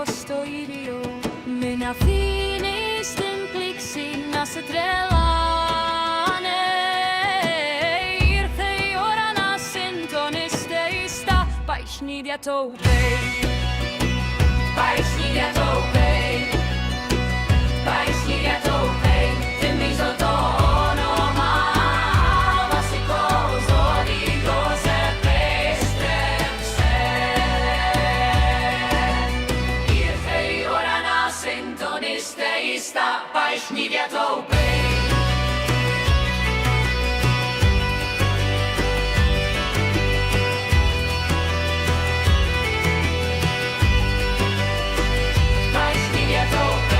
prosto i dio. Mina finis din pliksi nasa trelane. Irte orana sintoniste Baixnidia topei. Baixnidia topei. Baixnidia topei. Timiso tonoma. Vasikoso digo se pestremse. Irte orana sintoniste Baixnidia topei. Baixnidia topei.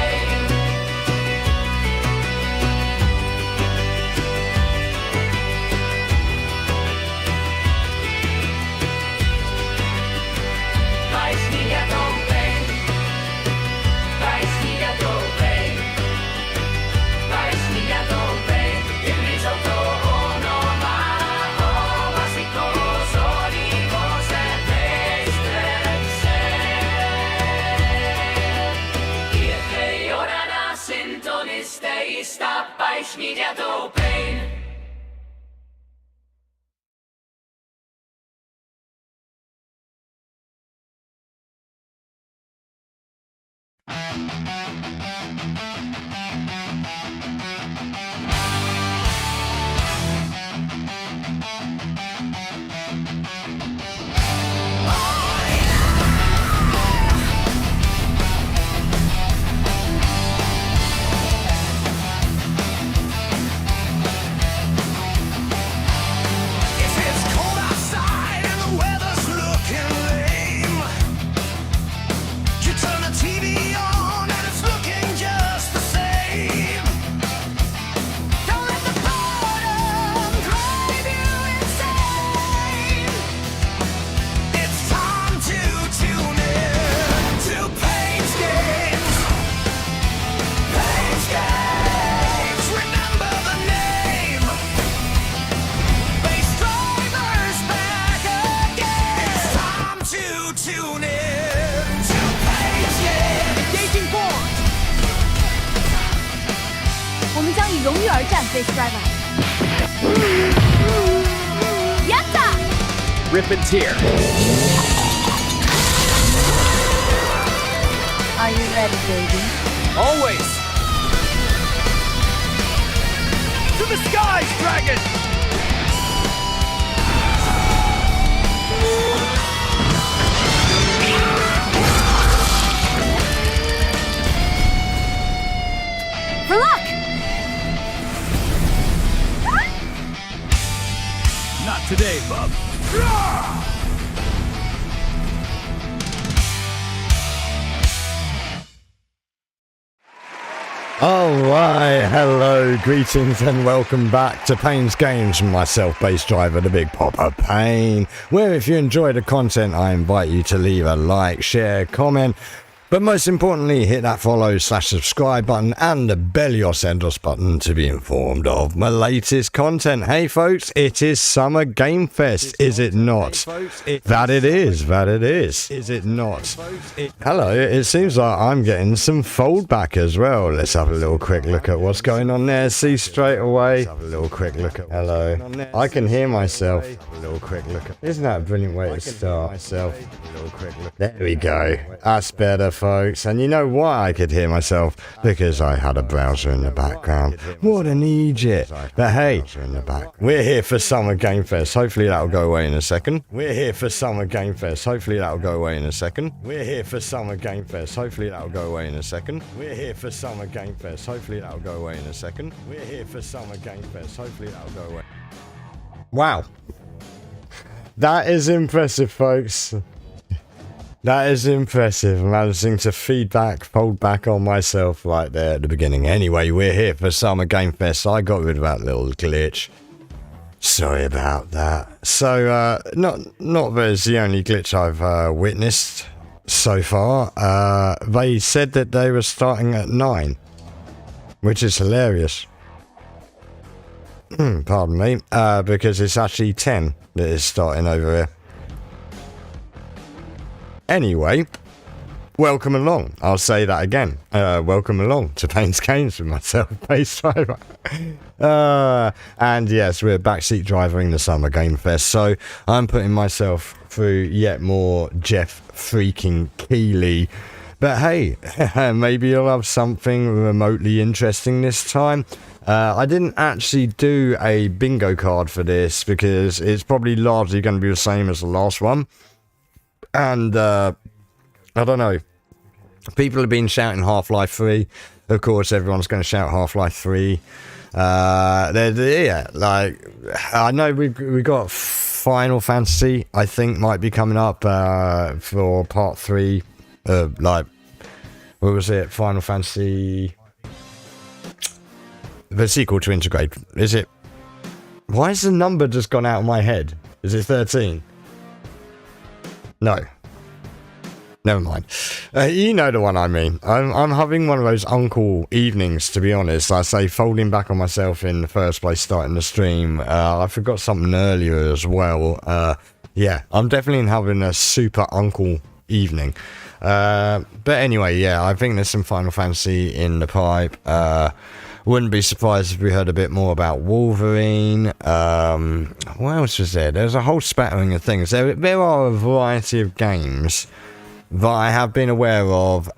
Rip and tear. Are you ready, baby? Always. To the skies, dragon! For luck! Not today, bub. Alright, hello, greetings and welcome back to Paine's Games from myself, bass driver, the Big Popper Paine, where if you enjoy the content I invite you to leave a like, share, comment, but most importantly hit that follow/subscribe button and the bell-your-sendos button to be informed of my latest content. Hey folks, it is Summer Game Fest, is it not? That it is, is it not? Hello, it seems like I'm getting some foldback as well. Let's have a little quick look at what's going on there. See straight away. Have a little quick look at hello. I can hear myself. A little quick look at. Isn't that a brilliant way to start myself? There we go. That's better, folks. And you know why I could hear myself? Because I had a browser in the background. What an idiot. But hey, we're here for Summer Game Fest. Hopefully that'll go away in a second. We're here for Summer Game Fest. Hopefully that'll go away in a second. We're here for Summer Game Fest. Hopefully that'll go away in a second. We're here for Summer Game Fest. Hopefully that'll go away in a second. We're here for Summer Game Fest. Hopefully that'll go away. Wow. That is impressive, folks. That is impressive, managing to fold back on myself right there at the beginning. Anyway, we're here for Summer Game Fest. I got rid of that little glitch. Sorry about that. So, not that it's the only glitch I've witnessed so far. They said that they were starting at 9, which is hilarious. Pardon me, because it's actually 10 that is starting over here. Anyway, welcome along. I'll say that again. Welcome along to Paine's Games with myself, Bass Driver. And yes, we're Backseat driving the Summer Game Fest, so I'm putting myself through yet more Geoff freaking Keighley. But hey, maybe you'll have something remotely interesting this time. I didn't actually do a bingo card for this because it's probably largely going to be the same as the last one. And I don't know. People have been shouting Half-Life 3. Of course, everyone's going to shout Half-Life 3. Yeah, like, I know we got Final Fantasy, I think, might be coming up for part 3. Like, what was it? Final Fantasy... The sequel to Integrate. Is it... Why has the number just gone out of my head? Is it 13? No. Never mind. You know the one I mean. I'm having one of those uncle evenings, to be honest. I say folding back on myself in the first place, starting the stream. I forgot something earlier as well. Yeah, I'm definitely having a super uncle evening. But anyway, yeah, I think there's some Final Fantasy in the pipe. Wouldn't be surprised if we heard a bit more about Wolverine. What else was there? There's a whole spattering of things. There are a variety of games that I have been aware of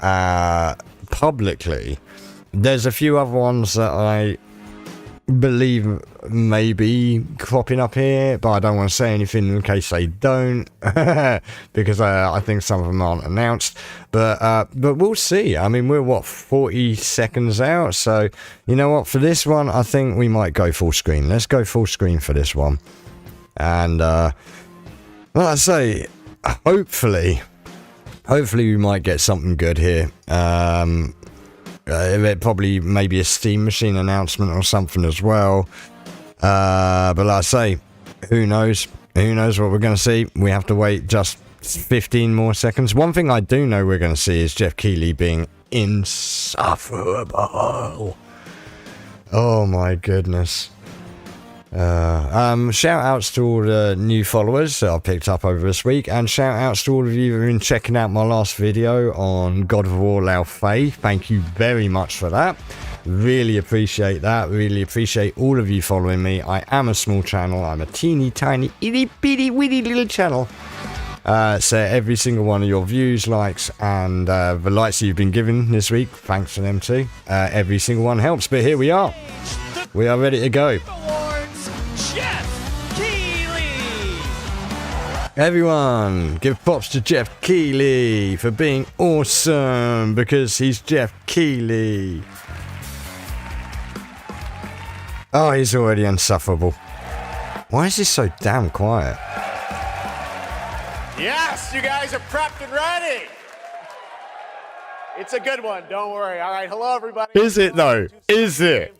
publicly. There's a few other ones that I believe may be cropping up here, but I don't want to say anything in case they don't, because I think some of them aren't announced. But we'll see. I mean, we're what, 40 seconds out, so you know what? For this one, I think we might go full screen. Let's go full screen for this one, and like I say, hopefully we might get something good here. Probably maybe a Steam Machine announcement or something as well. But like I say, who knows? Who knows what we're going to see? We have to wait just 15 more seconds. One thing I do know we're going to see is Geoff Keighley being insufferable. Oh my goodness. Shout outs to all the new followers that I've picked up over this week, and shout outs to all of you who have been checking out my last video on God of War Lao Fei. Thank you very much for that. Really appreciate that. Really appreciate all of you following me. I am a small channel. I'm a teeny tiny itty bitty witty little channel. So every single one of your views, likes, and the likes that you've been given this week, thanks for them too. Every single one helps, but here we are. We are ready to go. Everyone, give props to Geoff Keighley for being awesome, because he's Geoff Keighley. Oh, he's already insufferable. Why is this so damn quiet? Yes, you guys are prepped and ready. It's a good one, don't worry. All right, hello everybody. Is it though? Is it?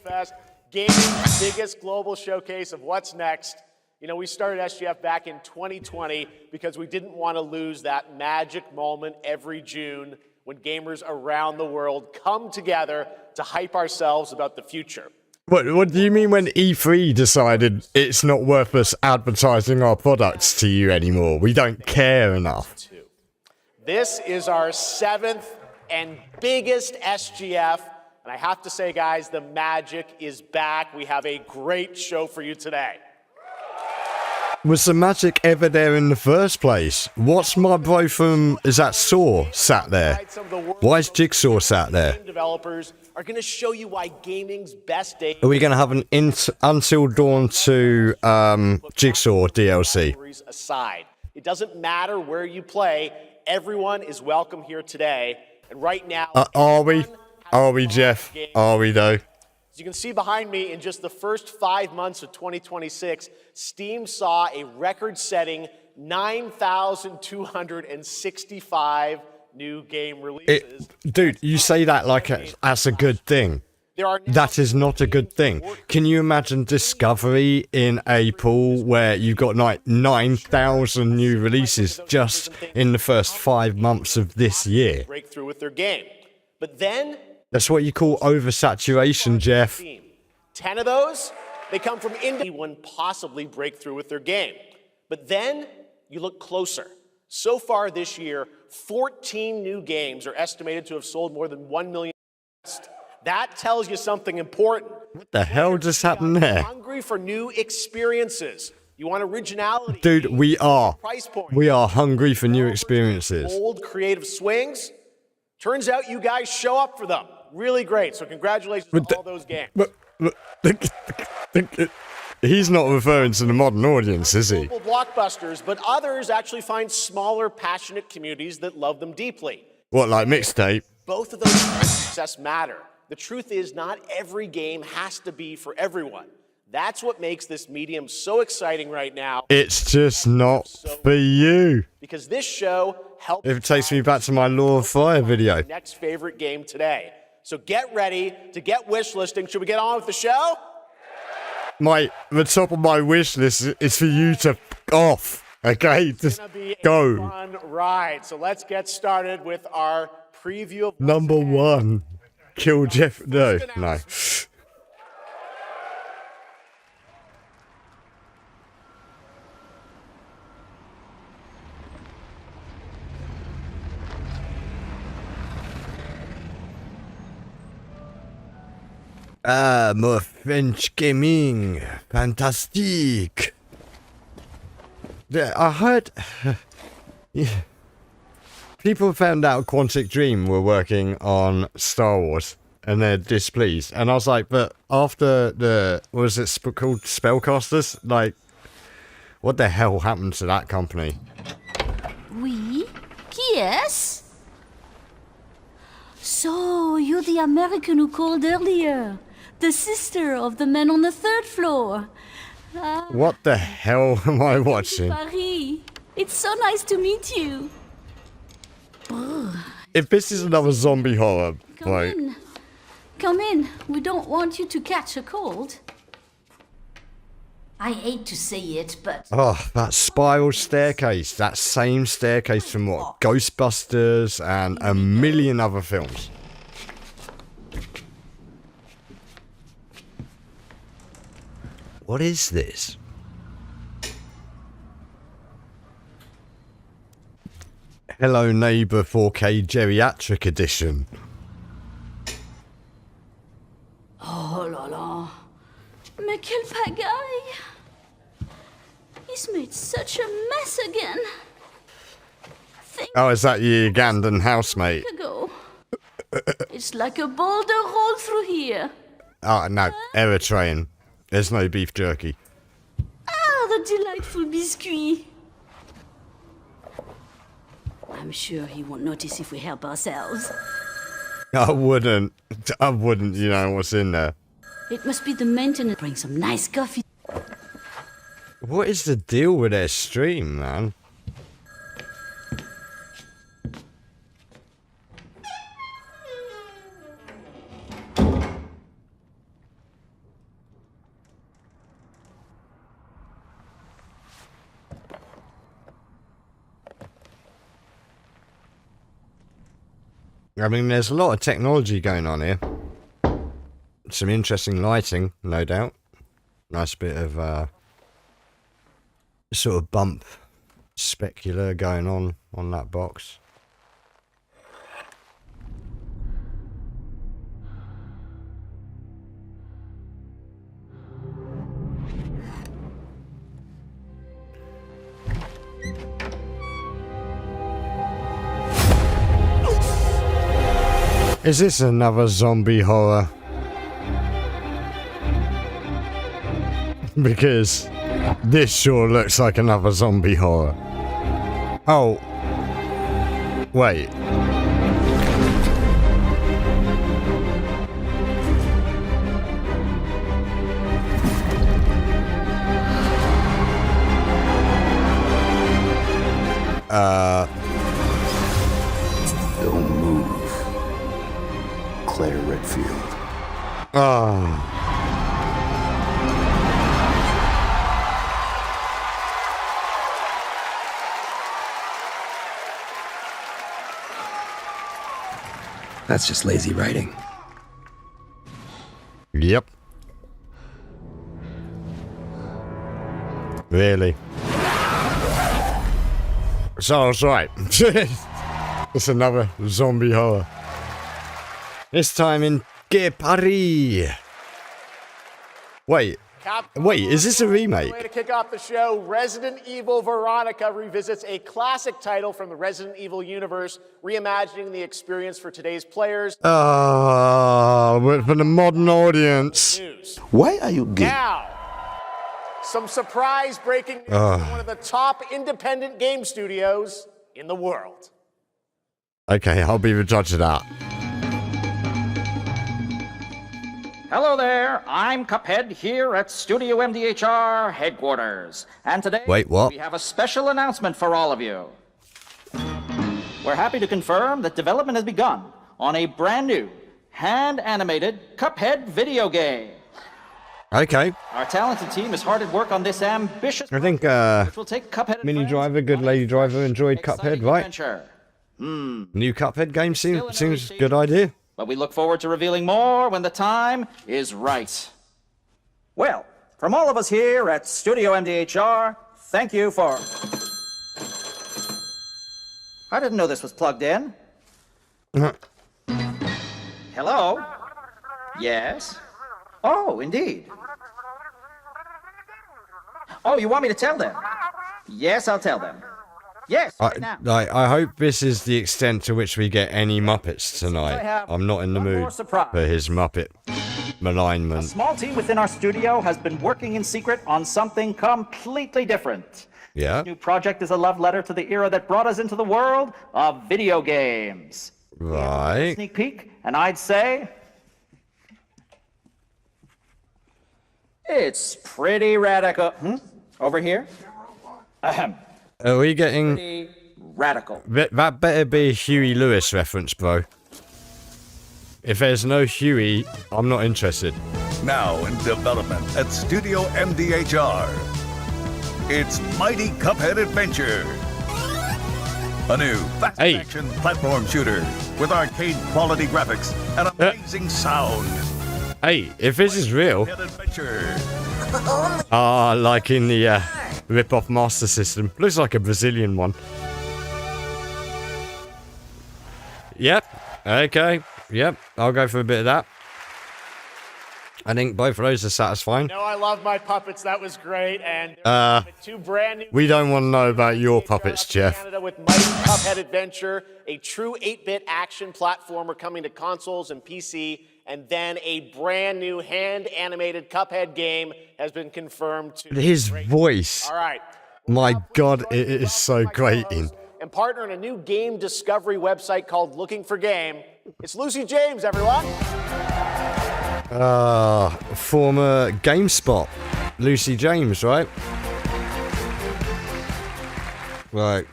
Gaming's biggest global showcase of what's next. You know, we started SGF back in 2020 because we didn't want to lose that magic moment every June when gamers around the world come together to hype ourselves about the future. What do you mean when E3 decided it's not worth us advertising our products to you anymore? We don't care enough. This is our 7th and biggest SGF. And I have to say, guys, the magic is back. We have a great show for you today. Was the magic ever there in the first place? What's my bro from, is that Saw sat there? Why is Jigsaw sat there? Developers are going to show you why gaming's best days. Are we going to have an Until Dawn 2 Jigsaw DLC? Aside, it doesn't matter where you play. Everyone is welcome here today. And right now, are we? Are we, Geoff? Are we though? As you can see behind me, in just the first 5 months of 2026, Steam saw a record-setting 9,265 new game releases. Dude, you say that like that's a good thing. That is not a good thing. Can you imagine Discovery in a pool where you've got like 9,000 new releases just in the first 5 months of this year? Breakthrough with their game. But then... That's what you call oversaturation, Geoff. 10 of those, they come from anyone possibly break through with their game. But then you look closer. So far this year, 14 new games are estimated to have sold more than 1 million. That tells you something important. What the hell just happened there? Hungry for new experiences. You want originality. Dude, we are. Price point. We are hungry for new experiences. Bold, creative swings. Turns out you guys show up for them. Really great. So congratulations on all those games. He's not referring to the modern audience, is he? Global blockbusters, but others actually find smaller, passionate communities that love them deeply. What, like mixtape? Both of those kinds of success matter. The truth is, not every game has to be for everyone. That's what makes this medium so exciting right now. It's just not for you. Because this show helps. It takes me back to my Law of Fire video. Next favorite game today. So get ready to get wish listing. Should we get on with the show? The top of my wish list is for you to f off. Okay, just go. A fun ride. So let's get started with our preview of Number one, kill Geoff. No. Ah, more French gaming. Fantastique. Yeah, I heard... yeah. People found out Quantic Dream were working on Star Wars, and they're displeased. And I was like, but after the... what was it called? Spellcasters? Like, what the hell happened to that company? Oui? Yes? So, you're the American who called earlier. The sister of the man on the third floor. What the hell am I watching? Paris. It's so nice to meet you. If this is another zombie horror, Come in. We don't want you to catch a cold. I hate to say it, but... oh, that spiral staircase. That same staircase from what? Ghostbusters and a million other films. What is this? Hello Neighbour 4K Geriatric Edition. Oh la la. Mais quel pagaille! He's made such a mess again. Oh, is that your Ugandan housemate? Ago. It's like a boulder rolled through here. Oh, no. Eritrean. There's no beef jerky. Ah, the delightful biscuit. I'm sure he won't notice if we help ourselves. I wouldn't, you know what's in there. It must be the maintenance. Bring some nice coffee. What is the deal with their stream, man? I mean, there's a lot of technology going on here. Some interesting lighting, no doubt. Nice bit of sort of bump specular going on that box. Is this another zombie horror? Because this sure looks like another zombie horror. Oh. Wait. Don't move. Claire Redfield. Oh. That's just lazy writing. Yep. Really? So I was right. It's another zombie horror. This time in Paris. Wait, is this a remake? Way to kick off the show, Resident Evil Veronica revisits a classic title from the Resident Evil universe, reimagining the experience for today's players. Oh, for the modern audience. News. Why are you gay? Now, some surprise breaking news from one of the top independent game studios in the world. Okay, I'll be the judge of that. Hello there, I'm Cuphead here at Studio MDHR headquarters. And today, Wait, what? we have a special announcement for all of you. We're happy to confirm that development has begun on a brand new, hand-animated Cuphead video game. Okay. Our talented team is hard at work on this ambitious I think, which will take Cuphead and Mini friends Driver, Good on a Lady Driver fresh, enjoyed exciting Cuphead, right? adventure. New Cuphead game Still in seems early good idea. But we look forward to revealing more when the time is right. Well, from all of us here at Studio MDHR, thank you for... I didn't know this was plugged in. Hello? Yes? Oh, indeed. Oh, you want me to tell them? Yes, I'll tell them. Yes, right now. I hope this is the extent to which we get any Muppets tonight. I'm not in the one more mood surprise. for his Muppet A malignment. small team within our studio has been working in secret on something completely different. Yeah? This new project is a love letter to the era that brought us into the world of video games. Right. Sneak peek, and I'd say it's pretty radical. Over here? Ahem. Are we getting... Pretty radical. That better be a Huey Lewis reference, bro. If there's no Huey, I'm not interested. Now in development at Studio MDHR. It's Mighty Cuphead Adventure. A new fast-action platform shooter with arcade-quality graphics and amazing sound. Hey, if this is real... Cuphead Adventure. like in the rip-off Master System. Looks like a Brazilian one. Yep. Okay. Yep. I'll go for a bit of that. I think both of those are satisfying. No, I love my puppets. That was great. And two brand new. We don't want to know about your puppets, Geoff. Canada with Mighty Cuphead Adventure, a true 8-bit action platformer coming to consoles and PC, and then a brand new hand-animated Cuphead game has been confirmed to. His voice. All right. My God, it is so grating. And partner in a new game discovery website called Looking for Game. It's Lucy James, everyone. Former GameSpot. Lucy James, right? Right.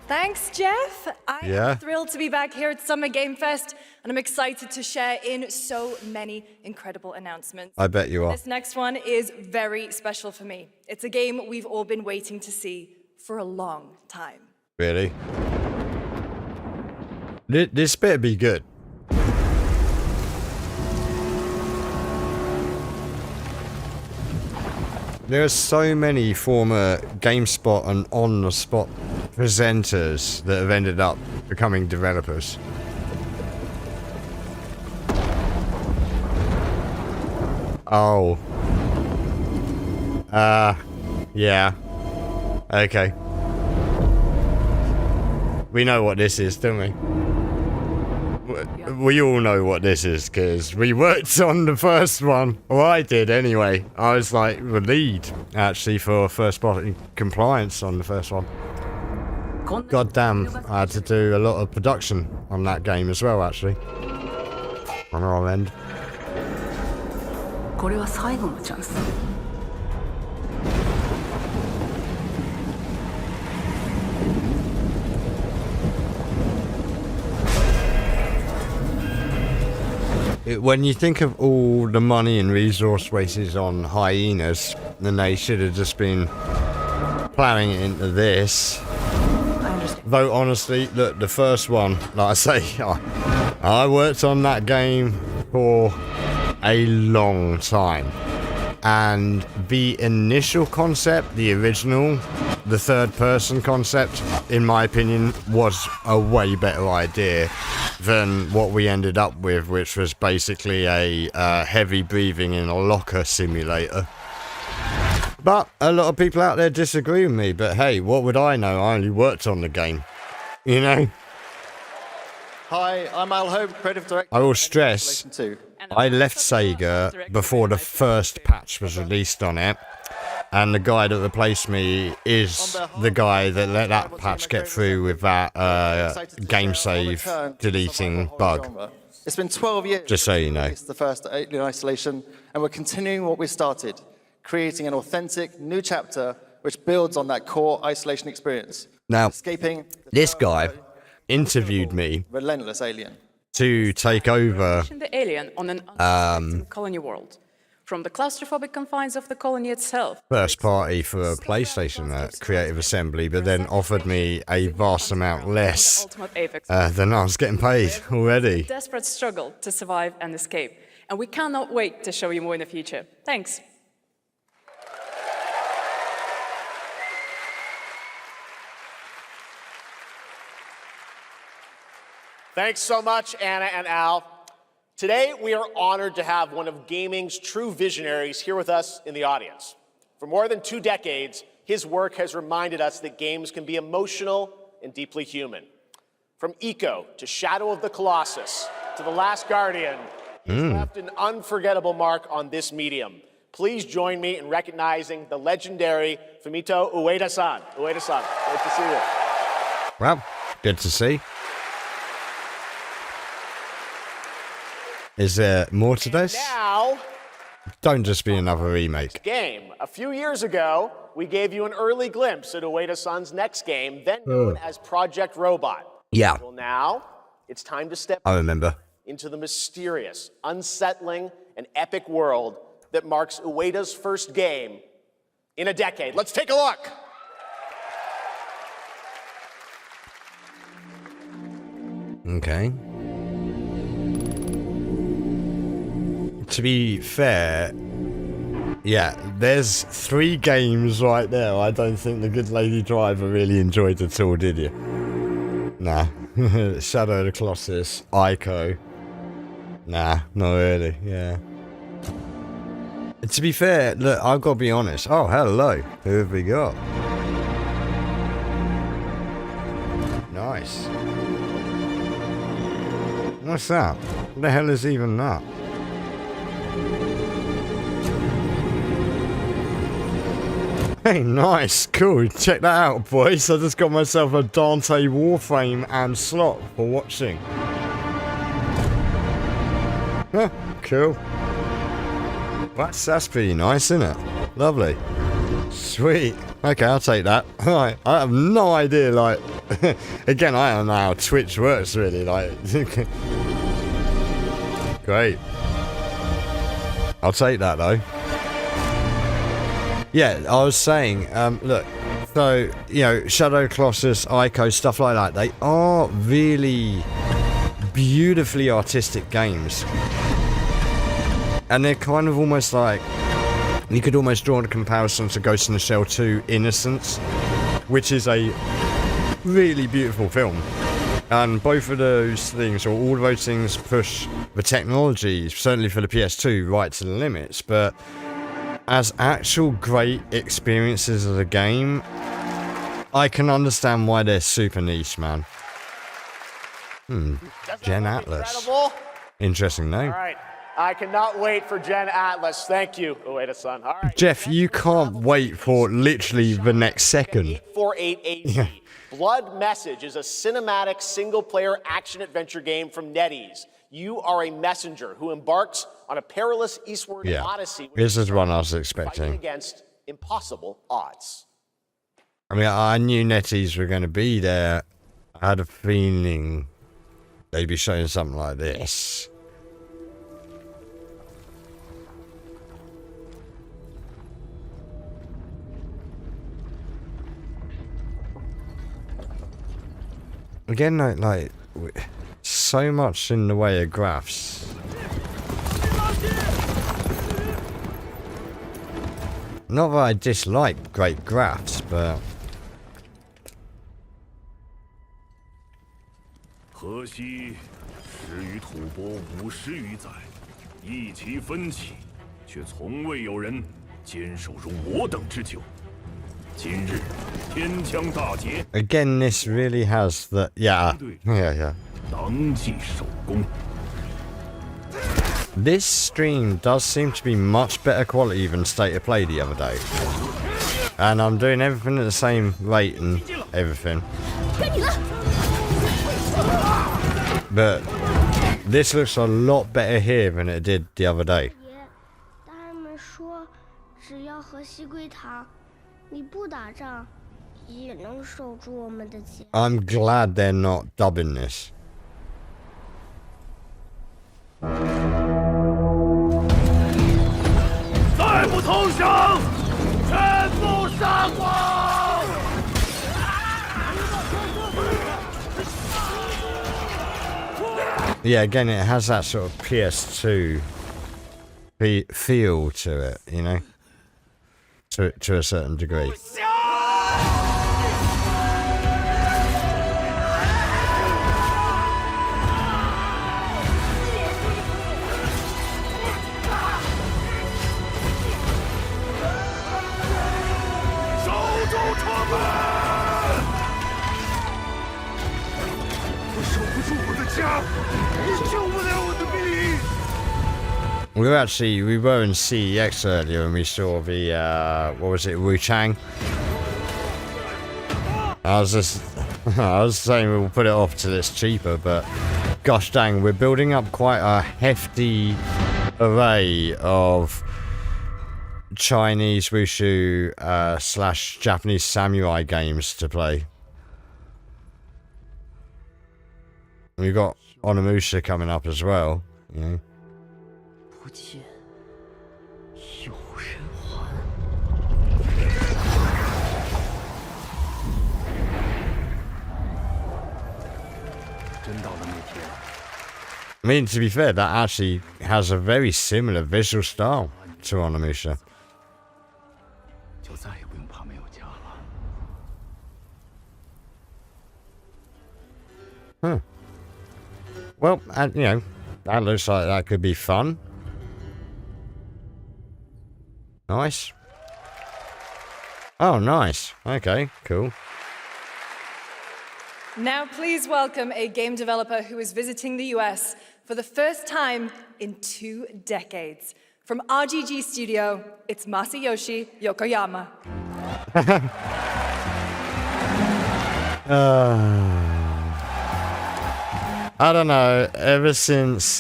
Thanks, Geoff. I'm thrilled to be back here at Summer Game Fest, and I'm excited to share in so many incredible announcements. I bet you are. This next one is very special for me. It's a game we've all been waiting to see for a long time. Really? This better be good. There are so many former GameSpot and on-the-spot presenters that have ended up becoming developers. Oh. Yeah. Okay. We know what this is, don't we? We all know what this is, because we worked on the first one. Well, I did anyway. I was like the lead, actually, for first-party compliance on the first one. God damn, I had to do a lot of production on that game as well, actually. On our end. When you think of all the money and resource wasted on hyenas, then they should have just been plowing it into this. Though honestly, look, the first one, like I say, I worked on that game for a long time. And the initial concept, the original, the third person concept, in my opinion, was a way better idea than what we ended up with, which was basically a heavy breathing in a locker simulator. But a lot of people out there disagree with me, but hey, what would I know? I only worked on the game, you know? Hi, I'm Al Hope, creative director. I will stress, I left Sega before the first patch was released on it, and the guy that replaced me is the guy that let that patch get through with that game save deleting bug. It's been 12 years. Just so you know. It's the first Alien Isolation, and we're continuing what we started, creating an authentic new chapter which builds on that core isolation experience. Now, escaping this guy interviewed me relentless alien to take over the alien on an colony world, from the claustrophobic confines of the colony itself. First party for a PlayStation Creative Assembly, but then offered me a vast amount less than I was getting paid already. Desperate struggle to survive and escape, and we cannot wait to show you more in the future. Thanks. Thanks so much, Anna and Al. Today, we are honored to have one of gaming's true visionaries here with us in the audience. For more than 2 decades, his work has reminded us that games can be emotional and deeply human. From Eco to Shadow of the Colossus to The Last Guardian, he's left an unforgettable mark on this medium. Please join me in recognizing the legendary Fumito Ueda-san. Ueda-san, great to see you. Well, good to see. Is there more to this? Now, don't just be another remake. Game. A few years ago, we gave you an early glimpse at Ueda-san's next game, then known as Project Robot. Yeah. Well, now, it's time to step I remember. into the mysterious, unsettling, and epic world that marks Ueda's first game in a decade. Let's take a look. Okay. To be fair, yeah, there's 3 games right there. I don't think the good lady driver really enjoyed at all, did you? Nah. Shadow of the Colossus, Ico. Nah, not really, yeah. To be fair, look, I've got to be honest. Oh, hello. Who have we got? Nice. What's that? What the hell is even that? Hey, nice, cool, check that out, boys. I just got myself a Dante Warframe and slot for watching. Huh, cool. That's pretty nice, isn't it? Lovely. Sweet. Okay, I'll take that. Alright, I have no idea, like... Again, I don't know how Twitch works, really, like... Great. I'll take that, though. Yeah, I was saying, look, so, you know, Shadow Colossus, Ico, stuff like that, they are really beautifully artistic games. And they're kind of almost like, you could almost draw a comparison to Ghost in the Shell 2 Innocence, which is a really beautiful film. And both of those things, or all of those things, push the technology, certainly for the PS2, right to the limits, but as actual great experiences of the game, I can understand why they're super niche, man. Gen Atlas. Incredible. Interesting name. All right. I cannot wait for Gen Atlas. Thank you, Ueda-san. All right. Jeff, you can't wait for literally the next second. 848 AZ. Blood Message is a cinematic single-player action-adventure game from NetEase. You are a messenger who embarks on a perilous eastward odyssey. This is one I was expecting. Against impossible odds. I mean, I knew NetEase were going to be there. I had a feeling they'd be showing something like this. Again, like so much in the way of graphs. Not that I dislike great graphs, but 河西始于吐蕃50余载，意其分歧，却从未有人坚守如我等之久。今日天枪大捷。Again, this really has the yeah. 当即首功。 This stream does seem to be much better quality than State of Play the other day. And I'm doing everything at the same rate and everything. But this looks a lot better here than it did the other day. I'm glad they're not dubbing this. Yeah, again, it has that sort of PS2 feel to it, you know, to a certain degree. We were in CEX earlier and we saw the what was it, Wu-Tang? I was saying we'll put it off till it's cheaper, but gosh dang, we're building up quite a hefty array of Chinese wushu / Japanese samurai games to play. We've got Onimusha coming up as well, you know. I mean, to be fair, that actually has a very similar visual style to Onimusha. Huh. Well, you know, that looks like that could be fun. Nice. Oh, nice. Okay, cool. Now please welcome a game developer who is visiting the US for the first time in 2 decades. From RGG Studio, it's Masayoshi Yokoyama. I don't know, ever since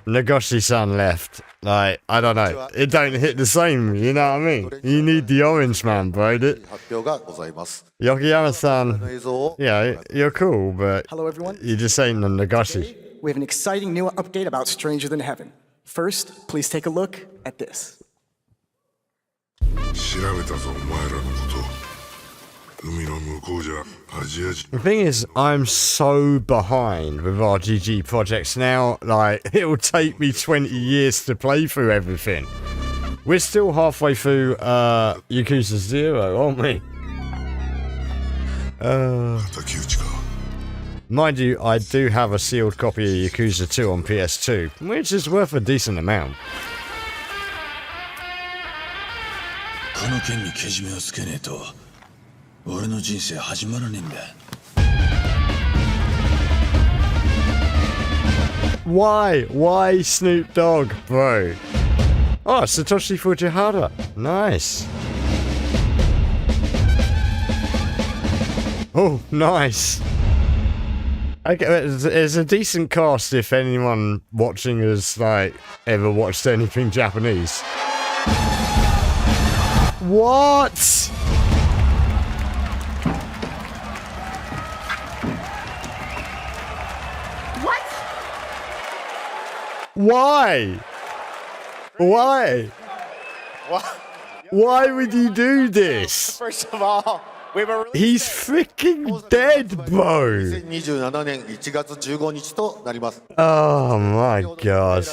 Nagoshi-san left, like, I don't know, it don't hit the same, you know what I mean? You need the orange man, bro. Yokoyama-san, yeah, you're cool, but hello, everyone. You just ain't the Nagoshi. We have an exciting new update about Stranger Than Heaven. First, please take a look at this. The thing is, I'm so behind with RGG projects now, like, it'll take me 20 years to play through everything. We're still halfway through Yakuza 0, aren't we? Mind you, I do have a sealed copy of Yakuza 2 on PS2, which is worth a decent amount. Why? Why Snoop Dogg, bro? Oh, Satoshi Fujihara. Nice. Oh, nice. Okay, it's a decent cast if anyone watching has, like, ever watched anything Japanese. What? What? Why? Why? Why would you do this? First of all, we were he's freaking dead, bro. Oh my god.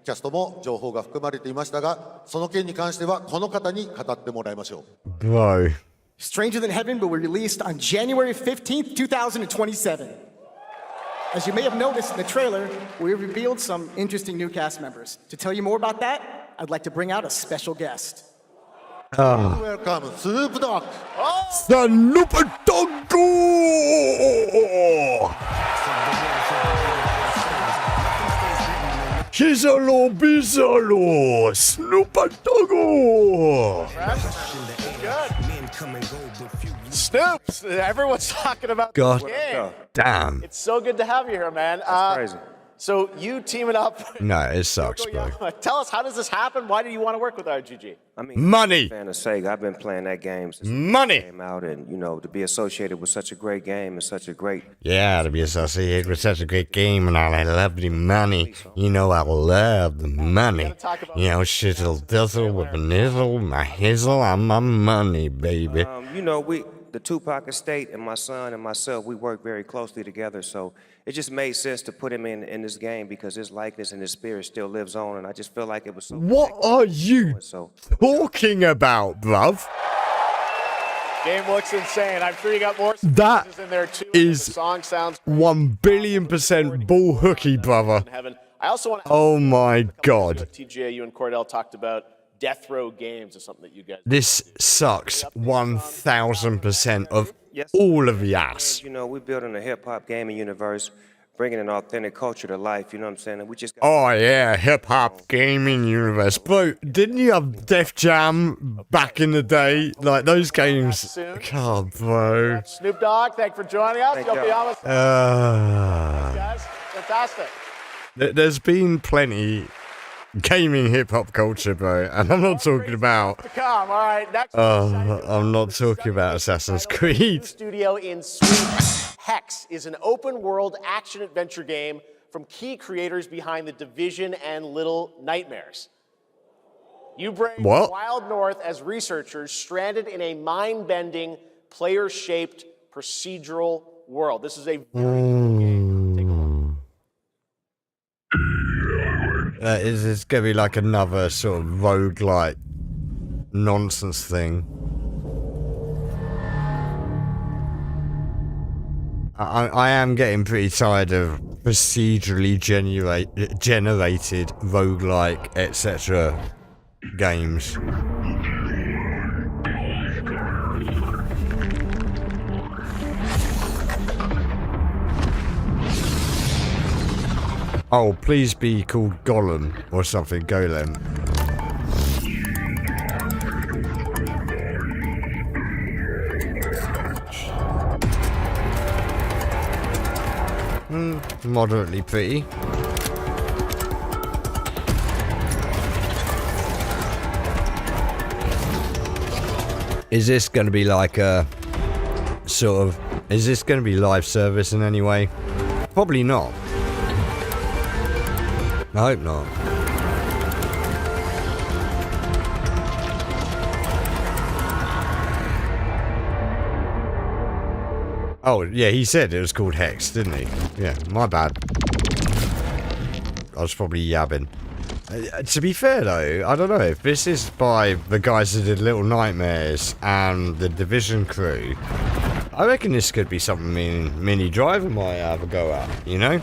キャストも情報が含まれていましたが、その件に関してはこの方に語ってもらいましょう。Bro. Stranger Than Heaven will be released on January 15th, 2027. As you may have noticed in the trailer, we revealed some interesting new cast members. To tell you more about that, I'd like to bring out a special guest. Welcome, Snoop Dogg. Snoop Dogg! Shizalo bizalo, Snoop Dogg! Snoops! Everyone's talking about God this game. damn. It's so good to have you here, man. That's crazy. So you teaming up. No, it sucks, bro. Tell us, how does this happen? Why do you want to work with RGG? I mean, money. Fan of Sega. I've been playing that game since money it came out, and you know, to be associated with such a great game and such a great. Yeah, to be associated with such a great game, and I love the money. You know, I love the money. You know, shizzle dizzle with a nizzle, my hizzle, and my money, baby. You know, the Tupac estate and my son and myself, we work very closely together, so it just made sense to put him in this game because his likeness and his spirit still lives on, and I just feel like it was so. What are you talking about, bruv? Game looks insane. I'm sure you got more That in there too. is The song sounds 1,000,000,000% bull hooky, brother. I also want to. Oh my god. TJ, you and Cordell talked about Death Row Games, is something that you guys. This sucks 1,000% of all of the ass. You know, we're building a hip hop gaming universe, bringing an authentic culture to life. You know what I'm saying? And we just. Oh yeah, hip hop gaming universe, bro. Didn't you have Def Jam back in the day? Like those games. God, bro. Snoop Dogg, thank you for joining us. Thank You'll be you. on with guys. Fantastic. There's been plenty gaming hip hop culture, bro, and I'm not talking about. To come. All right, next. I'm not talking about Assassin's Creed. Studio in Sweden. Hex is an open-world action-adventure game from key creators behind The Division and Little Nightmares. You brave the Wild North as researchers very in a mind-bending, player-shaped procedural world. This is a very cool game. Take a look. Is this going to be like another sort of roguelike nonsense thing? I am getting pretty tired of procedurally generated roguelike, etc. games. Oh, please be called Gollum or something, Golem. Moderately pretty. Is this going to be like a sort of... Is this going to be live service in any way? Probably not. I hope not. Oh, yeah, he said it was called Hex, didn't he? Yeah, my bad. I was probably yabbing. To be fair, though, I don't know. If this is by the guys that did Little Nightmares and the Division crew, I reckon this could be something Mini Driver might have a go at, you know?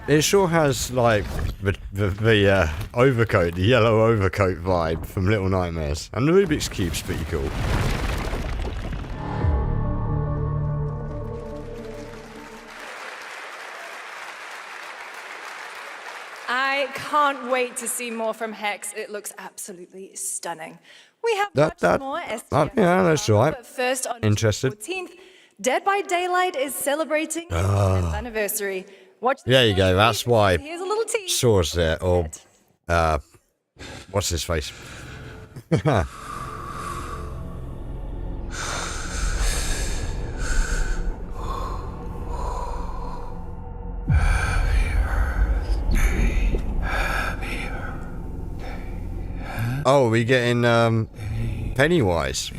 It sure has, like, the overcoat, the yellow overcoat vibe from Little Nightmares. And the Rubik's Cube's pretty cool. I can't wait to see more from Hex. It looks absolutely stunning. We have much more SGF. Yeah, that's right. But first, on Interested. June 14th, Dead by Daylight is celebrating its 10th anniversary. Watch There you go, that's why Here's a little tease. Sora's there, or, what's his face? Oh, we getting, Pennywise.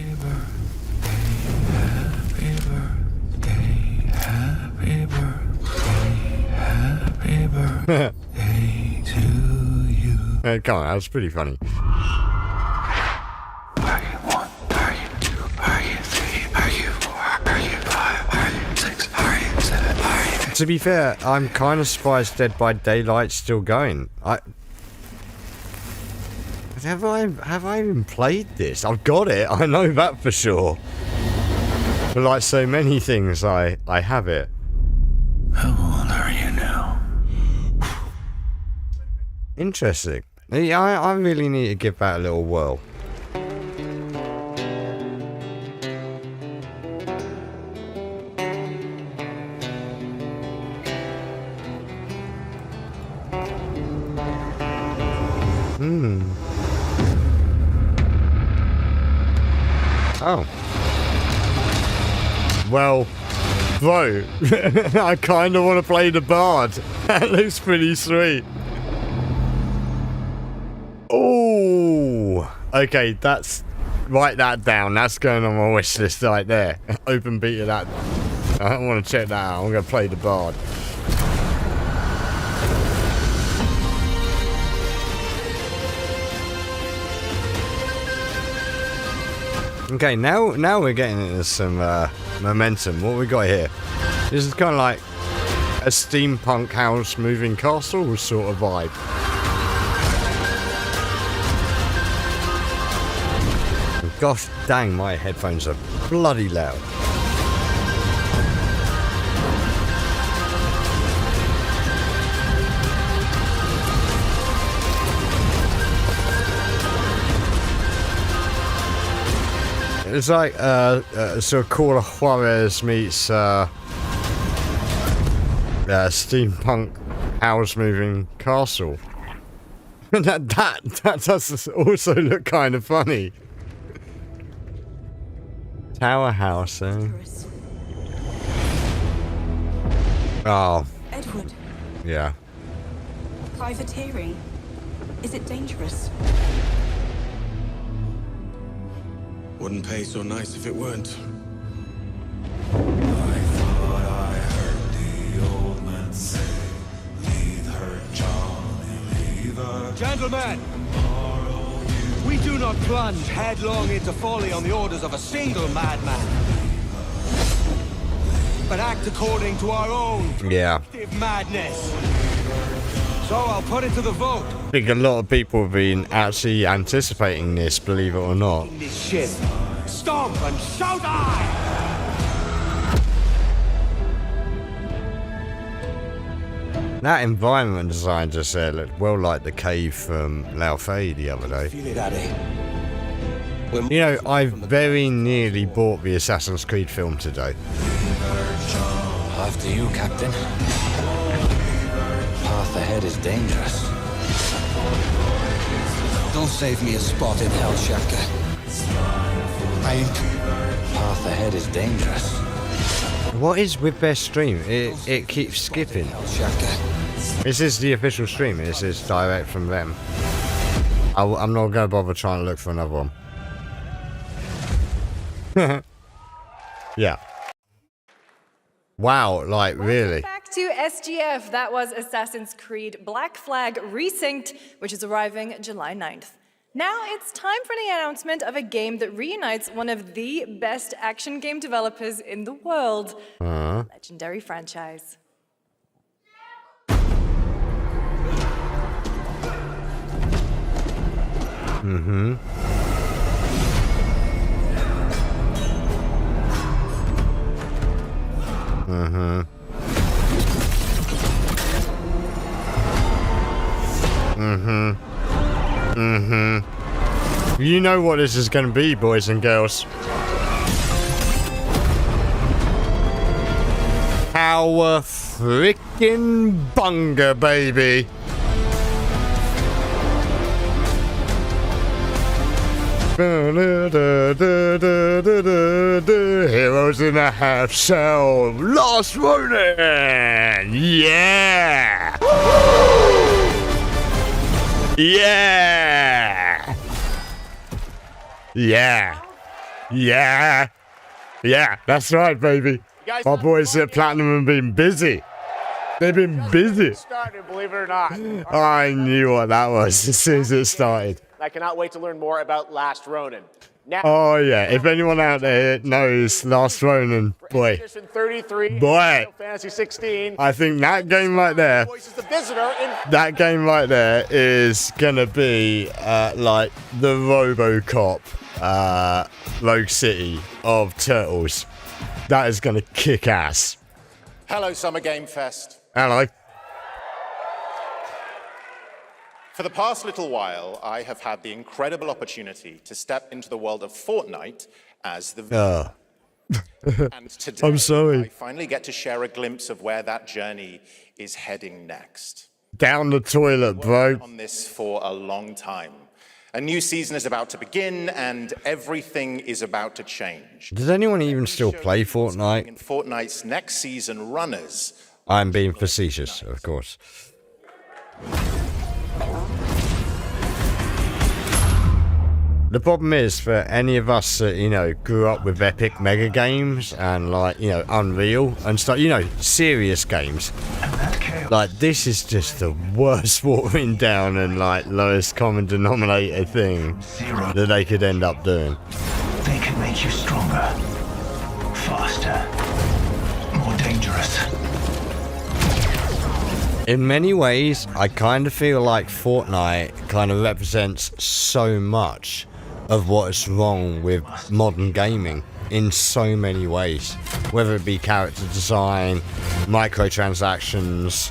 Come on, that was pretty funny. To be fair, I'm kind of surprised Dead by Daylight's still going. Have I even played this? I've got it. I know that for sure. But like so many things, I have it. How old are you now? Interesting. Yeah, I really need to give that a little whirl. Oh. Well, bro, I kind of want to play the bard. That looks pretty sweet. Oh, okay, write that down. That's going on my wish list right there. Open beta that. I want to check that out. I'm going to play the bard. Okay, now we're getting into some momentum. What we got here? This is kind of like a steampunk house moving castle sort of vibe. Gosh dang, my headphones are bloody loud. It's like sort of Call of Juarez meets steampunk house moving castle. that does also look kind of funny. Tower house, eh? Oh. Edward. Yeah. Privateering. Is it dangerous? Wouldn't pay so nice if it weren't. Gentlemen, we do not plunge headlong into folly on the orders of a single madman, but act according to our own collective madness. So I'll put it to the vote. I think a lot of people have been actually anticipating this, believe it or not. This shit. Stomp and shout I! That environment design just there looked well like the cave from Lao Fei the other day. Feel it, Addy. You know, I very nearly bought the Assassin's Creed film today. After you, Captain. Path ahead is dangerous. Don't save me a spot in hell, Shaka. Path ahead is dangerous. What is with their stream? It keeps skipping. This is the official stream. This is direct from them. I'm not going to bother trying to look for another one. Yeah. Wow, like really. Back to SGF. That was Assassin's Creed Black Flag Resynced, which is arriving July 9th. Now it's time for the announcement of a game that reunites one of the best action game developers in the world. Legendary franchise. Mm-hmm. Mm-hmm. Mm-hmm. Mm-hmm. You know what this is going to be, boys and girls. Our frickin' bunga, baby. Heroes in a half shell. Last Ronin. Yeah. Yeah. Yeah. Yeah. Yeah. That's right, baby. My boys at Platinum have been busy. They've been busy. Started, believe it or not. I knew what that was as soon as it started. I cannot wait to learn more about Last Ronin. Oh yeah, if anyone out there knows Last Ronin, boy, Edition 33, boy, Final Fantasy 16. I think that game right there, Voices the visitor in that game right there is gonna be like the RoboCop Rogue City of Turtles. That is gonna kick ass. Hello, Summer Game Fest. Hello. For the past little while, I have had the incredible opportunity to step into the world of Fortnite as the and today, I'm sorry. I finally get to share a glimpse of where that journey is heading next. Down the toilet, bro. On this for a long time. A new season is about to begin, and everything is about to change. Does anyone even still play Fortnite? In Fortnite's next season, runners. I'm being facetious, of course. The problem is, for any of us that, you know, grew up with epic mega games and, like, you know, Unreal and stuff, you know, serious games, like, this is just the worst watering down and, like, lowest common denominator thing that they could end up doing. They can make you stronger, faster, more dangerous. In many ways, I kind of feel like Fortnite kind of represents so much of what's wrong with modern gaming in so many ways, whether it be character design, microtransactions,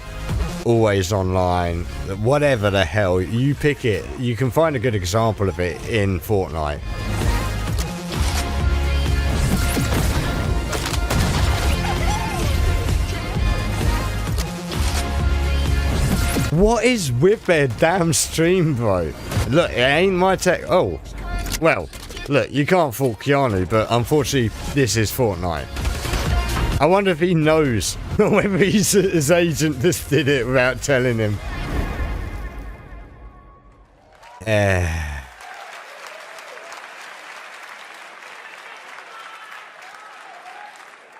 always online, whatever the hell, you pick it, you can find a good example of it in Fortnite. What is with their damn stream, bro? Look, it ain't my tech. Oh, well, look, you can't fault Keanu, but unfortunately, this is Fortnite. I wonder if he knows, or whether his agent just did it without telling him.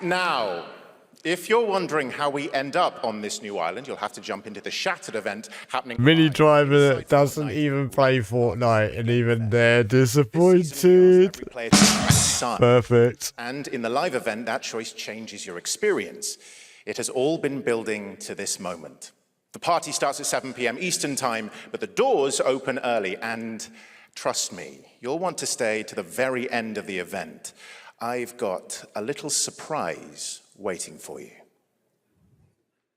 Now, if you're wondering how we end up on this new island, you'll have to jump into the Shattered event happening. Mini driver that doesn't even play Fortnite, and even they're disappointed. Perfect. And in the live event, that choice changes your experience. It has all been building to this moment. The party starts at 7 p.m. Eastern Time, but the doors open early, and trust me, you'll want to stay to the very end of the event. I've got a little surprise waiting for you.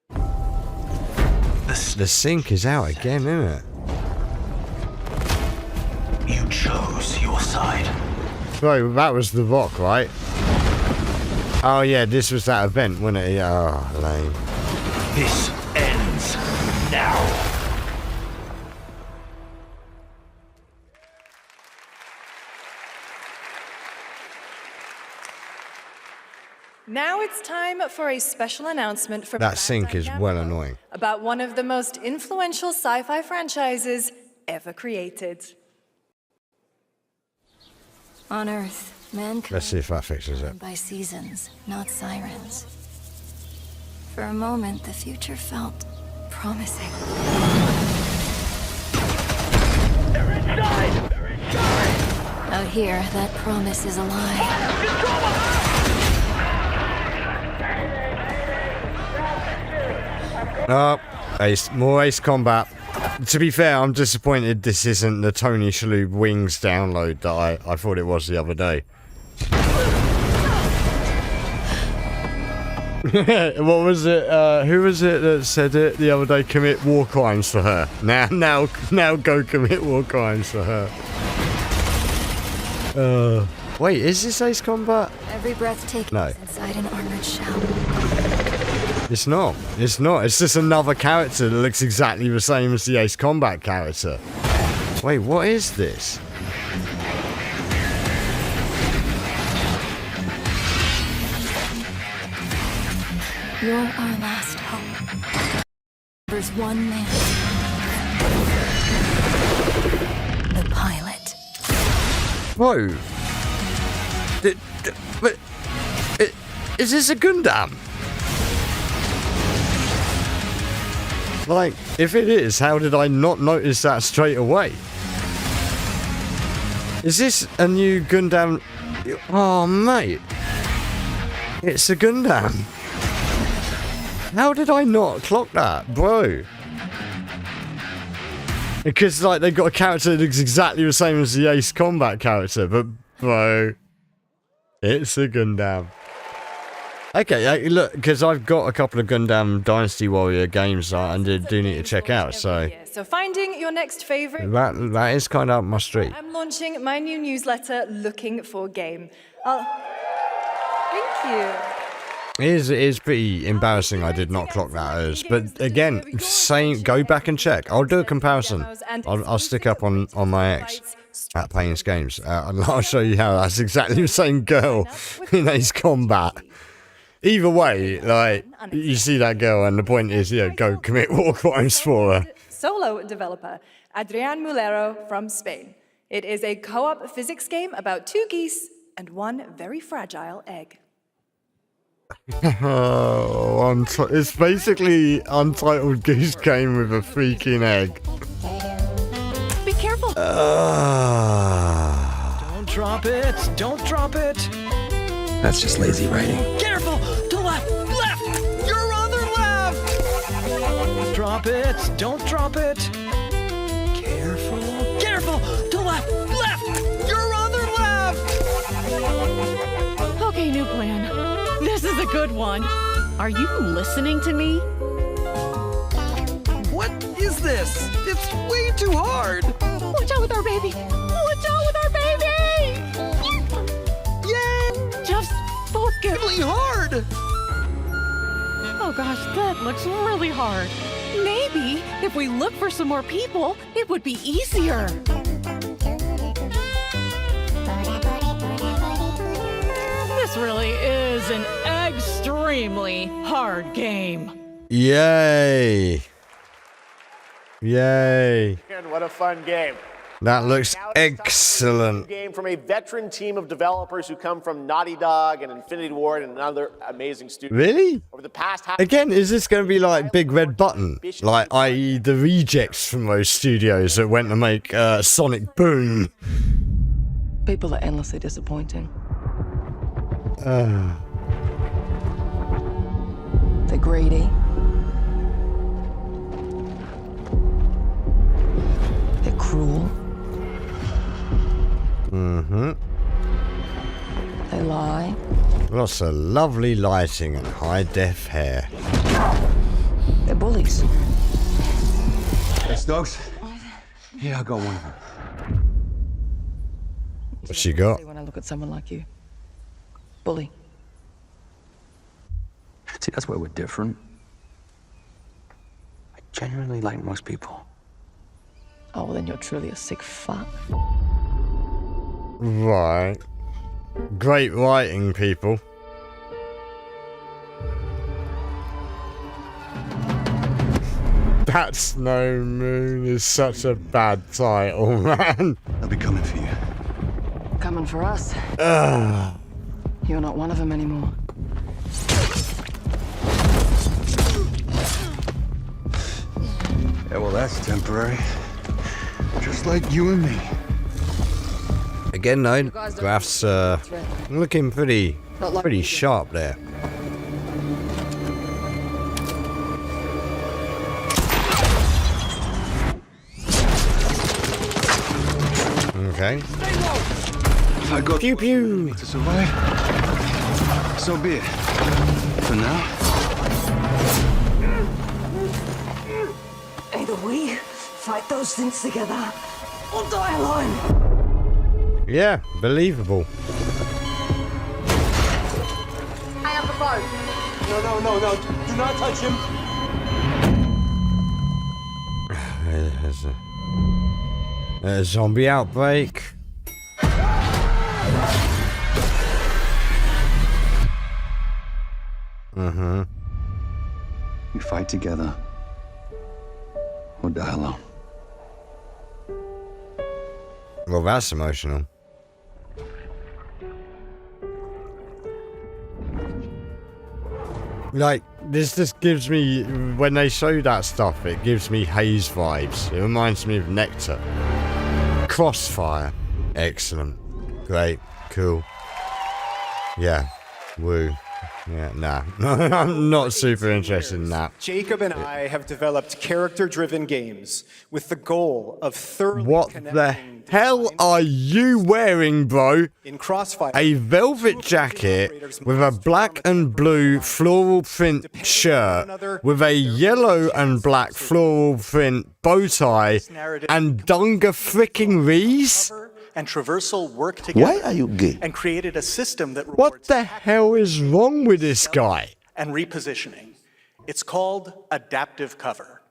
The sync is out again, isn't it? You chose your side. Bro, that was The Rock, right? Oh yeah, this was that event, wasn't it? Oh, lame. This ends now. Now it's time for a special announcement from That sync is well annoying. about one of the most influential sci-fi franchises ever created. On Earth, mankind Let's see if that fixes it. by seasons, not sirens. For a moment, the future felt promising. Out here, that promise is a lie. Oh, more Ace Combat. To be fair, I'm disappointed this isn't the Tony Shalhoub Wings download that I thought it was the other day. What was it? Who was it that said it the other day? Commit war crimes for her. Now go commit war crimes for her. Wait, is this Ace Combat? Every breath taken No. is inside an armored shell. It's not. It's not. It's just another character that looks exactly the same as the Ace Combat character. Wait, what is this? You're our last hope. There's one man. The pilot. Whoa. But is this a Gundam? Like, if it is, how did I not notice that straight away? Is this a new Gundam? Oh, mate. It's a Gundam. How did I not clock that, bro? Because, like, they've got a character that looks exactly the same as the Ace Combat character, but, bro, it's a Gundam. Okay, look, because I've got a couple of Gundam Dynasty Warrior games that I do need to check out, so... So finding your next favorite... That is kind of up my street. I'm launching my new newsletter, Looking for Game. Thank you. It is pretty embarrassing I did not clock that as, but again, go back and check. I'll do a comparison. I'll stick up on my ex at Paine's Games. And I'll show you how that's exactly the same girl in Ace Combat. Either way, like, you see that girl and the point is, go commit war crimes for her. Solo developer, Adrián Mulero from Spain. It is a co-op physics game about 2 geese and 1 very fragile egg. It's basically Untitled Goose Game with a freaking egg. Be careful. Don't drop it. Don't drop it. That's just lazy writing. Careful. To left. Left. Your other left. Drop it. Don't drop it. Careful. Careful. To left. Left. Your other left. Okay, new plan. This is a good one. Are you listening to me? What is this? It's way too hard. Watch out with our baby. Watch out with our baby. Yay! Just focus. Really hard. Oh gosh, that looks really hard. Maybe if we look for some more people, it would be easier. This really is an extremely hard game. Yay. Yay. And what a fun game. That looks excellent. Game from a veteran team of developers who come from Naughty Dog and Infinity Ward and another amazing studio. Really? Over the past Again, is this going to be like Big Red Button? Like, i.e. the rejects from those studios that went to make Sonic Boom? People are endlessly disappointing. They're greedy. They're cruel. Mm-hmm. They lie. Lots of lovely lighting and high-def hair. They're bullies. Hey, Stokes? Yeah, I got one of them. What's she got? When I look at someone like you. Bully. See, that's where we're different. I genuinely like most people. Oh, well, then you're truly a sick fuck. Right. Great writing, people. That's No Moon is such a bad title, man. I'll be coming for you. Coming for us. You're not one of them anymore. Yeah, well, that's temporary. Just like you and me. Again, though, graphs looking pretty sharp there. Okay. If I go pew pew to survive, so be it. For now. Either we fight those things together, or die alone. Yeah, believable. Hang up the phone. No. Do not touch him. There's a zombie outbreak. Mm-hmm. We fight together, or die alone. Well, that's emotional. Like, this just gives me, when they show that stuff, it gives me Haze vibes. It reminds me of Nectar. Crossfire. Excellent. Great. Cool. Yeah. Woo. Yeah, nah. I'm not super interested in that. Jacob and I have developed character-driven games with the goal of thoroughly What the hell are you wearing, bro? In Crossfire, a velvet jacket with a black and blue floral print shirt with a yellow and black floral print bow tie and Dunga freaking Rees? and traversal work together. Why are you gay? And created a system that What the hell is wrong with this guy? And repositioning. It's called adaptive cover.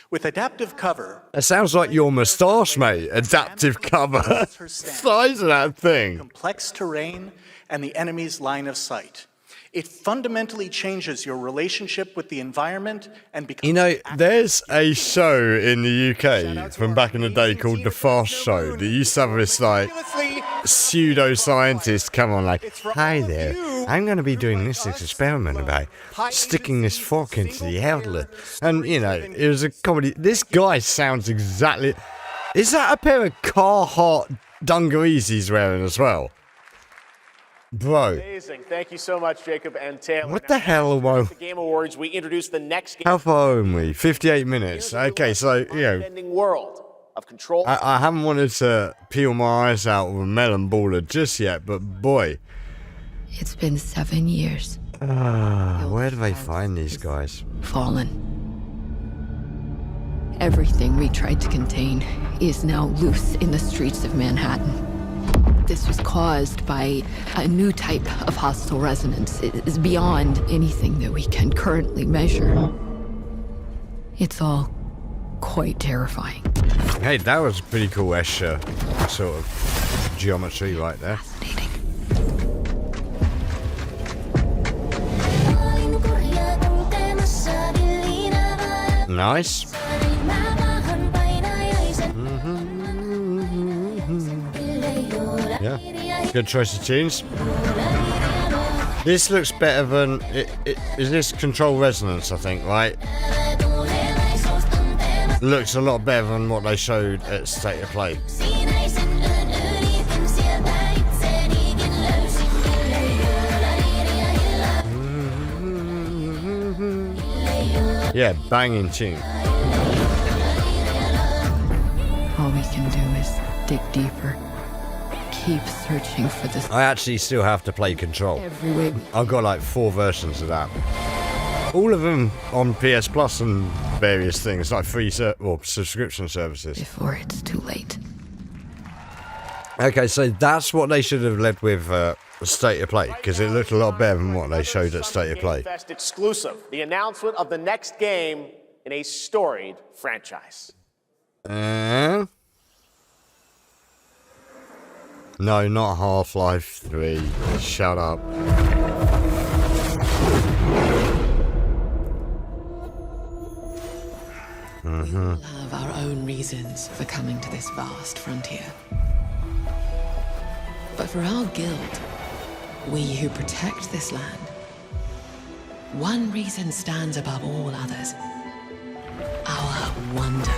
With adaptive cover, It sounds like your moustache, mate. Adaptive cover. Size of that thing. complex terrain, and the enemy's line of sight. It fundamentally changes your relationship with the environment and becomes... You know, there's a show in the UK from back in the day called The Fast Show that used to have this, like, pseudo-scientist come on, like, hi there, I'm going to be doing this experiment about sticking this fork into the outlet. And, you know, it was a comedy. This guy sounds exactly... Is that a pair of Carhartt dungarees he's wearing as well? Bro. Amazing. Thank you so much, Jacob and Taylor. What the hell am I... The Game Awards, we introduced the next game. How far are we? 58 minutes. Okay, so, you know... Ending world of control. I haven't wanted to peel my eyes out with a melon baller just yet, but boy. It's been 7 years. Where do they find these guys? Fallen. Everything we tried to contain is now loose in the streets of Manhattan. This was caused by a new type of hostile resonance. It is beyond anything that we can currently measure. It's all quite terrifying. Hey, that was a pretty cool Escher sort of geometry right there. Nice. Yeah, good choice of tunes. This looks better than... is this control resonance, I think, right? Looks a lot better than what they showed at State of Play. Yeah, banging tune. All we can do is dig deeper. Keep searching for this. I actually still have to play Control. Every week. I've got like 4 versions of that. All of them on PS Plus and various things, like free or subscription services. Before it's too late. Okay, so that's what they should have led with State of Play, because it looked a lot better than what they showed at State of Play. Fest exclusive, the announcement of the next game in a storied franchise. No, not Half-Life 3. Shut up. We all have our own reasons for coming to this vast frontier. But for our guild, we who protect this land, one reason stands above all others. Our wonder.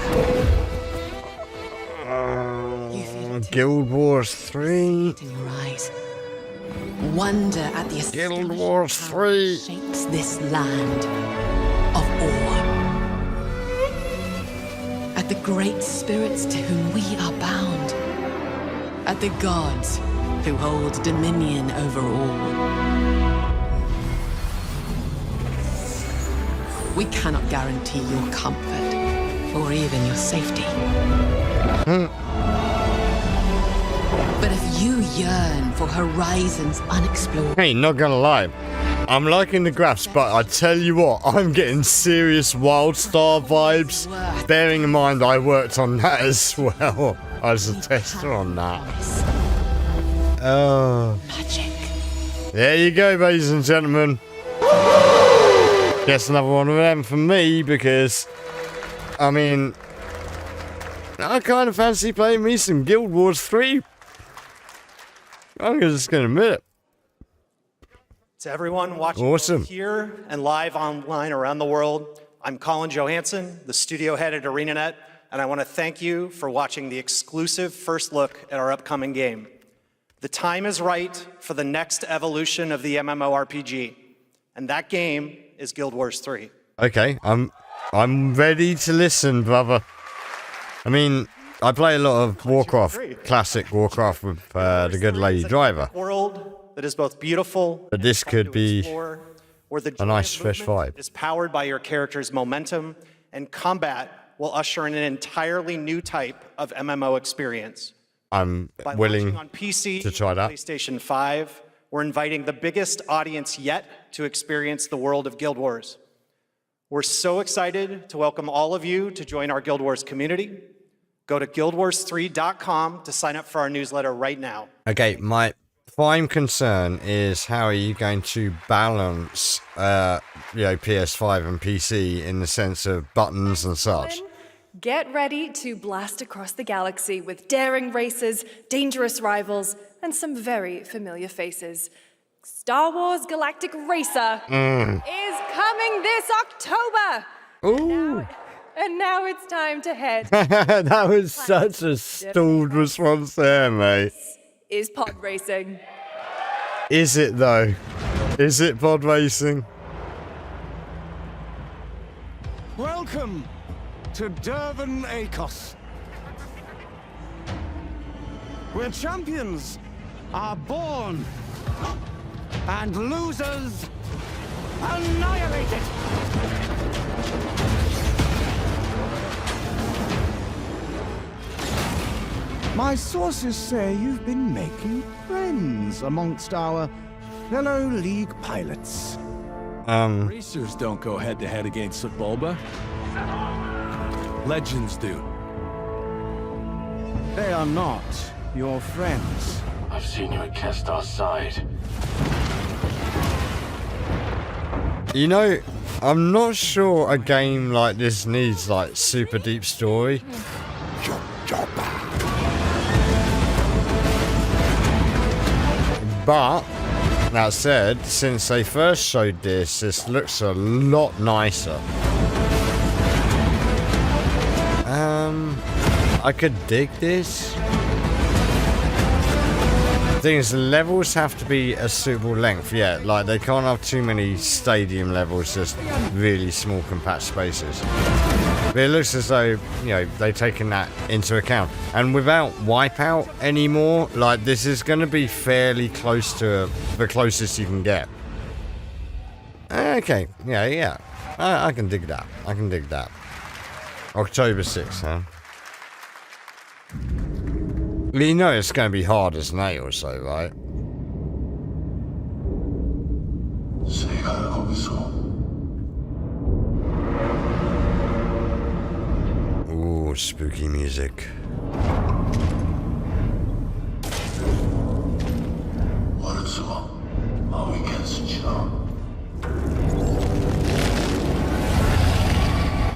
Guild Wars 3. In your eyes. Wonder at the Guild Wars 3 shapes this land of awe. At the great spirits to whom we are bound. At the gods who hold dominion over all. We cannot guarantee your comfort or even your safety. But if you yearn for horizons unexplored... Hey, not gonna lie. I'm liking the graphs, but I tell you what, I'm getting serious Wildstar vibes. Bearing in mind I worked on that as well. I was a tester on that. Oh. Magic. There you go, ladies and gentlemen. Guess another one of them for me, because, I mean, I kind of fancy playing me some Guild Wars 3. I'm just going to admit it. To everyone watching Awesome. here and live online around the world, I'm Colin Johansson, the studio head at ArenaNet. and I want to thank you for watching the exclusive first look at our upcoming game. The time is right for the next evolution of the MMORPG, and that game is Guild Wars 3. Okay, I'm ready to listen, brother. I mean, I play a lot of Warcraft, classic Warcraft with the good lady driver. World that is both beautiful, But this could be where the a nice fresh vibe. is powered by your character's momentum, and combat will usher in an entirely new type of MMO experience. I'm By willing launching on PC, to try that. PlayStation 5, we're inviting the biggest audience yet to experience the world of Guild Wars. We're so excited to welcome all of you to join our Guild Wars community. Go to guildwars3.com to sign up for our newsletter right now. Okay, my prime concern is how are you going to balance, PS5 and PC in the sense of buttons and such. Get ready to blast across the galaxy with daring races, dangerous rivals, and some very familiar faces. Star Wars Galactic Racer is coming this October! Ooh! And now it's time to head. That was such a stalled response there, mate. Is pod racing. Is it, though? Is it pod racing? Welcome to Durban Acos, where champions are born and losers annihilated. My sources say you've been making friends amongst our fellow League pilots. Racers don't go head-to-head against Bulba. Legends do. They are not your friends. I've seen you at Kestar's side. You know, I'm not sure a game like this needs, like, super deep story. But, that said, since they first showed this looks a lot nicer. I could dig this. The thing is, the levels have to be a suitable length, yeah, like they can't have too many stadium levels, just really small compact spaces. But it looks as though, they've taken that into account. And without Wipeout anymore, like, this is going to be fairly close to the closest you can get. Okay, yeah. I can dig that. October 6th, huh? You know it's going to be hard as nails, though, right? Ooh, spooky music.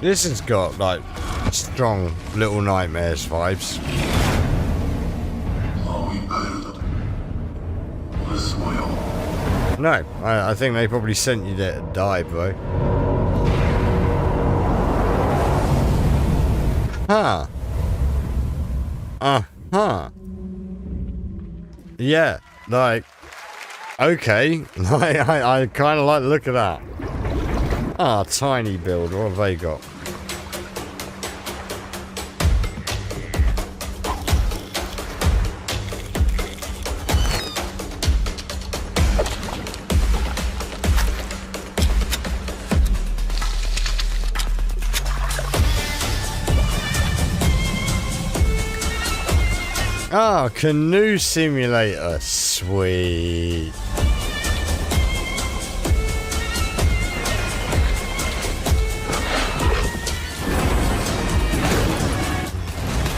This has got, like, strong Little Nightmares vibes. No, I think they probably sent you there to die, bro. Huh. Uh-huh. Yeah, like, okay. I kind of like the look of that. Ah, tiny build, what have they got? Ah, canoe simulator, sweet.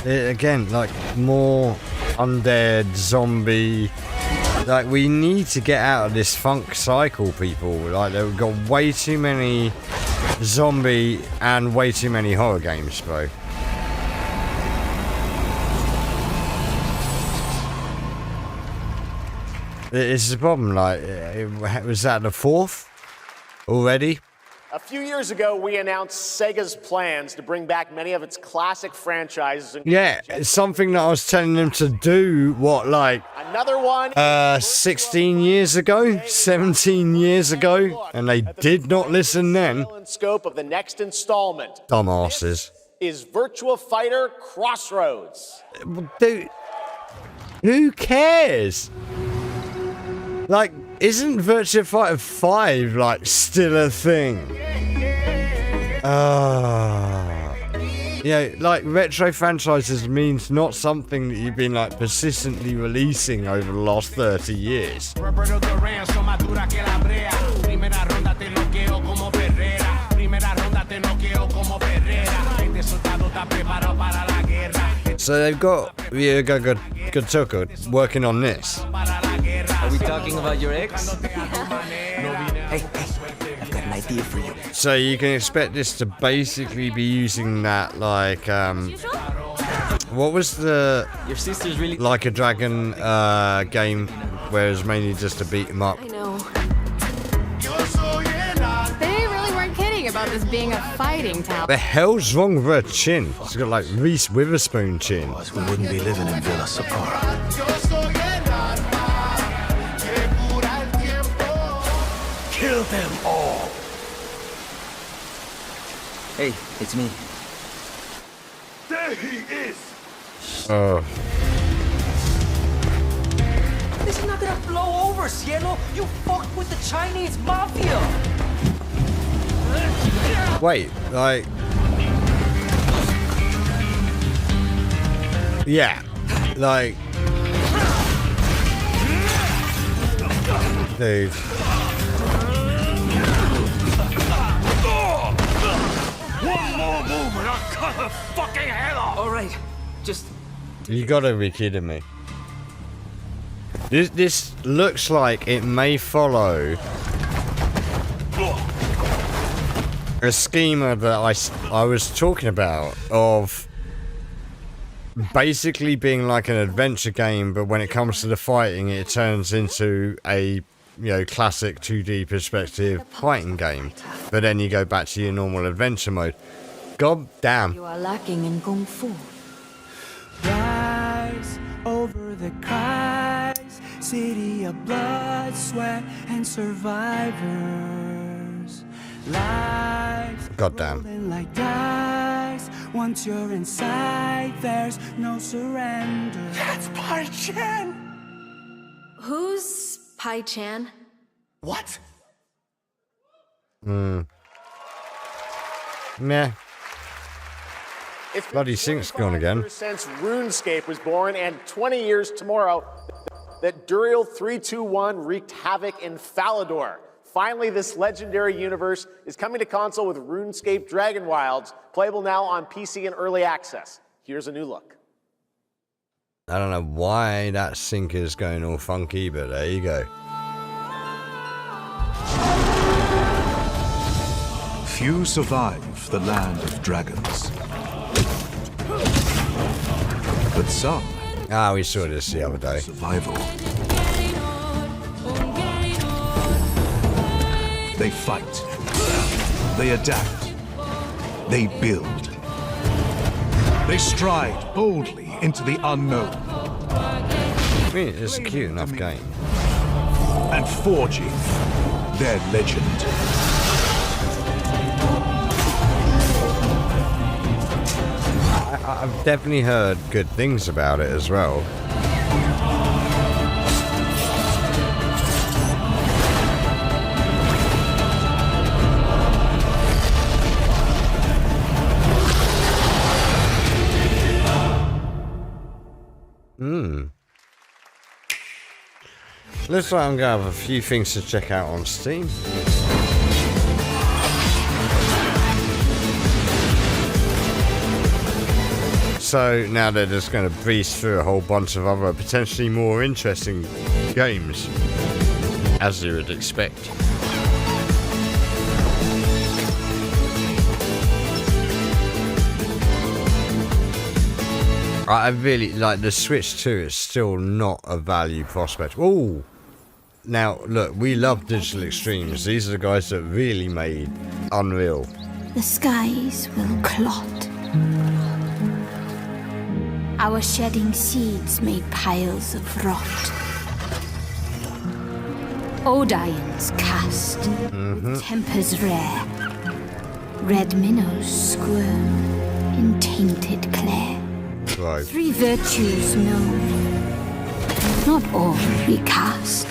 Again, like, more undead, zombie. Like, we need to get out of this funk cycle, people. Like, we've got way too many zombie and way too many horror games, bro. It's a problem, like, was that the 4th already? A few years ago, we announced Sega's plans to bring back many of its classic franchises. Yeah, it's something that I was telling them to do, what, like... Another one... 16 years ago? 17 years ago? And they did not listen then. ...scope of the next installment. Dumbasses. Is Virtua Fighter Crossroads. Dude, who cares? Like, isn't Virtua Fighter 5, like, still a thing? Yeah, like, retro franchises means not something that you've been, like, persistently releasing over the last 30 years. So they've got Gotoko working on this. Are we talking about your ex? Hey, I've got an idea for you. So you can expect this to basically be using that, like, what was the Your sister's really Like a Dragon game, where it's mainly just to beat him up. I know. They really weren't kidding about this being a fighting town. The hell's wrong with her chin? She's got like Reese Witherspoon chin. We wouldn't be living in Villa Sapara. Kill them all. Hey, it's me. There he is. Oh. This is not gonna blow over, Cielo. You fucked with the Chinese mafia. Wait, like... Yeah, like... Dude. One more move and I'll cut her fucking head off. All right, just... You gotta be kidding me. This looks like it may follow a schema that I was talking about, of basically being like an adventure game, but when it comes to the fighting, it turns into a, classic 2D perspective fighting game. But then you go back to your normal adventure mode. God damn. You are lacking in kung fu. Rise over the cries, city of blood, sweat, and survivors. Lives Goddamn. rolling like dice. Once you're inside, there's no surrender. That's Pai Chan. Who's Pai Chan? What? Meh. It's Bloody Sync's gone again. Since RuneScape was born, and 20 years tomorrow that Duriel 321 wreaked havoc in Falador. Finally, this legendary universe is coming to console with RuneScape Dragon Wilds, playable now on PC in early access. Here's a new look. I don't know why that sync is going all funky, but there you go. Few survive the land of dragons. But some... Ah, we saw this the other day. Survival. They fight. They adapt. They build. They stride boldly into the unknown. I mean, it's a cute enough game. And forging their legend. I've definitely heard good things about it as well. Looks like I'm gonna have a few things to check out on Steam. So now they're just going to breeze through a whole bunch of other potentially more interesting games, as you would expect. I really like the Switch 2 is still not a value prospect. Oh, now look, we love Digital Extremes. These are the guys that really made unreal. The skies will clot. Our shedding seeds made piles of rot. Odion's cast, with tempers rare. Red minnows squirm in tainted clay. Right. 3 virtues known, not all recast.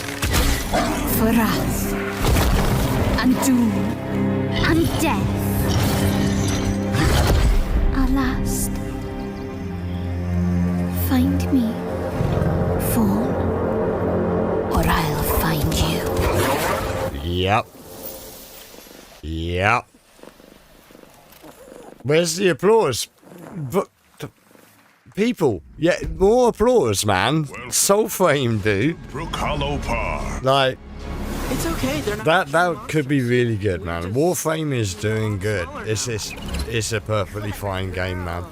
For wrath, and doom, and death. Our last. Find me, Fawn, or I'll find you. Yep. Yep. Where's the applause? But people, yeah, more applause, man. Soul Frame, dude. Like, It's okay, they're not. that could be really good, man. Warframe is doing good. It's a perfectly fine game, man.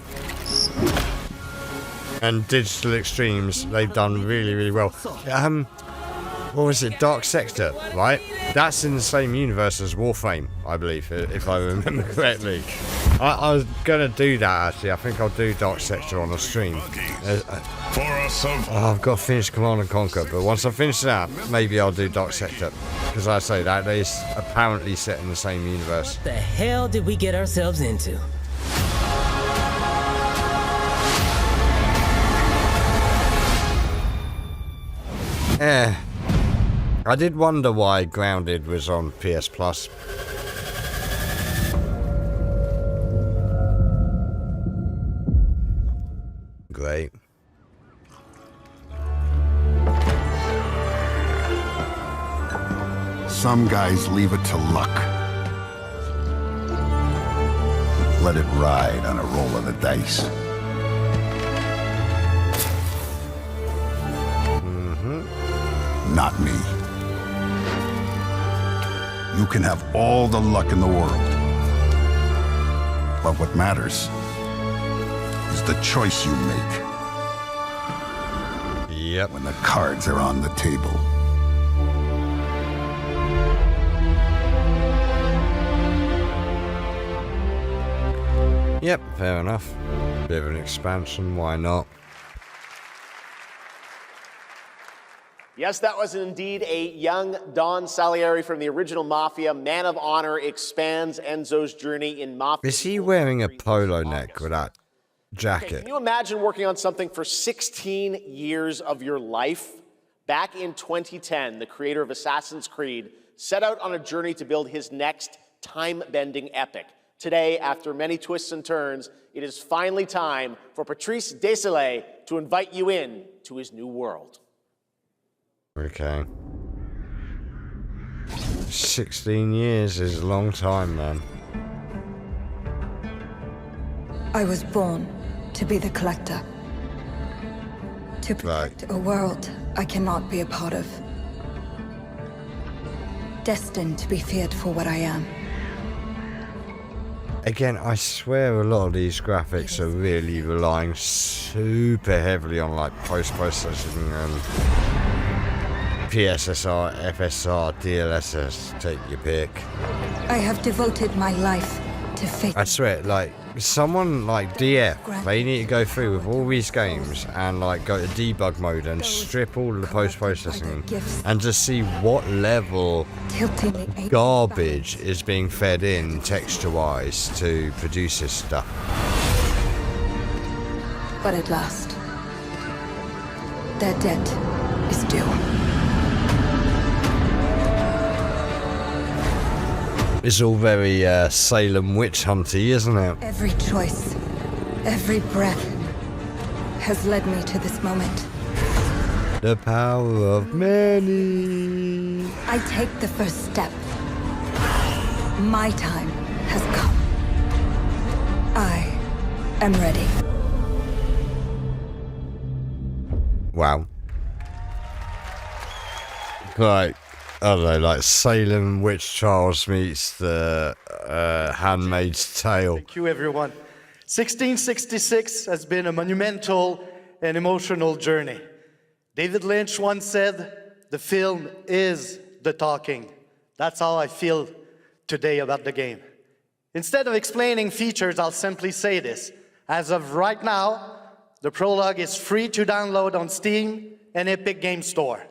And Digital Extremes, they've done really, really well. What was it? Dark Sector, right? That's in the same universe as Warframe, I believe, if I remember correctly. I was gonna do that actually. I think I'll do Dark Sector on a stream. I've got to finish Command and Conquer, but once I finish that, maybe I'll do Dark Sector, because I say that is apparently set in the same universe. What the hell did we get ourselves into? I did wonder why Grounded was on PS Plus. Great. Some guys leave it to luck. Let it ride on a roll of the dice. Not me. You can have all the luck in the world. But what matters is the choice you make. Yep. When the cards are on the table. Yep, fair enough. Bit of an expansion, why not? Yes, that was indeed a young Don Salieri from the original Mafia. Man of Honor expands Enzo's journey in Mafia. Is he wearing a polo neck with that jacket? Can you imagine working on something for 16 years of your life? Back in 2010, the creator of Assassin's Creed set out on a journey to build his next time-bending epic. Today, after many twists and turns, it is finally time for Patrice Désilets to invite you in to his new world. Okay. 16 years is a long time, man. I was born to be the collector. To protect a world I cannot be a part of. Destined to be feared for what I am. Again, I swear a lot of these graphics are really relying super heavily on like post-processing and PSSR, FSR, DLSS, take your pick. I have devoted my life to fate. I swear, like, someone like DF, they need to go through with all these games and like go to debug mode and strip all the post-processing and just see what level garbage is being fed in texture-wise to produce this stuff. But at last, their debt is due. It's all very Salem witch hunty, isn't it? Every choice, every breath has led me to this moment. The power of many. I take the first step. My time has come. I am ready. Wow. Right. I don't know, like Salem Witch Trials meets the Handmaid's Tale. Thank you, everyone. 1666 has been a monumental and emotional journey. David Lynch once said, "The film is the talking." That's how I feel today about the game. Instead of explaining features, I'll simply say this. As of right now, the prologue is free to download on Steam and Epic Games Store.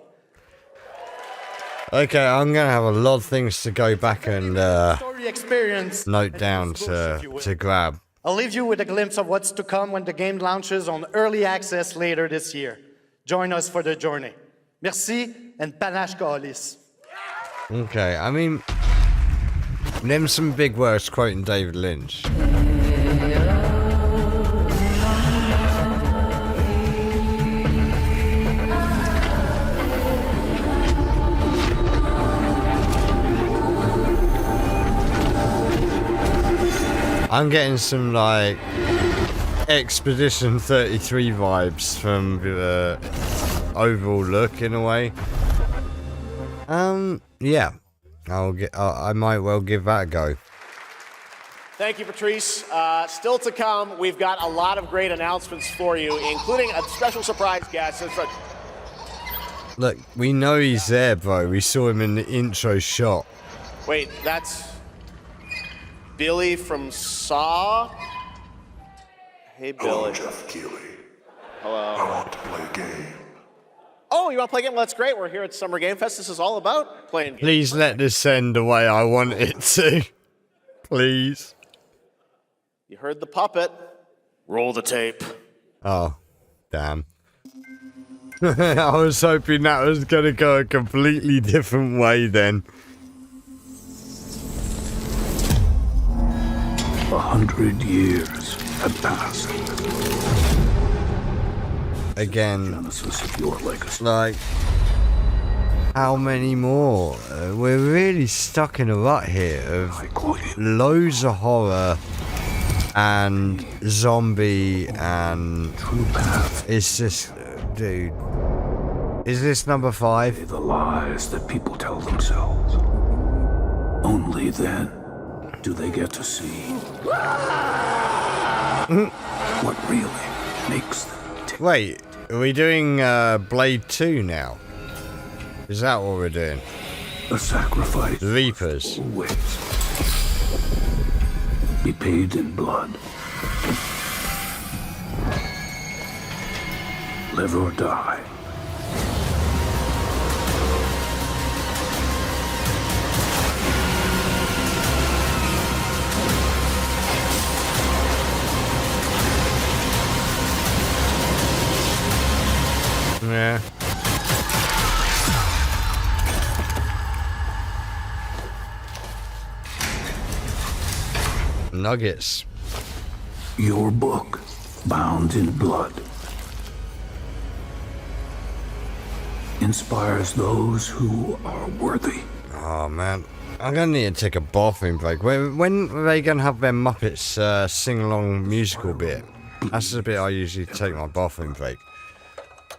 Okay, I'm going to have a lot of things to go back and Story experience note down to grab. I'll leave you with a glimpse of what's to come when the game launches on early access later this year. Join us for the journey. Merci and panache kalis. Okay, I mean, them some big words quoting David Lynch. I'm getting some, like, Expedition 33 vibes from the overall look, in a way. Yeah. I might well give that a go. Thank you, Patrice. Still to come, we've got a lot of great announcements for you, including a special surprise guest. Look, we know he's there, bro. We saw him in the intro shot. Wait, that's Billy from Saw? Hey, Billy. Hello, Geoff Keighley. Hello. I want to play a game. Oh, you want to play a game? Well, that's great. We're here at Summer Game Fest. This is all about playing games. Please let this end the way I want it to. Please. You heard the puppet. Roll the tape. Oh, damn. I was hoping that was going to go a completely different way then. 100 years have passed. Again, Genesis of your legacy. like, how many more? We're really stuck in a rut here of loads of horror and zombie and it's just, dude. Is this number 5? The lies that people tell themselves. Only then do they get to see what really makes them tick. Wait, are we doing Blade 2 now? Is that what we're doing? A sacrifice. Reapers. Always be paid in blood. Live or die. Yeah. Nuggets. Your book, bound in blood, inspires those who are worthy. Oh man, I'm gonna need to take a bathroom break. When are they gonna have their Muppets sing-along musical bit? That's the bit I usually take my bathroom break.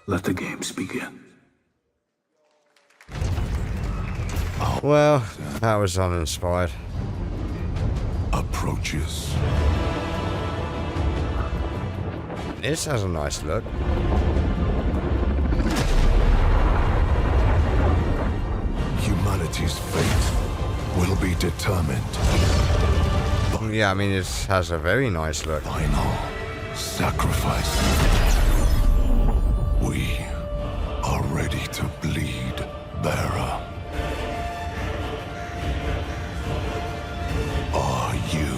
Let the games begin. Well, that was uninspired. Approaches. This has a nice look. Humanity's fate will be determined. Yeah, I mean, it has a very nice look. Final sacrifice. We are ready to bleed, bearer. Are you?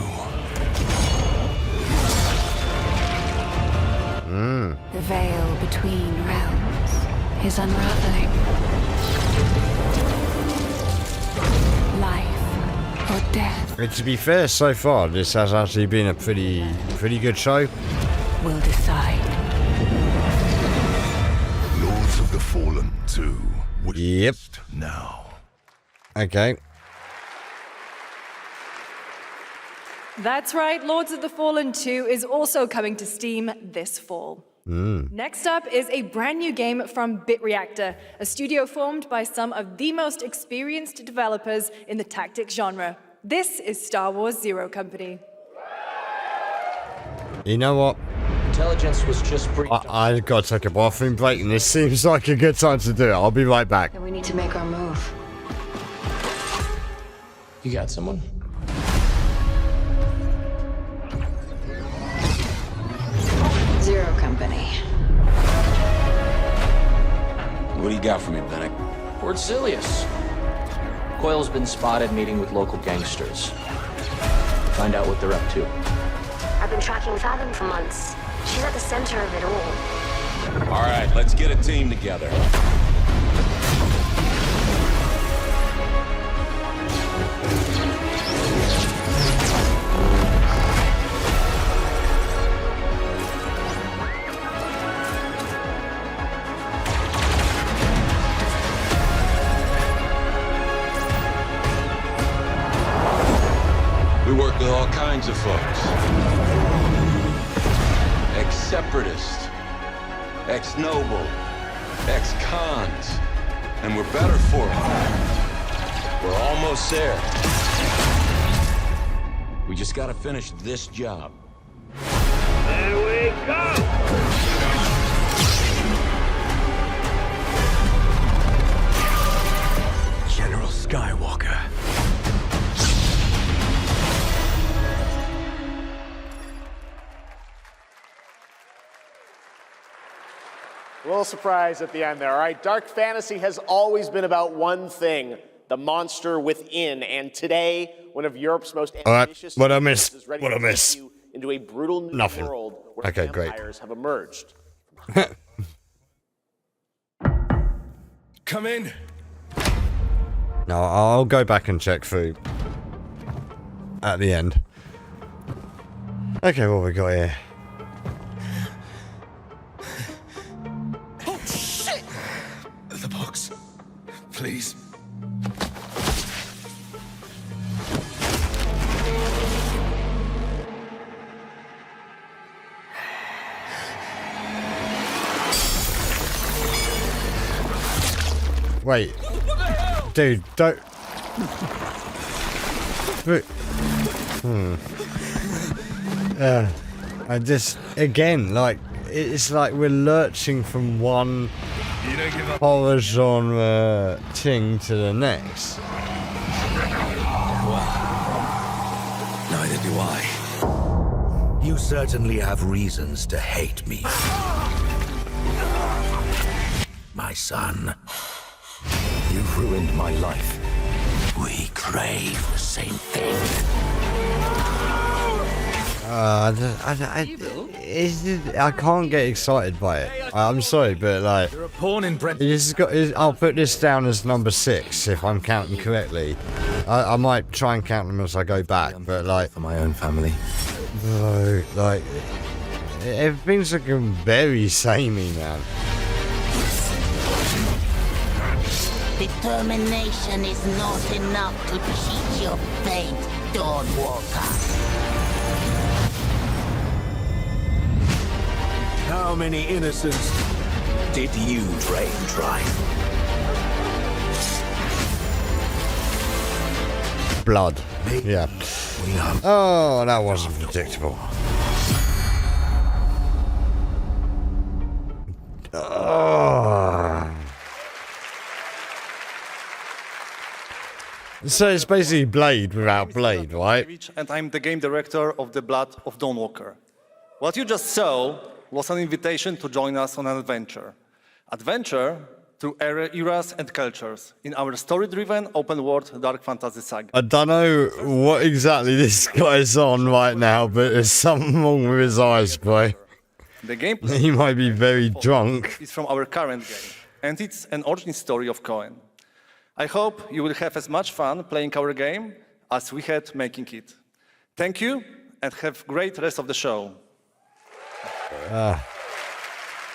The veil between realms is unraveling. Life or death And to be fair, so far, this has actually been a pretty good show. will decide. Lords of the Fallen 2. Yep. Now. Okay. That's right, Lords of the Fallen 2 is also coming to Steam this fall. Next up is a brand new game from BitReactor, a studio formed by some of the most experienced developers in the tactics genre. This is Star Wars Zero Company. You know what? Intelligence was just briefed. I gotta take a bathroom break, and this seems like a good time to do it. I'll be right back. We need to make our move. You got someone? you got for me, Bennick? Port Silius. Coyle's been spotted meeting with local gangsters. Find out what they're up to. I've been tracking Fathom for months. She's at the center of it all. All right, let's get a team together. We work with all kinds of folks. Ex-separatists, ex-noble, ex-cons, and we're better for it. We're almost there. We just gotta finish this job. There we go! General Skywalker. A little surprise at the end there. All right, dark fantasy has always been about one thing, the monster within. And today, one of Europe's most ambitious what I miss? is ready What I to miss? take you into a brutal new Nothing. world where Okay, great. vampires have emerged. Come in. No, I'll go back and check through at the end. Okay, what we got here? Oh, shit! The box. Please. Wait. Dude, don't... I just... Again, like... It's like we're lurching from one horror genre thing to the next. Neither do I. You certainly have reasons to hate me. My son. You've ruined my life. We crave the same thing. I can't get excited by it. I'm sorry, but like, You're a pawn in Brent. I'll put this down as number 6 if I'm counting correctly. I might try and count them as I go back, but like for my own family. Like everything's looking very samey, man. Determination is not enough to cheat your fate, Dawnwalker. How many innocents did you drain dry? Blood. Yeah. Oh, that wasn't predictable. Oh. So it's basically Blade without Blade, right? And I'm the game director of The Blood of Dawnwalker. What you just saw was an invitation to join us on an adventure. Adventure through eras and cultures in our story-driven, open-world dark fantasy saga. I don't know what exactly this guy's on right now, but there's something wrong with his eyes, boy. The gameplay He might be very drunk. is from our current game, and it's an origin story of Cohen. I hope you will have as much fun playing our game as we had making it. Thank you, and have great rest of the show. I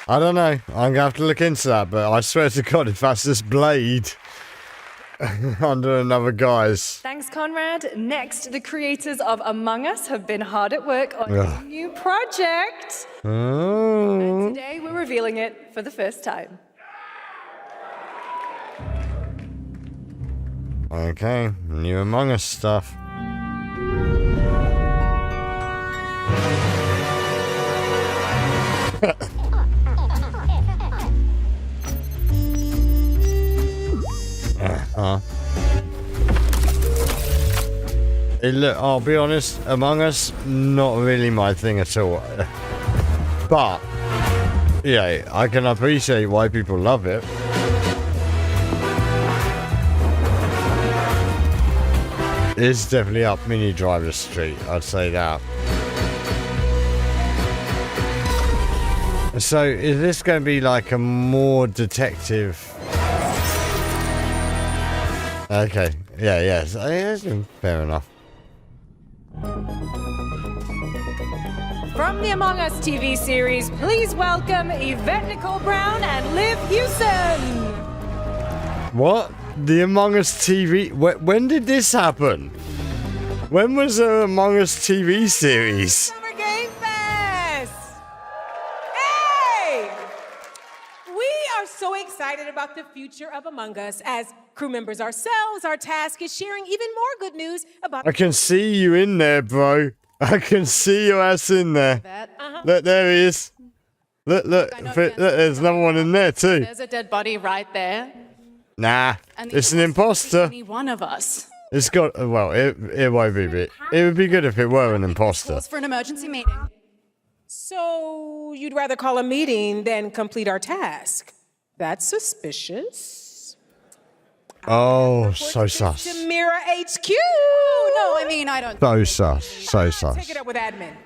don't know. I'm going to have to look into that, but I swear to God, if that's this Blade under another guise. Thanks, Conrad. Next, the creators of Among Us have been hard at work on a new project. Oh. And today, we're revealing it for the first time. Okay, new Among Us stuff. Look, I'll be honest, Among Us, not really my thing at all. But, yeah, I can appreciate why people love it. It's definitely up Mini Driver Street, I'd say that. So, is this going to be like a more detective? Okay, yeah, fair enough. From the Among Us TV series, please welcome Yvette Nicole Brown and Liv Hewson. What? The Among Us TV? When did this happen? When was the Among Us TV series? Summer Game Fest! Hey! We are so excited about the future of Among Us. As crew members ourselves, our task is sharing even more good news about... I can see you in there, bro. I can see your ass in there. Look, there he is. Look, there's another one in there too. There's a dead body right there. Nah, it's an imposter. Any one of us. It's got, well, it won't be, but it would be good if it were an imposter. Pause for an emergency meeting. So you'd rather call a meeting than complete our task? That's suspicious. Oh, so sus. To Mira HQ. No, I mean, I don't. So sus. Take it up with admin.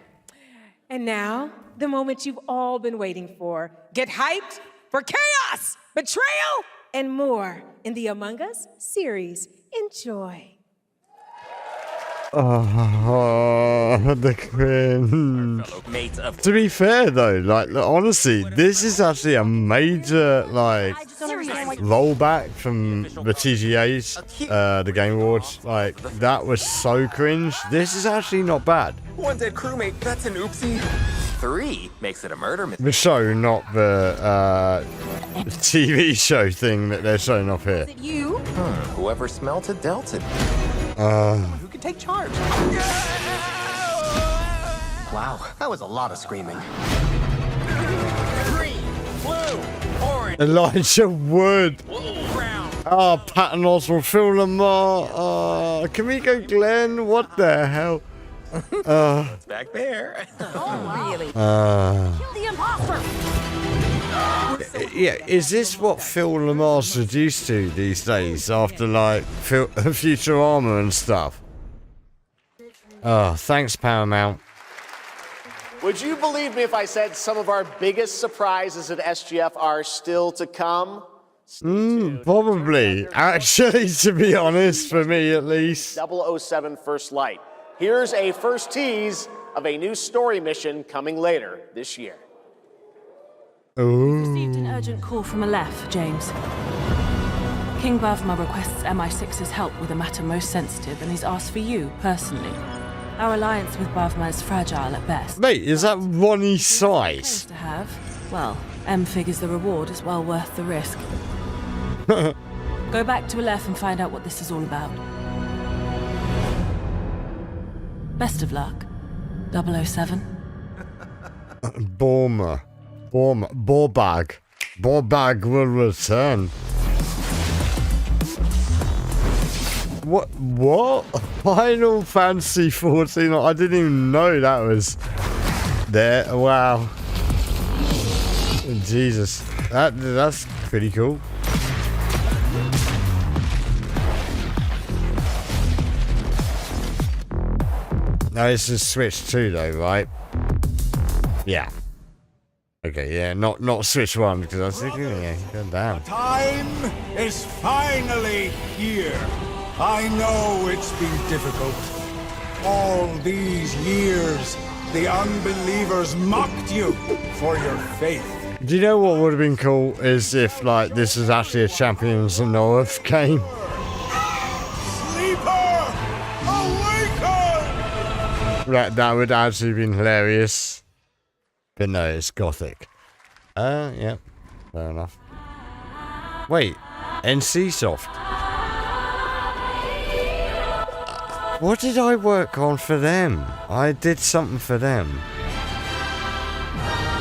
And now, the moment you've all been waiting for. Get hyped for chaos, betrayal, and more in the Among Us series. Enjoy. Oh, the cringe. To be fair though, like honestly, this is actually a major like rollback from the TGA's, the Game Awards. Like that was so cringe. This is actually not bad. One dead crewmate, that's an oopsie. 3 makes it a murder mystery. The show, not the TV show thing that they're showing off here. You? Whoever smelt it dealt it. Who could take charge? Wow, that was a lot of screaming. Green, blue, orange. Elijah Wood. Oh, Patton Oswalt, Phil Lamar. Can we go Glenn? What the hell? It's back there. Oh, really? Kill the imposter. Yeah, is this what Phil Lamar's reduced to these days after like Future Armor and stuff? Oh, thanks Paramount. Would you believe me if I said some of our biggest surprises at SGF are still to come? Probably. Actually, to be honest, for me at least. 007 First Light. Here's a first tease of a new story mission coming later this year. Received an urgent call from Aleph, James. King Bavma requests MI6's help with a matter most sensitive, and he's asked for you, personally. Our alliance with Bavma is fragile at best. Mate, is that Ronnie Size? To have, well, M figures the reward is well worth the risk. Go back to Aleph and find out what this is all about. Best of luck, 007. Borbag will return. What? Final Fantasy 14? I didn't even know that was there. Wow. Jesus. That's pretty cool. No, this is Switch 2 though, right? Yeah. Okay, yeah, not Switch 1 because I was thinking, yeah, damn. Time is finally here. I know it's been difficult. All these years, the unbelievers mocked you for your faith. Do you know what would have been cool is if like this is actually a Champions of North game? Sleeper, awaken! That would actually have been hilarious. But no, it's Gothic. Yeah, fair enough. Wait, NCSoft. What did I work on for them? I did something for them.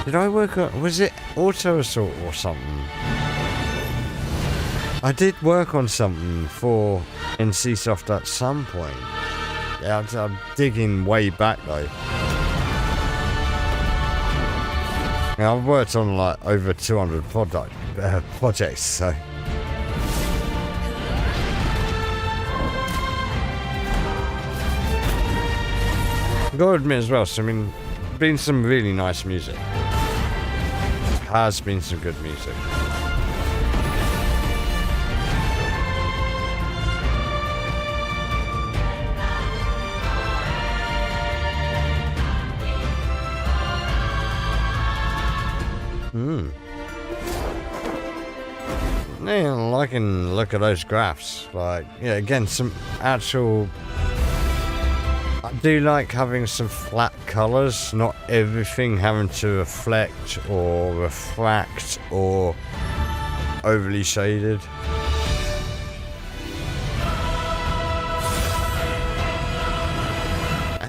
Did I work on... Was it Auto Assault or something? I did work on something for NCSoft at some point. Yeah, I'm digging way back though. Yeah, I've worked on like over 200 projects, so... I've got to admit as well, so I mean, been some really nice music. Has been some good music. Yeah, I can look at those graphs. Like, yeah, again, some actual. I do like having some flat colours, not everything having to reflect or refract or overly shaded.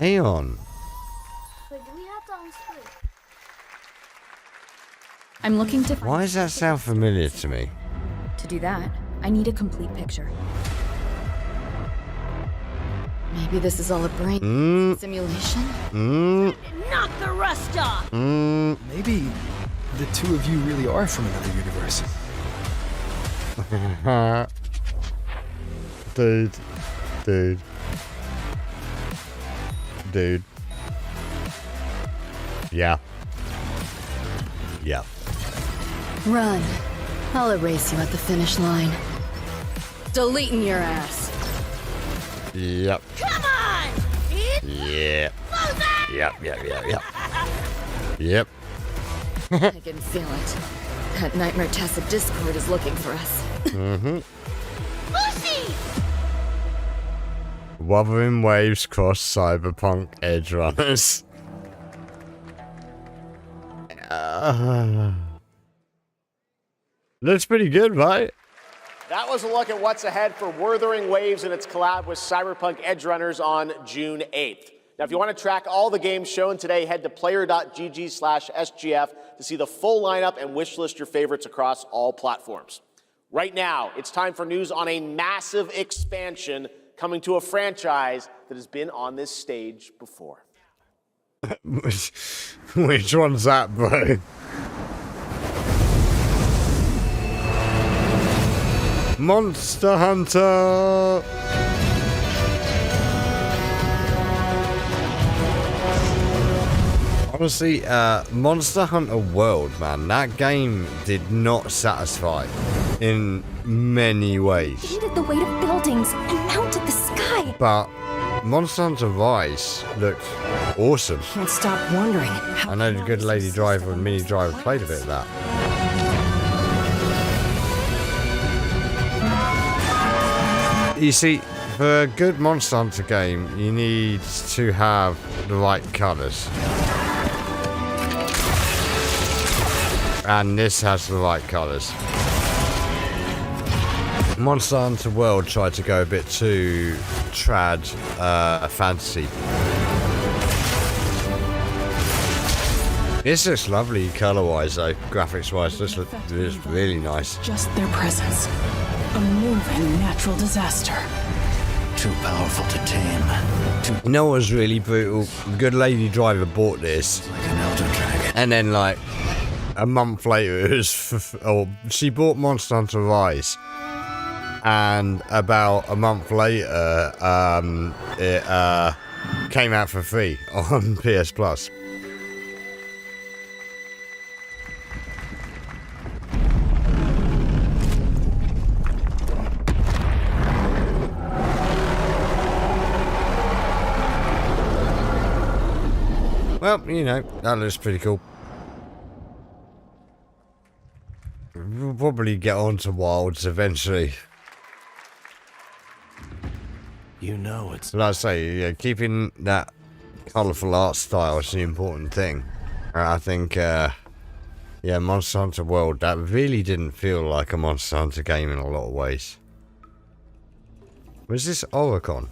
Aeon. I'm looking to. Why does that sound familiar to me? To do that, I need a complete picture. Maybe this is all a brain simulation? Knock the rust off! Maybe the two of you really are from another universe. Dude. Yeah. Run. I'll erase you at the finish line. Deleting your ass. Yep. Come on! Yeah. Yep. I can feel it. That Nightmare Tacit Discord is looking for us. Lucy! Wuthering Waves cross cyberpunk edge runners. Looks pretty good, right? That was a look at what's ahead for Wuthering Waves and its collab with Cyberpunk Edge Runners on June 8th. Now, if you want to track all the games shown today, head to player.gg/SGF to see the full lineup and wishlist your favorites across all platforms. Right now, it's time for news on a massive expansion coming to a franchise that has been on this stage before. Which one's that, bro? Monster Hunter! Honestly, Monster Hunter World, man, that game did not satisfy in many ways. Hated the weight of buildings and mounted the sky. But Monster Hunter Rise looked awesome. Can't stop wondering. I know the good Lady Driver and Mini Driver played a bit of that. You see, for a good Monster Hunter game, you need to have the right colours. And this has the right colours. Monster Hunter World tried to go a bit too trad fantasy. This looks lovely colour-wise though, graphics-wise, this looks really nice. Just their presence. A moving natural disaster. Too powerful to tame. You know what was really brutal? Good Lady Driver bought this. Like an elder dragon. And then like a month later it was she bought Monster Hunter Rise. And about a month later it came out for free on PS Plus. Well, you know, that looks pretty cool. We'll probably get on to Wilds eventually. You know it's... Like I say, yeah, keeping that colourful art style is the important thing. I think, yeah, Monster Hunter World, that really didn't feel like a Monster Hunter game in a lot of ways. Was this Oricon?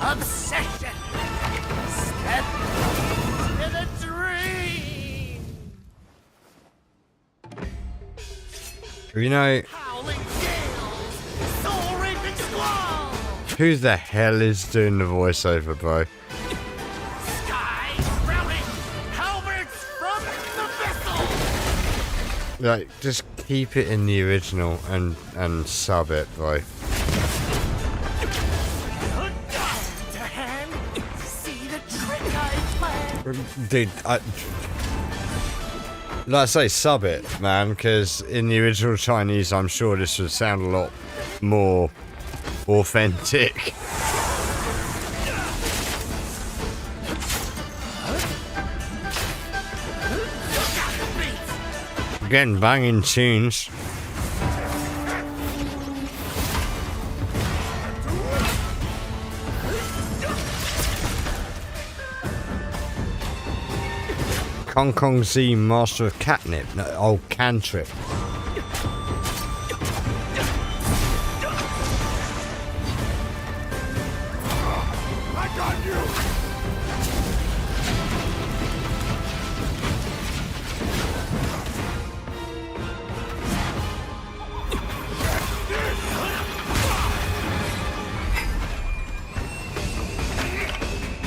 Obsession! Step into the dream! You know, Howling gales! Soul-raping squall! who the hell is doing the voiceover, bro? Skies growling Like, just keep it in the original and sub it, bro. Dude, like I say, sub it, man, because in the original Chinese, I'm sure this would sound a lot more authentic. Again, banging tunes. Hong Kong Z, master of catnip. No, oh, cantrip. I got you.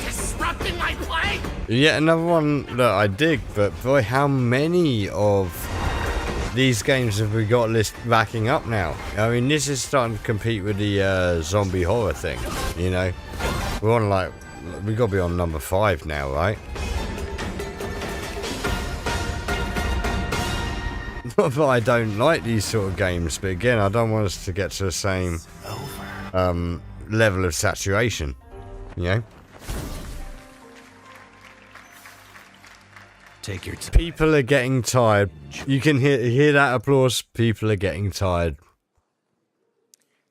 Disrupting my play. Yet another one that I dig, but boy, how many of these games have we got racking up now? I mean, this is starting to compete with the zombie horror thing, you know? We're on like, we got to be on number 5 now, right? Not that I don't like these sort of games, but again, I don't want us to get to the same level of saturation, you know? Take your time. People are getting tired. You can hear that applause. People are getting tired.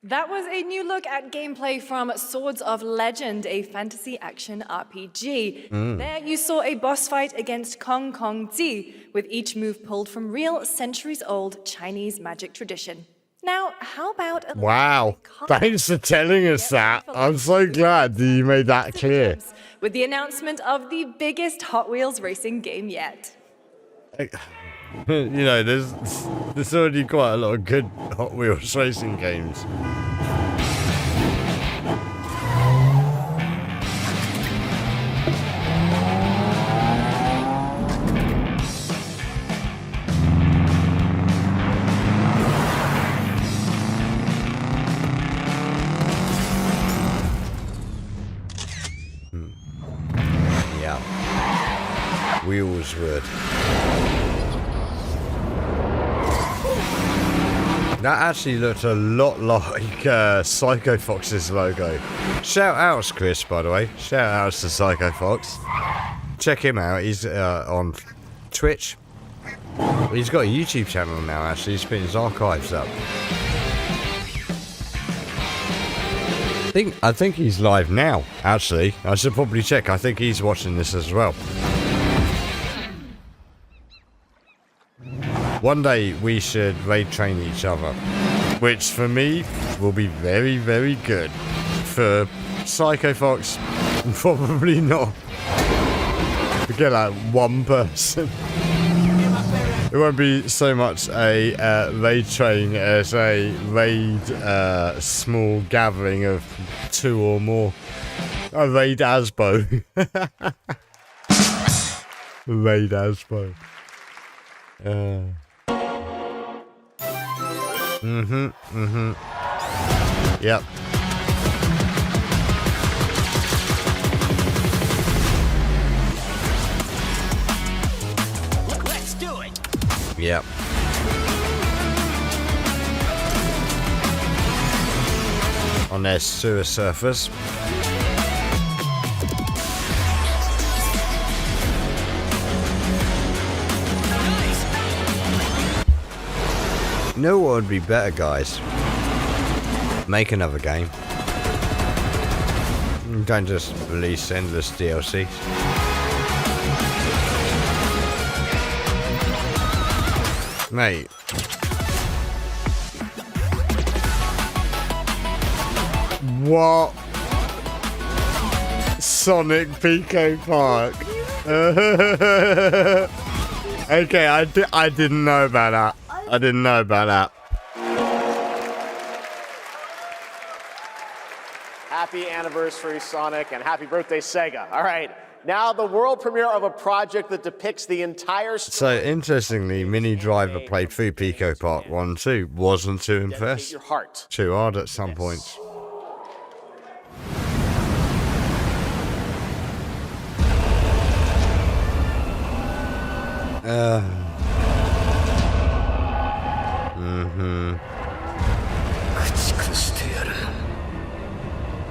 That was a new look at gameplay from Swords of Legend, a fantasy action RPG. There you saw a boss fight against Kong Kong Zi, with each move pulled from real centuries-old Chinese magic tradition. Now, how about a Wow. Thanks for telling us that. I'm so glad that you made that clear. with the announcement of the biggest Hot Wheels racing game yet. You know, there's already quite a lot of good Hot Wheels racing games. Wheels would. That actually looked a lot like Psycho Fox's logo. Shout outs, Chris, by the way. Shout outs to Psycho Fox. Check him out. He's on Twitch. He's got a YouTube channel now, actually. He's putting his archives up. I think he's live now, actually. I should probably check. I think he's watching this as well. One day we should raid train each other, which for me will be very, very good. For Psycho Fox, probably not. We get like one person. It won't be so much a raid train as a raid small gathering of 2 or more. A raid Asbo. Raid Asbo. Yep. Let's do it. Yep. On their sewer surface. You know what would be better, guys? Make another game. Don't just release endless DLCs. Mate. What? Sonic Pico Park. Okay, I didn't know about that. I didn't know about that. Happy anniversary, Sonic, and happy birthday, Sega. All right, Now the world premiere of a project that depicts the entire story. So interestingly, Mini Driver played through Pico Park 1 2. Wasn't too impressed. Your heart. Too hard at some points.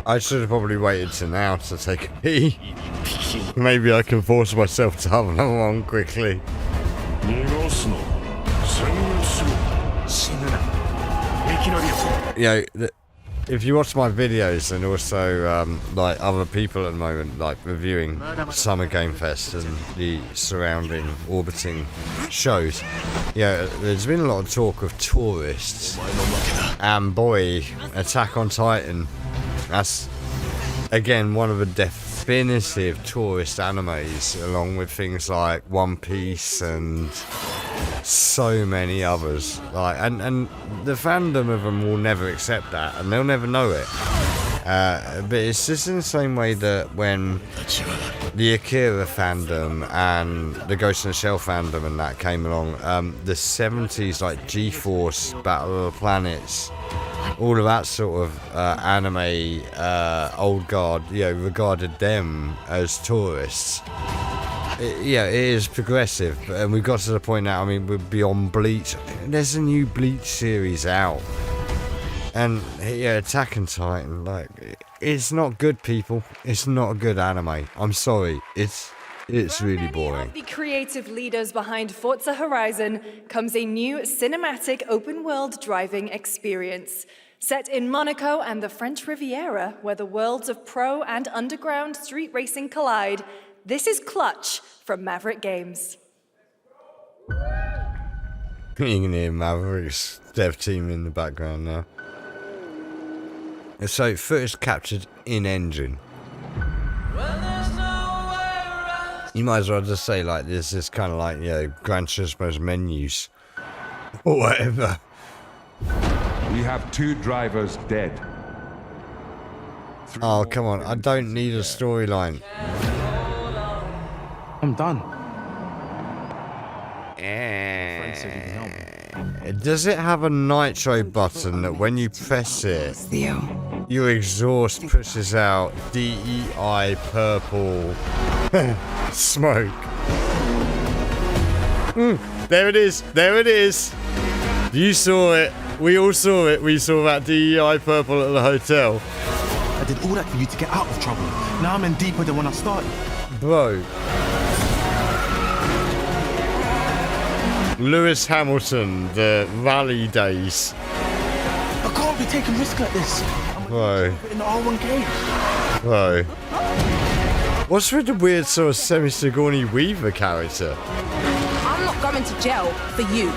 I should have probably waited to now to take a pee. Maybe I can force myself to have another one quickly. You know, if you watch my videos and also like other people at the moment, like reviewing Summer Game Fest and the surrounding orbiting shows, yeah, there's been a lot of talk of tourists, and boy, Attack on Titan, that's again one of the definitive tourist animes, along with things like One Piece and so many others. Like, and the fandom of them will never accept that, and they'll never know it. But it's just in the same way that when the Akira fandom and the Ghost in the Shell fandom and that came along, the 70s, like G-Force, Battle of the Planets, all of that sort of anime, old guard, you know, regarded them as tourists. Yeah, it is progressive, and we've got to the point now, I mean, we're beyond Bleach. There's a new Bleach series out. And, yeah, Attack on Titan, like, it's not good, people. It's not a good anime. I'm sorry. It's really boring. Of the creative leaders behind Forza Horizon comes a new cinematic open-world driving experience. Set in Monaco and the French Riviera, where the worlds of pro and underground street racing collide, this is Clutch from Maverick Games. You can hear Maverick's dev team in the background now. So, footage captured in engine. You might as well just say, like, this is kind of like, you know, Gran Turismo's menus. Or whatever. We have 2 drivers dead. Oh, come on. I don't need a storyline. I'm done. Does it have a nitro button that when you press it, your exhaust pushes out DEI purple smoke? There it is. There it is. You saw it. We all saw it. We saw that DEI purple at the hotel. I did all that for you to get out of trouble. Now I'm in deeper than when I started. Bro. Lewis Hamilton, the rally days. I can't be taking risks like this. Bro. In the R1K. Bro. What's with the weird sort of semi-Sigourney Weaver character? I'm not going to jail for you.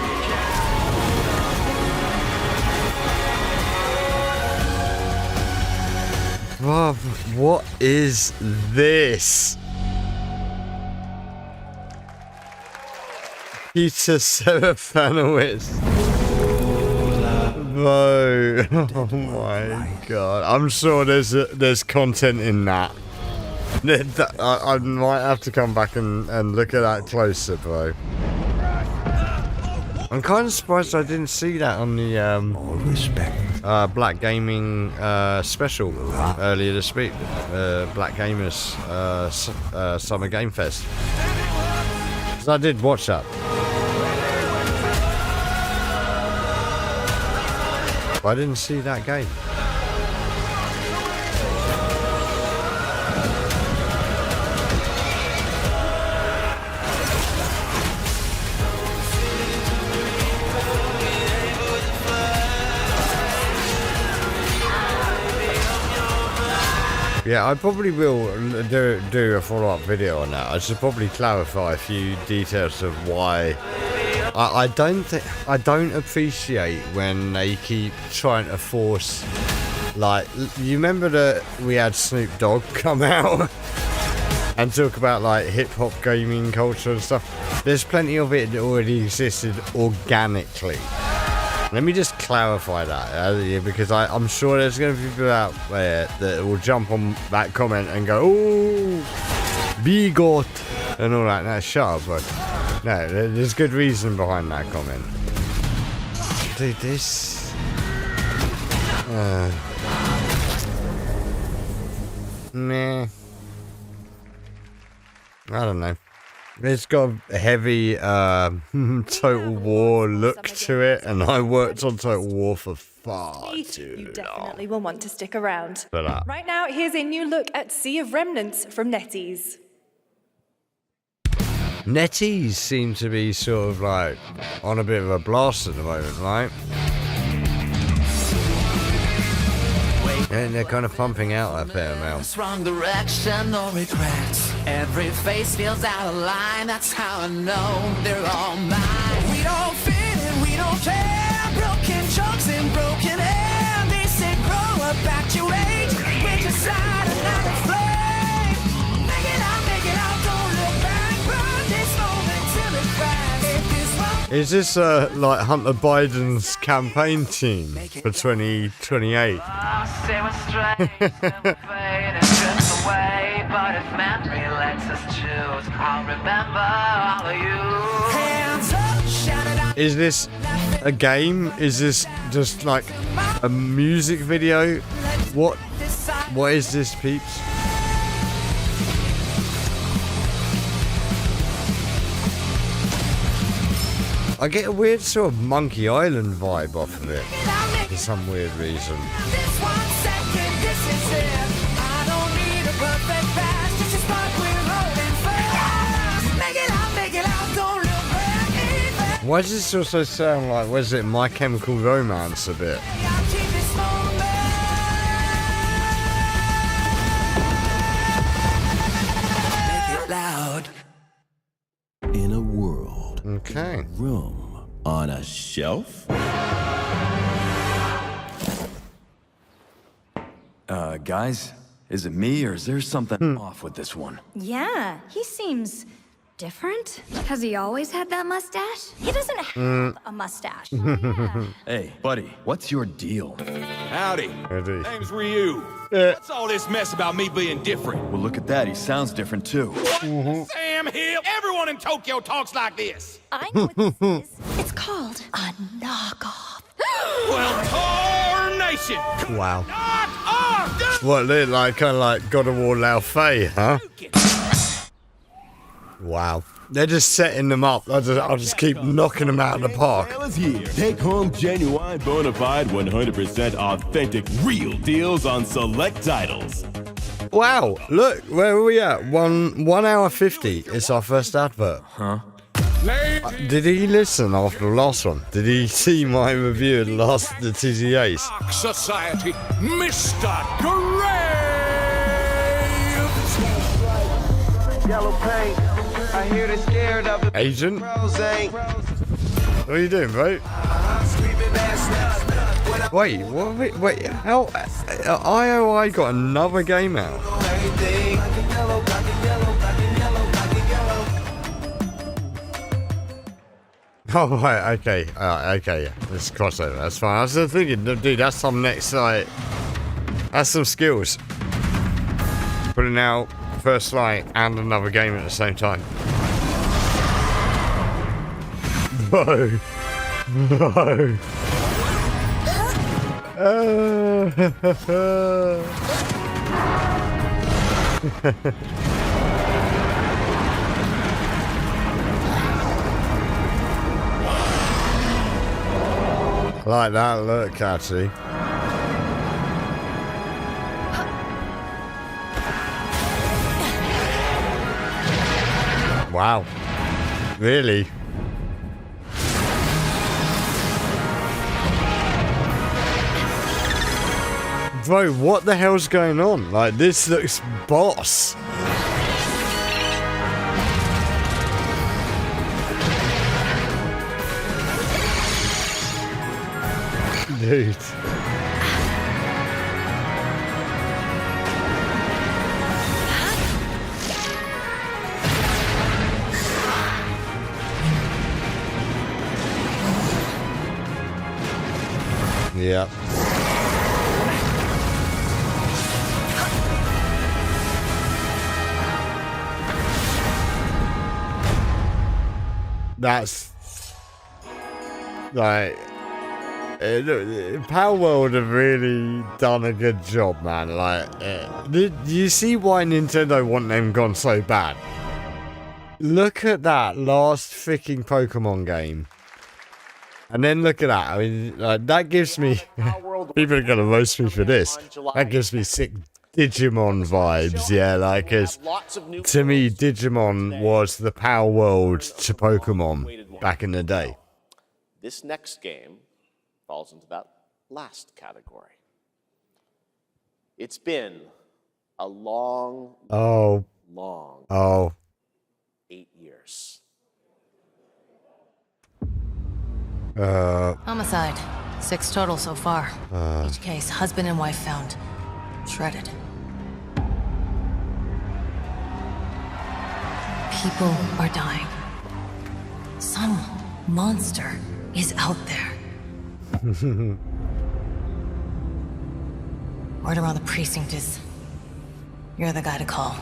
Bruv, what is this? Peter Serafanowicz. Bro, oh my god. I'm sure there's content in that. I might have to come back and look at that closer, bro. I'm kind of surprised I didn't see that on the Black Gaming special earlier this week. Black Gamers Summer Game Fest. Because I did watch that. But I didn't see that game. Yeah, I probably will do a follow-up video on that. I should probably clarify a few details of why. I don't appreciate when they keep trying to force, like, you remember that we had Snoop Dogg come out and talk about like hip-hop gaming culture and stuff. There's plenty of it that already existed organically. Let me just clarify that, because I'm sure there's going to be people out there that will jump on that comment and go, "Ooh, bigot, and all that. No, shut up, bro. No, there's good reason behind that comment. Dude, this... Meh. I don't know. It's got a heavy Total War look to it, and I worked on Total War for far too long. You definitely will want to stick around. For that. Right now, here's a new look at Sea of Remnants from NetEase. NetEase seem to be sort of like on a bit of a blast at the moment, right? And they're kind of pumping out a fair amount. Wrong direction, no regrets. Every face feels out of line. That's how I know they're all mine. We don't fit and we don't care. Broken jokes and broken air. They say grow up at your age. We're just out another flame. Make it out, don't look back. Burn this moment till it cracks. If this one Is this like Hunter Biden's campaign team for 2028? say we're strange and fade and drift away. But if memory lets us choose, I'll remember all of you. Hands up, shout it out. Is this a game? Is this just like a music video? What is this, peeps? I get a weird sort of Monkey Island vibe off of it for some weird reason. This 1 second, this is it. I don't need a perfect past, just a spark we're rolling fast. Make it out, don't look back even. Why does this also sound like, what is it, My Chemical Romance a bit? I'll keep this moment. Make it loud. In a world. Okay. Room on a shelf? Guys, is it me or is there something off with this one? Yeah, he seems different. Has he always had that mustache? He doesn't have a mustache. Hey, buddy, what's your deal? Howdy. Howdy. Name's Ryu. What's all this mess about me being different? Well, look at that. He sounds different too. Sam Hill. Everyone in Tokyo talks like this. I know what this is. It's called a knockoff. Well, tarnation. Wow. Knock off. What, they're like kind of like God of War Lao Fei, huh? Wow. They're just setting them up. I'll just keep knocking them out of the park. Is here. Take home genuine, bona fide, 100% authentic, real deals on select titles. Wow, look, where are we at? 1 hour 50. It's our first advert. Huh? Did he listen after the last one? Did he see my review of the TZAs? Society, Mr. Graves. Yellow paint. I hear they're scared of the Agent? What are you doing, bro? Wait, what? Wait, how? IOI got another game out? Oh, right, okay. Okay, yeah. It's crossover. That's fine. I was still thinking, dude, that's some next, like... That's some skills. Putting out First Light and another game at the same time. No. No. Like that look, actually. Wow. Really? Bro, what the hell's going on? Like, this looks boss. Dude. Yeah. That's like Power World have really done a good job, man. Like, do you see why Nintendo want them gone so bad? Look at that last freaking Pokemon game. And then look at that. I mean, that gives me... People are going to roast me for this. That gives me sick Digimon vibes, yeah. Like, cause to me, Digimon was the Power World to Pokemon back in the day. This next game falls into that last category. It's been a long, long 8 years. Homicide. 6 total so far. Each case, husband and wife found shredded. People are dying. Some monster is out there. Word around the precinct is you're the guy to call.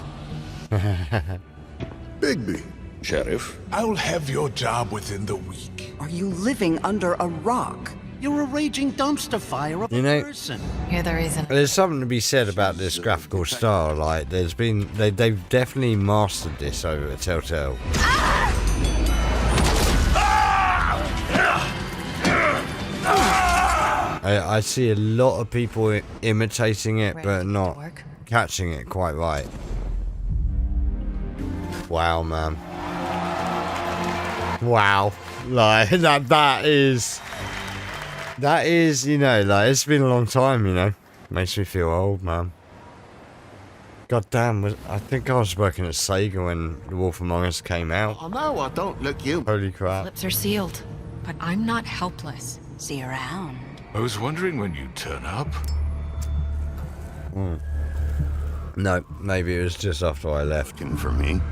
Bigby. Sheriff? I'll have your job within the week. Are you living under a rock? You're a raging dumpster fire of a person. You're the reason. There's something to be said about this graphical style. Like, they've definitely mastered this over at Telltale. I see a lot of people imitating it, but not catching it quite right. Wow, man. Wow. Like, that is, you know, like, it's been a long time, you know. Makes me feel old, man. God damn, I think I was working at Sega when The Wolf Among Us came out. Oh, no, I don't look you. Holy crap. Lips are sealed, but I'm not helpless. See you around. I was wondering when you'd turn up. No, maybe it was just after I left. And for me.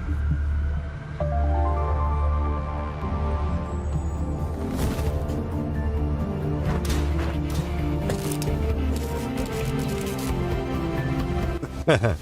The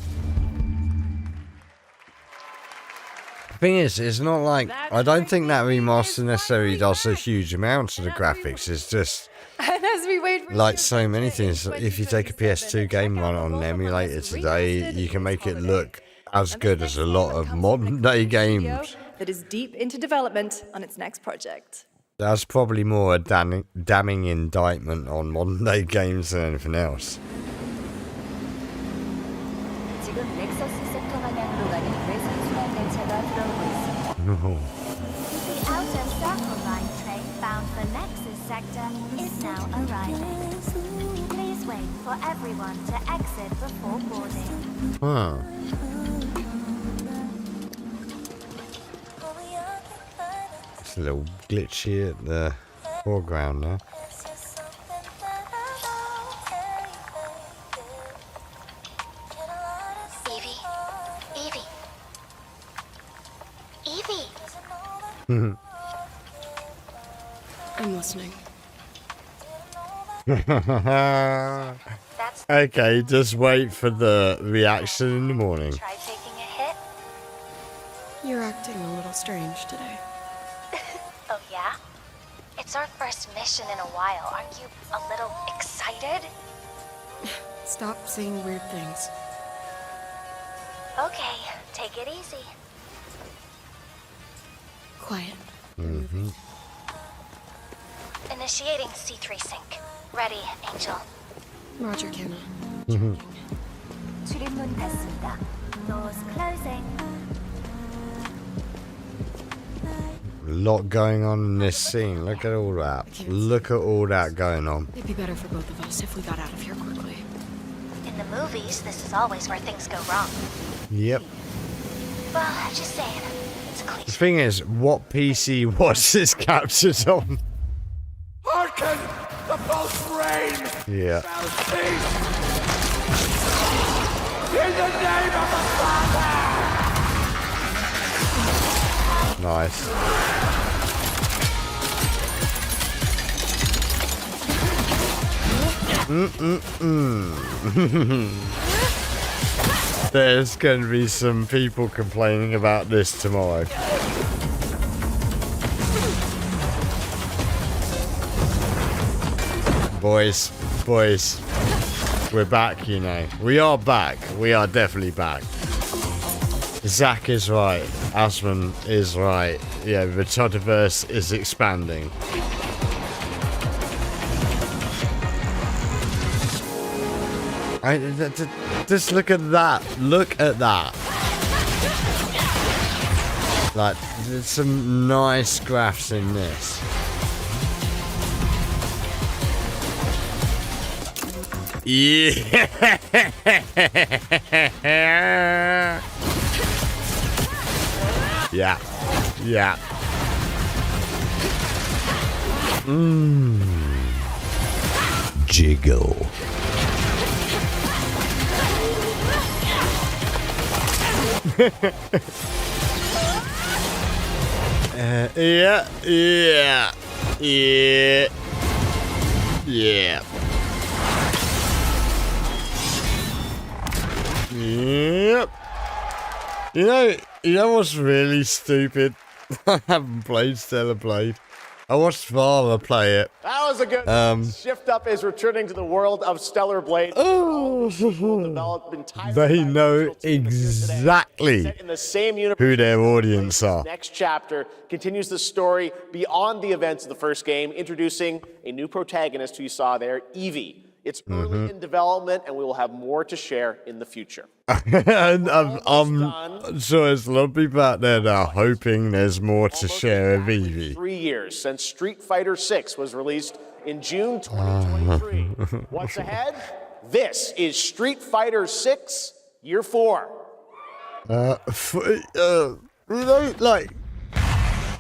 thing is, it's not like, I don't think that remaster necessarily does a huge amount to the graphics. It's just And as we wait for like so many things. If you take a PS2 game, run it on an emulator today, you can make it look as good as a lot of modern day games. that is deep into development on its next project. That's probably more a damning indictment on modern day games than anything else. The outer circle line train bound for Nexus sector is now arriving. Please wait for everyone to exit before boarding. Huh. It's a little glitchy at the foreground now. I'm listening. Okay, just wait for the reaction in the morning. Try taking a hit. You're acting a little strange today. Oh yeah? It's our first mission in a while. Aren't you a little excited? Stop saying weird things. Okay, take it easy. Quiet. Mm-hmm. Initiating C3 sync. Ready, Angel. Roger, Kenna. 출입문 닫습니다. Doors closing. A lot going on in this scene. Look at all that. Look at all that going on. It'd be better for both of us if we got out of here quickly. In the movies, this is always where things go wrong. Yep. Well, just saying. It's cliche. The thing is, what PC was this captured on? Hearken! The pulse rain! Yeah. Peace! In the name of the Father! Nice. There's going to be some people complaining about this tomorrow. Boys, we're back, you know. We are back. We are definitely back. Zach is right. Asman is right. Yeah, the Todiverse is expanding. Just look at that. Look at that. Like, there's some nice graphs in this. Yeah. Yeah. Yeah. Jiggle. Yeah. Yep. You know what's really stupid? I haven't played Stellar Blade. I watched Farmer play it. That was a good Shift Up is returning to the world of Stellar Blade. Oh, they know exactly in the same universe. Who their audience are. Next chapter continues the story beyond the events of the first game, introducing a new protagonist who you saw there, Evie. It's early in development, and we will have more to share in the future. And I'm sure there's a lot of people out there that are hoping there's more to share of Evie. 3 years since Street Fighter 6 was released in June 2023. What's ahead? This is Street Fighter 6 Year 4. Like,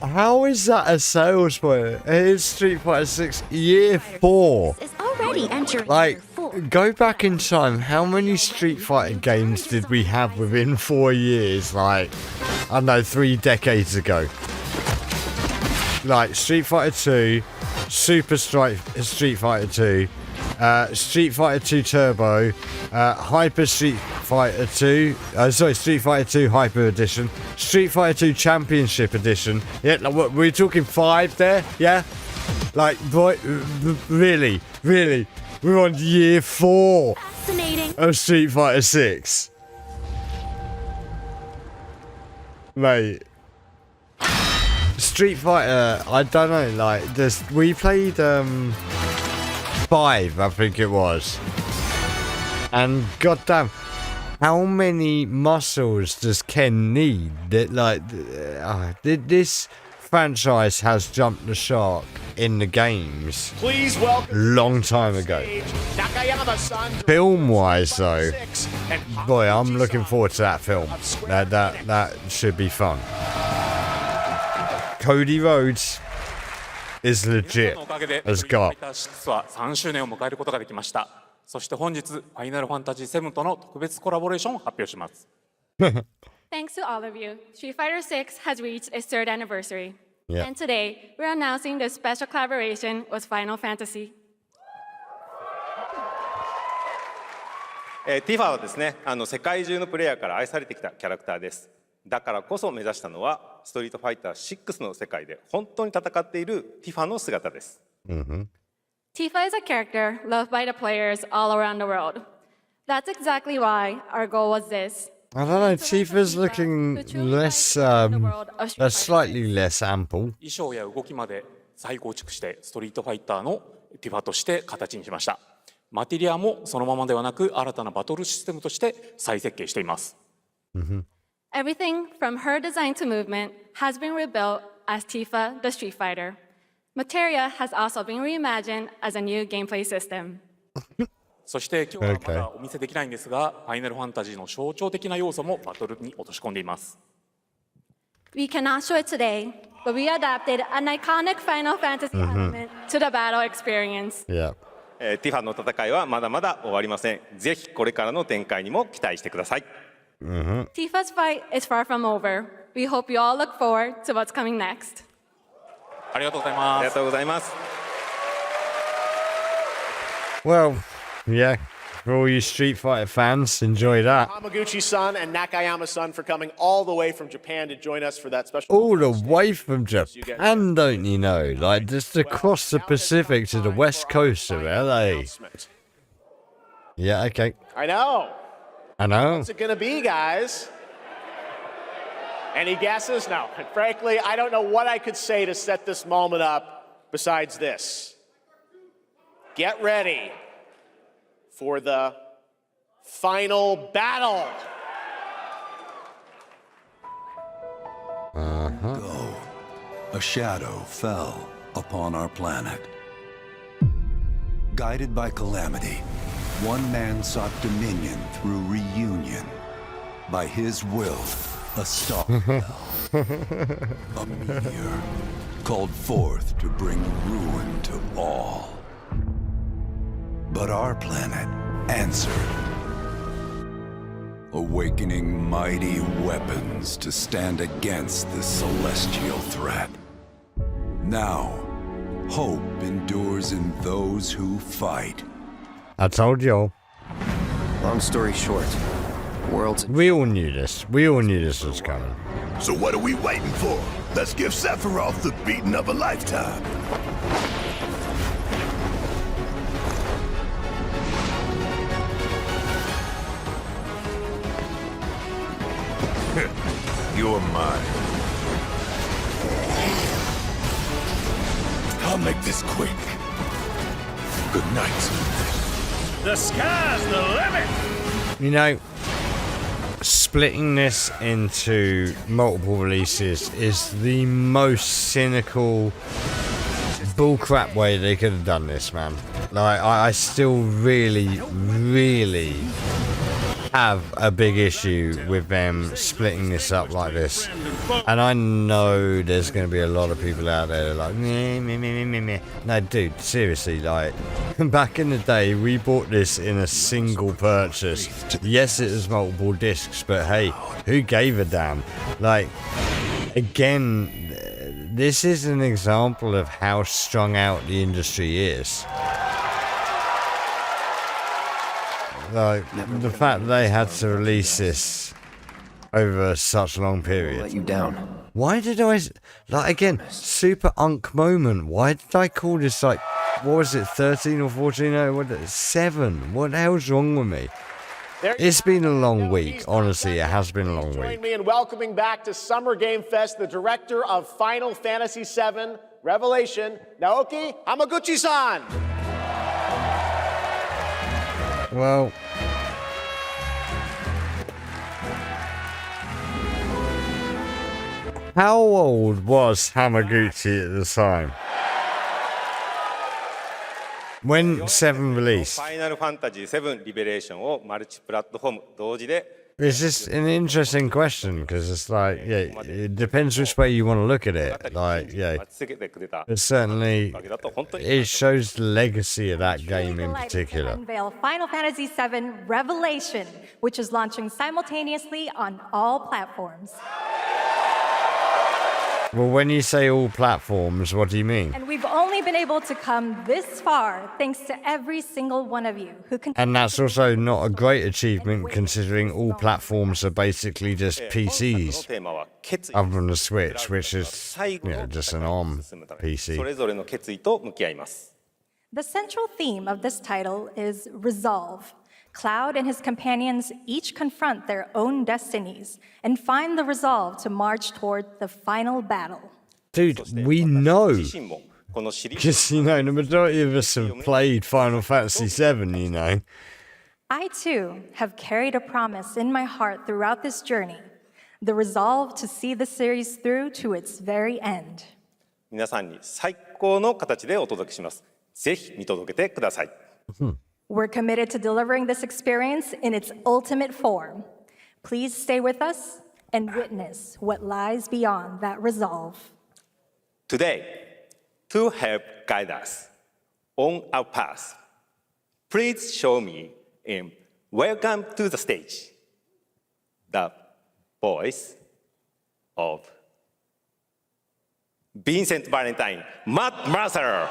how is that a sales point? It is Street Fighter 6 Year 4. Like, go back in time. How many Street Fighter games did we have within 4 years? Like, I don't know, 3 decades ago. Like, Street Fighter 2, Super Street Fighter 2, Street Fighter 2 Turbo, Hyper Street Fighter 2, Street Fighter 2 Hyper Edition, Street Fighter 2 Championship Edition. Yeah, like, we're talking 5 there, yeah? Like, boy, really, we're on year 4 of Street Fighter 6. Mate. Street Fighter, I don't know, like, we played, 5, I think it was. And goddamn, how many muscles does Ken need? That, like, this franchise has jumped the shark in the games. Please welcome long time ago. Film-wise, though, boy, I'm looking forward to that film. That should be fun. Cody Rhodes is legit as God. 3周年を迎えることができました。そして本日ファイナルファンタジー7との特別コラボレーションを発表します。Thanks to all of you, Street Fighter 6 has reached its 3rd anniversary. Yeah. And today, we're announcing the special collaboration with Final Fantasy. Tifa はですね、世界中のプレイヤーから愛されてきたキャラクターです。だからこそ目指したのは、ストリートファイター6の世界で本当に戦っているティファの姿です。Tifa is a character loved by the players all around the world. That's exactly why our goal was this. I don't know, Tifa's looking less, slightly less ample. 衣装や動きまで再構築してストリートファイターのティファとして形にしました。マテリアもそのままではなく新たなバトルシステムとして再設計しています。Everything from her design to movement has been rebuilt as Tifa the Street Fighter. Materia has also been reimagined as a new gameplay system. そして今日はまだお見せできないんですが、ファイナルファンタジーの象徴的な要素もバトルに落とし込んでいます。We cannot show it today, but we adapted an iconic Final Fantasy element to the battle experience. Yeah. ティファの戦いはまだまだ終わりません。ぜひこれからの展開にも期待してください。Tifa's fight is far from over. We hope you all look forward to what's coming next. ありがとうございます。ありがとうございます。Well, yeah, For all you Street Fighter fans, enjoy that. Hamaguchi-san and Nakayama-san for coming all the way from Japan to join us for that special. All the way from Japan, don't you know? Like, just across the Pacific to the west coast of LA. Yeah, okay. I know. What's it going to be, guys? Any guesses? No. And frankly, I don't know what I could say to set this moment up besides this. Get ready for the final battle. Go. A shadow fell upon our planet. Guided by calamity, one man sought dominion through reunion. By his will, a star fell. A meteor called forth to bring ruin to all. But our planet answered, awakening mighty weapons to stand against the celestial threat. Now, hope endures in those who fight. I told you. Long story short, we all knew this. We all knew this was coming. So what are we waiting for? Let's give Sephiroth the beating of a lifetime. You're mine. I'll make this quick. Good night. The sky's the limit! You know, splitting this into multiple releases is the most cynical bullcrap way they could have done this, man. Like, I still really have a big issue with them splitting this up like this. And I know there's going to be a lot of people out there that are like, meh. No, dude, seriously, like, back in the day, we bought this in a single purchase. Yes, it was multiple discs, but hey, who gave a damn? Like, again, this is an example of how strung out the industry is. Like, the fact they had to release this over such a long period. Let you down. Why did I, like, again, super unk moment. Why did I call this, like, what was it, 13 or 14? No, 7. What the hell's wrong with me? It's been a long week. Honestly, it has been a long week. Join me in welcoming back to Summer Game Fest the director of Final Fantasy VII Revelation, Naoki Hamaguchi-san. Well, how old was Hamaguchi at the time when 7 released? Final Fantasy VII Revelation をマルチプラットフォーム同時で It's just an interesting question because it's like, yeah, it depends which way you want to look at it. Like, yeah, but certainly it shows the legacy of that game in particular. Unveil Final Fantasy VII Revelation, which is launching simultaneously on all platforms. Well, when you say all platforms, what do you mean? And we've only been able to come this far thanks to every single one of you who can. And that's also not a great achievement considering all platforms are basically just PCs, other than the Switch, which is, you know, just an ARM PC. それぞれの決意と向き合います。 The central theme of this title is resolve. Cloud and his companions each confront their own destinies and find the resolve to march toward the final battle. Dude, we know. Because, you know, the majority of us have played Final Fantasy VII, you know. I, too, have carried a promise in my heart throughout this journey, the resolve to see the series through to its very end. 皆さんに最高の形でお届けします。ぜひ見届けてください。 We're committed to delivering this experience in its ultimate form. Please stay with us and witness what lies beyond that resolve. Today, to help guide us on our path, please show me in Welcome to the Stage, the voice of Vincent Valentine, Matt Mercer.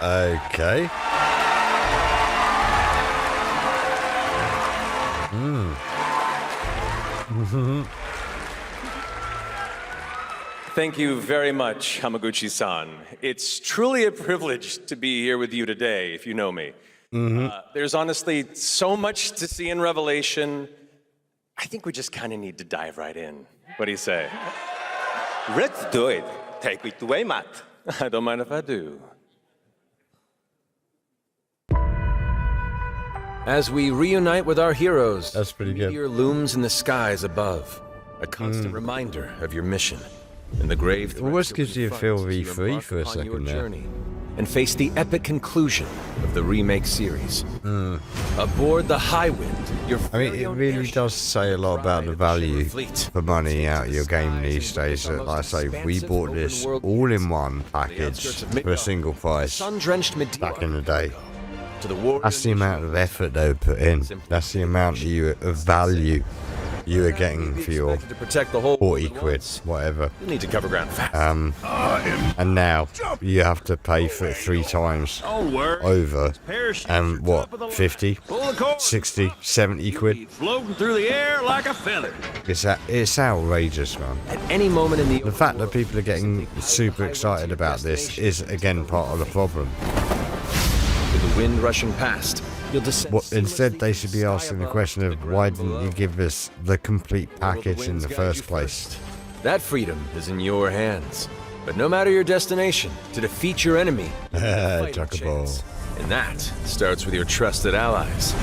Okay. Thank you very much, Hamaguchi-san. It's truly a privilege to be here with you today, if you know me. There's honestly so much to see in Revelation. I think we just kind of need to dive right in. What do you say? Let's do it. Take it away, Matt. I don't mind if I do. As we reunite with our heroes, that's pretty good. Meteor looms in the skies above, a constant reminder of your mission and the grave threats Almost gives you a feel of E3 for a second there. And face the epic conclusion of the remake series. Aboard the Highwind, I mean, it really does say a lot about the value for money out of your game these days. Like I say, we bought this all in one package for a single price back in the day. That's the amount of effort they would put in. That's the amount of value you were getting for your 40 quid, whatever. You need to cover ground fast. And now you have to pay for it 3 times over. And what, 50, 60, 70 quid? Floating through the air like a feather. It's outrageous, man. At any moment in the fact that people are getting super excited about this is again part of the problem. With the wind rushing past, you'll descend. Instead, they should be asking the question of why didn't you give us the complete package in the first place? That freedom is in your hands. But no matter your destination, to defeat your enemy, Chocobo. And that starts with your trusted allies.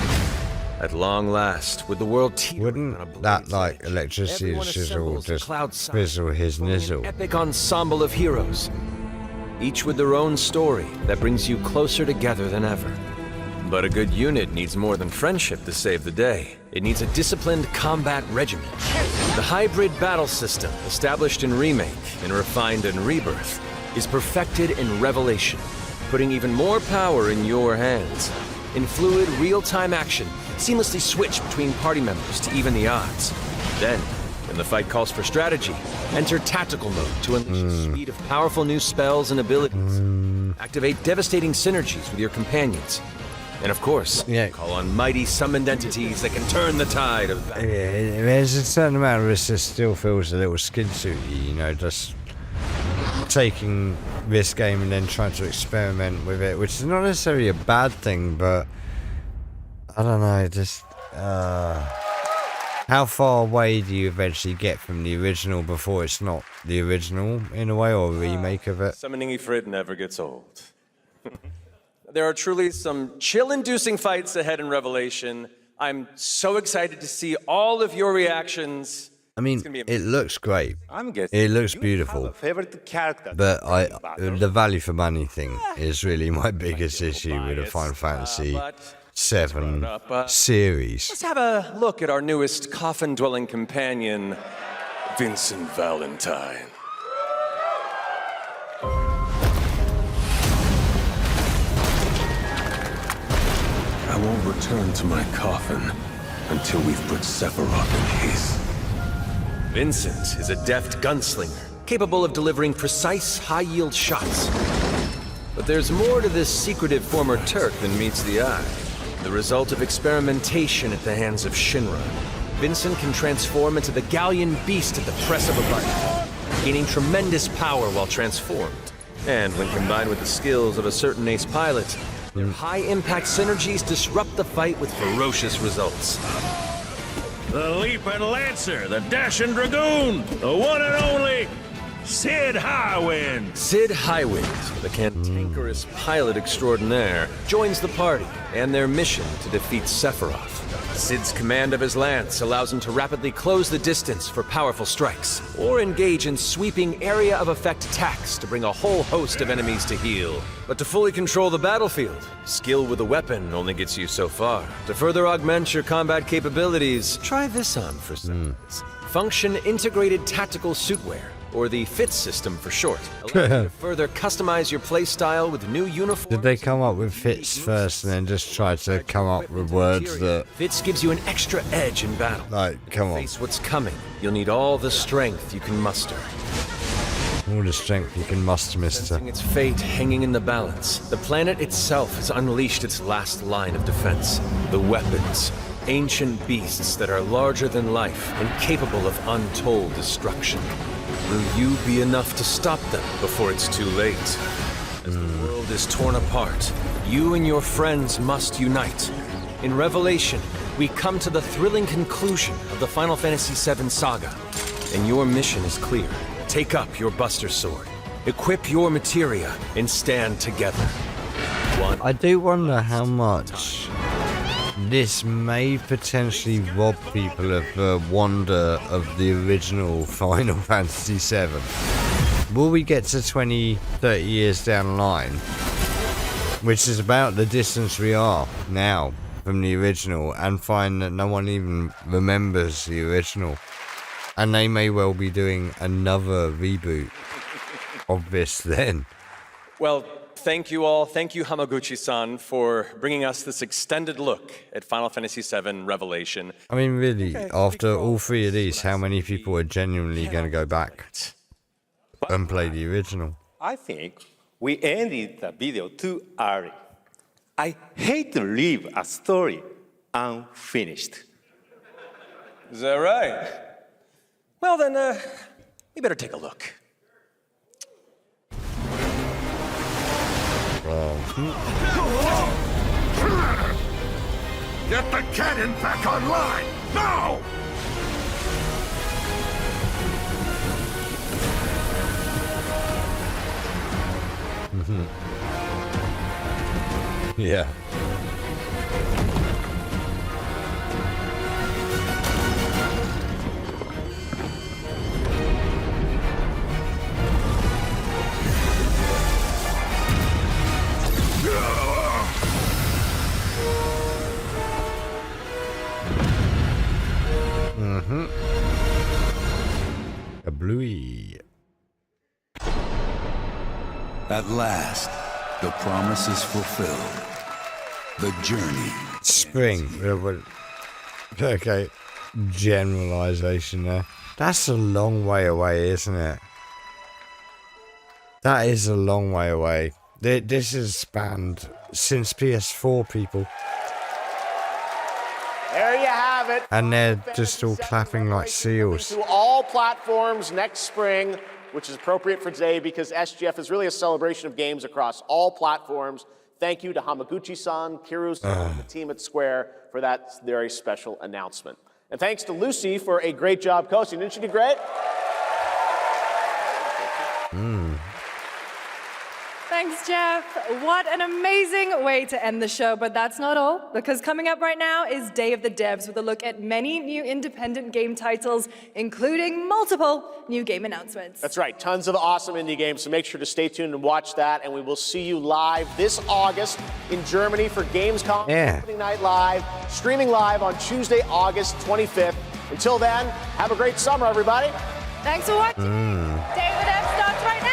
At long last, with the world wouldn't that like electricity shizzle just fizzle his nizzle? Epic ensemble of heroes, each with their own story that brings you closer together than ever. But a good unit needs more than friendship to save the day. It needs a disciplined combat regiment. The hybrid battle system, established in Remake and refined in Rebirth, is perfected in Revelation, putting even more power in your hands. In fluid, real-time action, seamlessly switch between party members to even the odds. Then, when the fight calls for strategy, enter tactical mode to unleash the speed of powerful new spells and abilities. Activate devastating synergies with your companions. And of course, call on mighty summoned entities that can turn the tide of battle. There's a certain amount of this that still feels a little skin suity, you know, just taking this game and then trying to experiment with it, which is not necessarily a bad thing, but I don't know, just how far away do you eventually get from the original before it's not the original in a way, or a remake of it? Summoning Ifrit never gets old. There are truly some chill-inducing fights ahead in Revelation. I'm so excited to see all of your reactions. I mean, it looks great. It looks beautiful. But the value for money thing is really my biggest issue with the Final Fantasy VII series. Let's have a look at our newest coffin-dwelling companion, Vincent Valentine. I won't return to my coffin until we've put Sephiroth in his. Vincent is a deft gunslinger, capable of delivering precise, high-yield shots. But there's more to this secretive former Turk than meets the eye. The result of experimentation at the hands of Shinra, Vincent can transform into the Galleon beast at the press of a button, gaining tremendous power while transformed. And when combined with the skills of a certain ace pilot, their high-impact synergies disrupt the fight with ferocious results. The Leaping Lancer, the Dashing Dragoon, the one and only Sid Highwind. Sid Highwind, the cantankerous pilot extraordinaire, joins the party and their mission to defeat Sephiroth. Sid's command of his lance allows him to rapidly close the distance for powerful strikes, or engage in sweeping area of effect attacks to bring a whole host of enemies to heel. But to fully control the battlefield, skill with a weapon only gets you so far. To further augment your combat capabilities, try this on for size. Function Integrated Tactical Suitwear, or the FITS system for short, allows you to further customize your playstyle with new uniforms. Did they come up with FITS first and then just try to come up with words that... FITS gives you an extra edge in battle. Like, come on. Face what's coming. You'll need all the strength you can muster. All the strength you can muster, mister. Sensing its fate hanging in the balance, the planet itself has unleashed its last line of defense. The weapons. ancient beasts that are larger than life and capable of untold destruction. Will you be enough to stop them before it's too late? As the world is torn apart, you and your friends must unite. In Revelation, we come to the thrilling conclusion of the Final Fantasy VII saga, and your mission is clear. Take up your Buster Sword, equip your materia, and stand together. I do wonder how much this may potentially rob people of the wonder of the original Final Fantasy VII. Will we get to 20, 30 years down the line, which is about the distance we are now from the original, and find that no one even remembers the original, and they may well be doing another reboot of this then? Well, thank you all. Thank you, Hamaguchi-san, for bringing us this extended look at Final Fantasy VII Revelation. I mean, really, after all three of these, how many people are genuinely going to go back and play the original? I think we ended the video too early. I hate to leave a story unfinished. Is that right? Well then, we better take a look. Get the cannon back online, now! Yeah. A bluey. At last, the promise is fulfilled. The journey. Spring. Okay. Generalization there. That's a long way away, isn't it? That is a long way away. This has spanned since PS4, people. There you have it. And they're just all clapping like seals. To all platforms next spring, which is appropriate for today because SGF is really a celebration of games across all platforms. Thank you to Hamaguchi-san, Kiru-san, and the team at Square for that very special announcement. And thanks to Lucy for a great job coaching. Didn't she do great? Thanks, Geoff. What an amazing way to end the show, but that's not all, because coming up right now is Day of the Devs with a look at many new independent game titles, including multiple new game announcements. That's right, tons of awesome indie games, so make sure to stay tuned and watch that, and we will see you live this August in Germany for Gamescom Opening Night Live, streaming live on Tuesday, August 25th. Until then, have a great summer, everybody. Thanks for watching. Day of the Devs starts right now.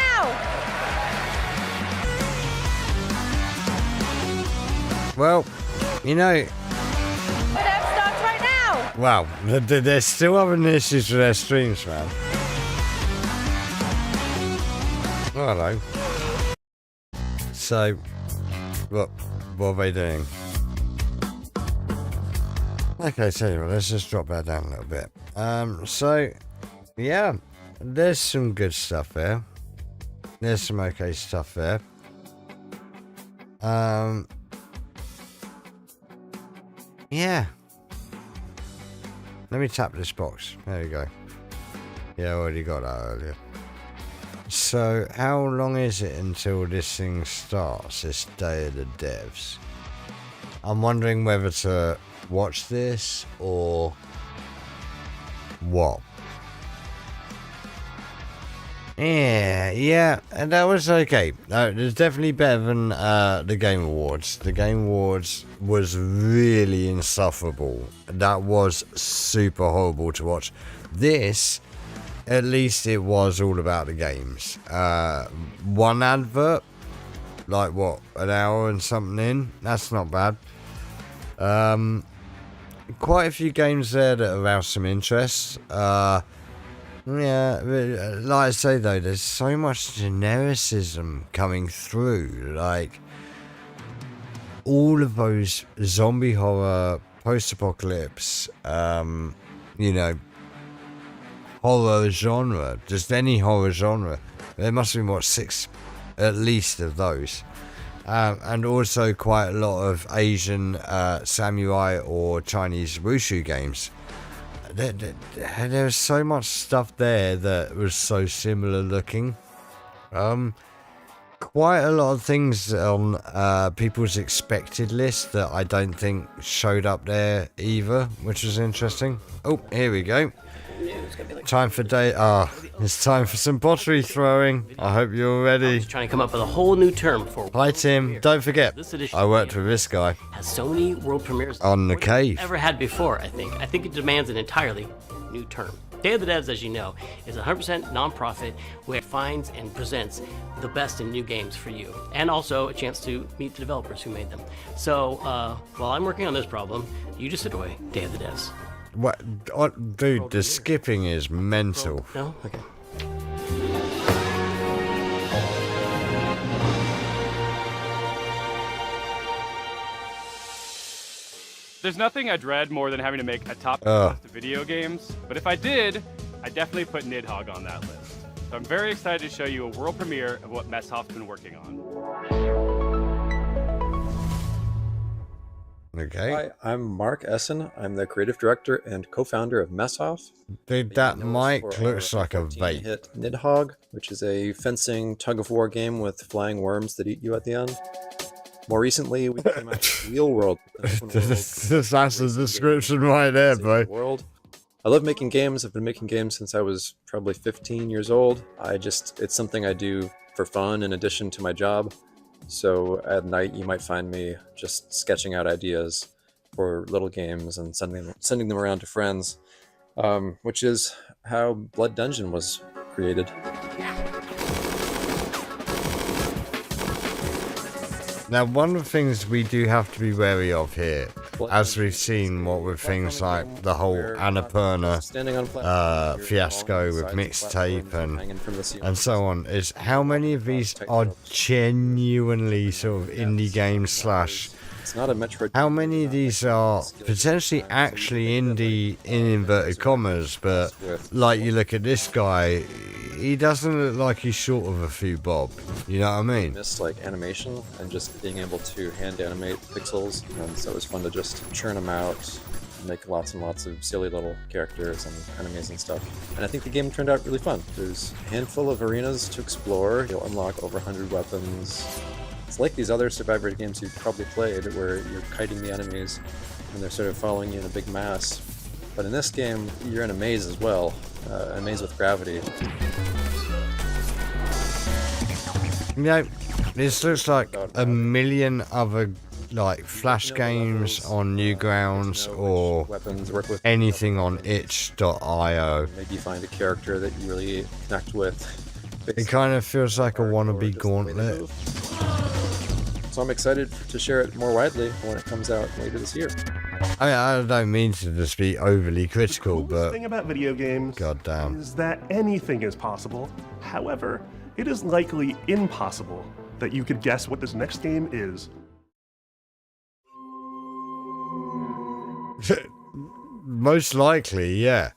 Well, you know... The Dev starts right now! Wow, they're still having issues with their streams, man. Oh, hello. So, what are they doing? Okay, tell you what, let's just drop that down a little bit. So, yeah, there's some good stuff there. There's some okay stuff there. Yeah. Let me tap this box. There you go. Yeah, I already got that earlier. So, how long is it until this thing starts, this Day of the Devs? I'm wondering whether to watch this or what. Yeah, and that was okay. It was definitely better than the Game Awards. The Game Awards was really insufferable. That was super horrible to watch. This, at least it was all about the games. One advert, like what, an hour and something in? That's not bad. Quite a few games there that aroused some interest. Yeah, like I say though, there's so much genericism coming through. Like, all of those zombie horror post-apocalypse, you know, horror genre, just any horror genre. There must be, what, 6 at least of those. And also quite a lot of Asian samurai or Chinese wushu games. There's so much stuff there that was so similar looking. Quite a lot of things on people's expected list that I don't think showed up there either, which is interesting. Oh, here we go. Time for it's time for some pottery throwing. I hope you're ready. Trying to come up with a whole new term for. Hi Tim, don't forget, I worked with this guy. Has so many world premieres on the cave. Ever had before, I think. I think it demands an entirely new term. Day of the Devs, as you know, is a 100% non-profit where it finds and presents the best in new games for you, and also a chance to meet the developers who made them. So while I'm working on this problem, you just sit away. Day of the Devs. What, dude? The skipping is mental. No, okay. There's nothing I dread more than having to make a top list of video games, but if I did, I'd definitely put Nidhogg on that list. So I'm very excited to show you a world premiere of what Messhoff's been working on. Okay. Hi, I'm Mark Essen. I'm the creative director and co-founder of Messhoff. Dude, that mic looks like a vape. Hit Nidhogg, which is a fencing tug-of-war game with flying worms that eat you at the end. More recently, we came out with Wheel World. That's the description right there, bro. World. I love making games. I've been making games since I was probably 15 years old. It's something I do for fun in addition to my job. So at night, you might find me just sketching out ideas for little games and sending them around to friends, which is how Blood Dungeon was created. Now, one of the things we do have to be wary of here, as we've seen what with things like the whole Annapurna fiasco with mixtape and so on, is how many of these are genuinely sort of indie games It's not a Metroid. How many of these are potentially actually indie in inverted commas, but like you look at this guy, he doesn't look like he's short of a few bob. You know what I mean? Missed like animation and just being able to hand animate pixels, and so it was fun to just churn them out, make lots and lots of silly little characters and enemies and stuff. And I think the game turned out really fun. There's a handful of arenas to explore. You'll unlock over 100 weapons. It's like these other Survivor games you've probably played where you're kiting the enemies and they're sort of following you in a big mass. But in this game, you're in a maze as well, a maze with gravity. You know, this looks like a million other like Flash games on Newgrounds or anything on itch.io. Maybe find a character that you really connect with. It kind of feels like a wannabe Gauntlet. So I'm excited to share it more widely when it comes out later this year. I don't mean to just be overly critical, The thing about video games is that anything is possible. However, it is likely impossible that you could guess what this next game is. Most likely, yeah.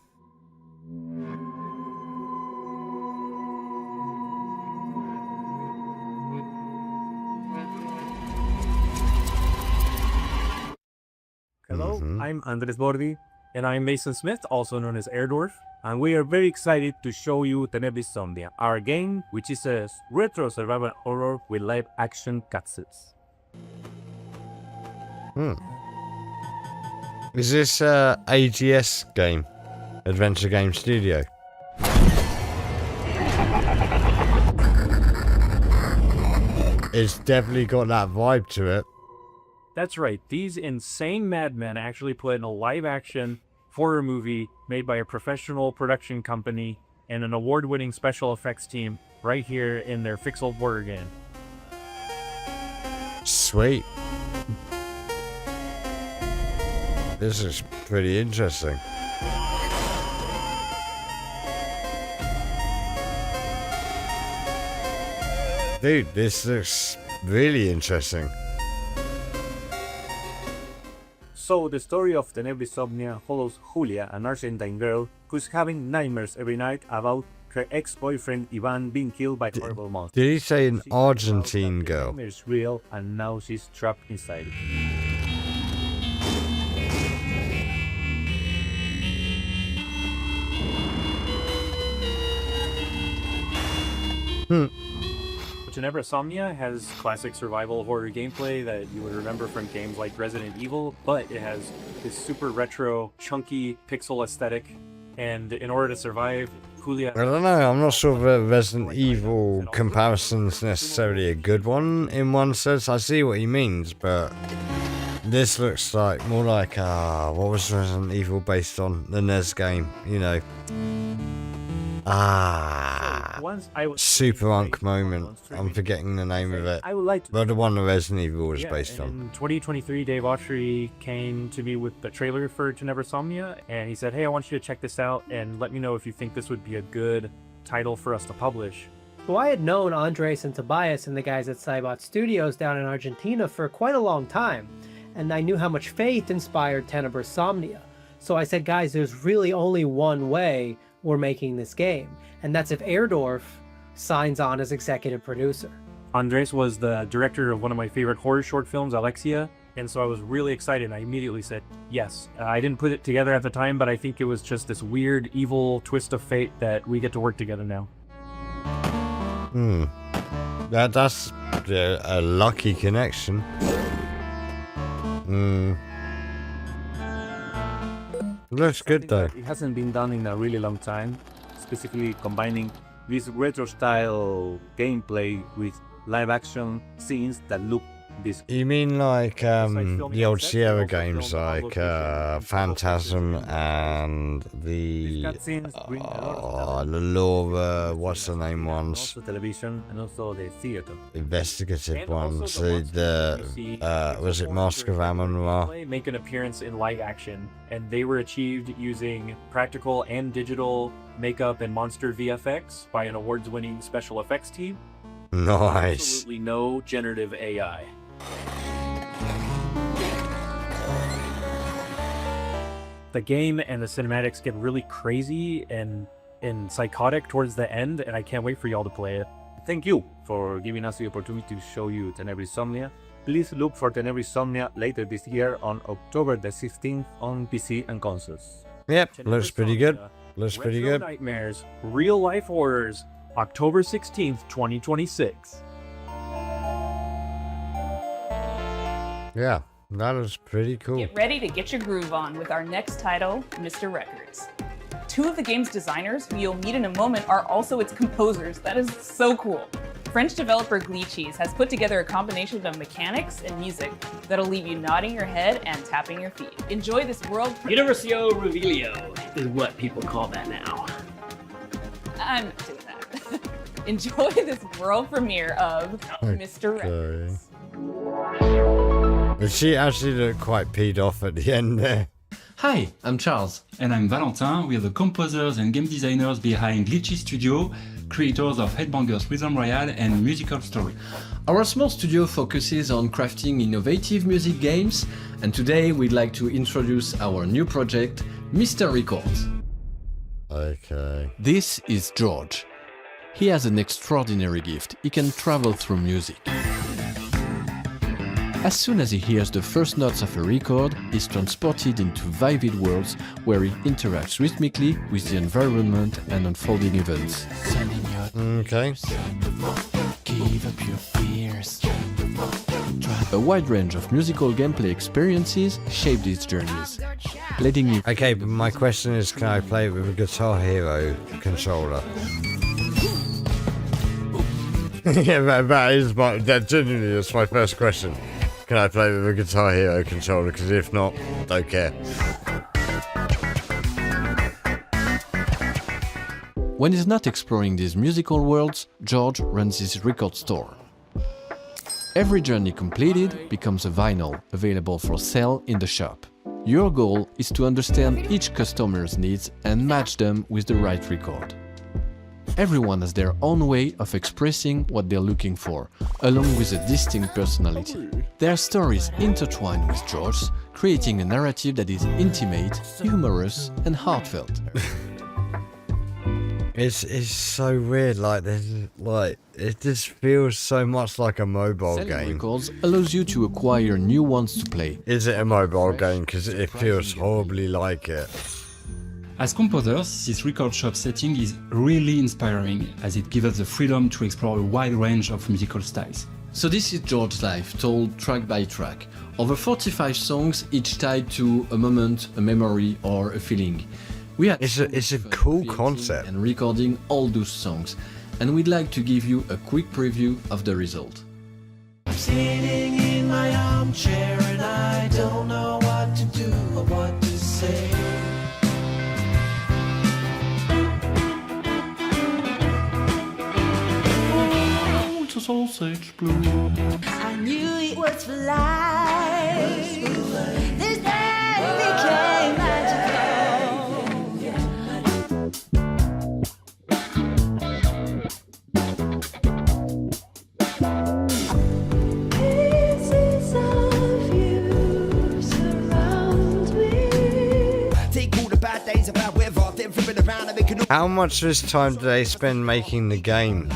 Hello, I'm Andres Bordi, and I'm Mason Smith, also known as Airdorf, and we are very excited to show you Tenebrisomnia, our game, which is a retro survival horror with live-action cutscenes. Is this AGS game? Adventure Game Studio? It's definitely got that vibe to it. That's right, these insane madmen actually put in a live-action horror movie made by a professional production company and an award-winning special effects team right here in their Fixel horror game. Sweet. This is pretty interesting. Dude, this looks really interesting. So the story of Tenebrisomnia follows Julia, an Argentine girl who's having nightmares every night about her ex-boyfriend Ivan being killed by horrible monsters. Did he say an Argentine girl? The nightmare is real, and now she's trapped inside it. Tenebrisomnia has classic survival horror gameplay that you would remember from games like Resident Evil, but it has this super retro, chunky pixel aesthetic, and in order to survive, Julia... I don't know, I'm not sure if a Resident Evil comparison's necessarily a good one in one sense. I see what he means, but this looks like more like, what was Resident Evil based on? The NES game, you know. Super Unk moment. I'm forgetting the name of it. I would like to... But the one that Resident Evil was based on. In 2023, Dave Autry came to me with the trailer for Tenebrisomnia, and he said, hey, I want you to check this out and let me know if you think this would be a good title for us to publish. Well, I had known Andres and Tobias and the guys at Cybot Studios down in Argentina for quite a long time, and I knew how much faith inspired Tenebrisomnia. So I said, guys, there's really only one way we're making this game, and that's if Airdorf signs on as executive producer. Andres was the director of one of my favorite horror short films, Alexia, and so I was really excited. I immediately said yes. I didn't put it together at the time, but I think it was just this weird, evil twist of fate that we get to work together now. That's a lucky connection. Looks good though. It hasn't been done in a really long time, specifically combining this retro style gameplay with live action scenes that look this. You mean like the old Sierra games like Phantasm and the Laura, what's the name ones? Also television and also the theater. Investigative ones. The was it Mask of Amon-Ra? Make an appearance in live action, and they were achieved using practical and digital makeup and monster VFX by an awards-winning special effects team. Nice. Absolutely no generative AI. The game and the cinematics get really crazy and psychotic towards the end, and I can't wait for y'all to play it. Thank you for giving us the opportunity to show you Tenebrisomnia. Please look for Tenebrisomnia later this year on October the 16th on PC and consoles. Yep, looks pretty good. Looks pretty good. Nightmares, real life horrors, October 16th, 2026. Yeah, that was pretty cool. Get ready to get your groove on with our next title, Mr. Records. Two of the game's designers, who you'll meet in a moment, are also its composers. That is so cool. French developer Glitchies has put together a combination of mechanics and music that'll leave you nodding your head and tapping your feet. Enjoy this world... Universio Revelio is what people call that now. I'm not doing that. Enjoy this world premiere of Mr. Records. But she actually looked quite peed off at the end there. Hi, I'm Charles. And I'm Valentin. We are the composers and game designers behind Glitchy Studio, creators of Headbangers Rhythm Royale and Musical Story. Our small studio focuses on crafting innovative music games, and today we'd like to introduce our new project, Mr. Records. Okay. This is George. He has an extraordinary gift. He can travel through music. As soon as he hears the first notes of a record, he's transported into vivid worlds where he interacts rhythmically with the environment and unfolding events. Okay. Give up your fears. A wide range of musical gameplay experiences shape these journeys, letting you... Okay, but my question is, can I play it with a Guitar Hero controller? Yeah, that genuinely is my first question. Can I play with a Guitar Hero controller? Because if not, don't care. When he's not exploring these musical worlds, George runs his record store. Every journey completed becomes a vinyl available for sale in the shop. Your goal is to understand each customer's needs and match them with the right record. Everyone has their own way of expressing what they're looking for, along with a distinct personality. Their stories intertwine with George's, creating a narrative that is intimate, humorous, and heartfelt. It's so weird, it just feels so much like a mobile game. Records allows you to acquire new ones to play. Is it a mobile game? Because it feels horribly like it. As composers, this record shop setting is really inspiring, as it gives us the freedom to explore a wide range of musical styles. So this is George's life, told track by track. Over 45 songs, each tied to a moment, a memory, or a feeling. It's a cool concept. And recording all those songs, and we'd like to give you a quick preview of the result. I'm sitting in my armchair and I don't know what to do or what to say. Sausage blue. I knew it was for life. This day became magical. Pieces of you surround me. Take all the bad days about weather, then flip it around and make it. How much of this time do they spend making the game?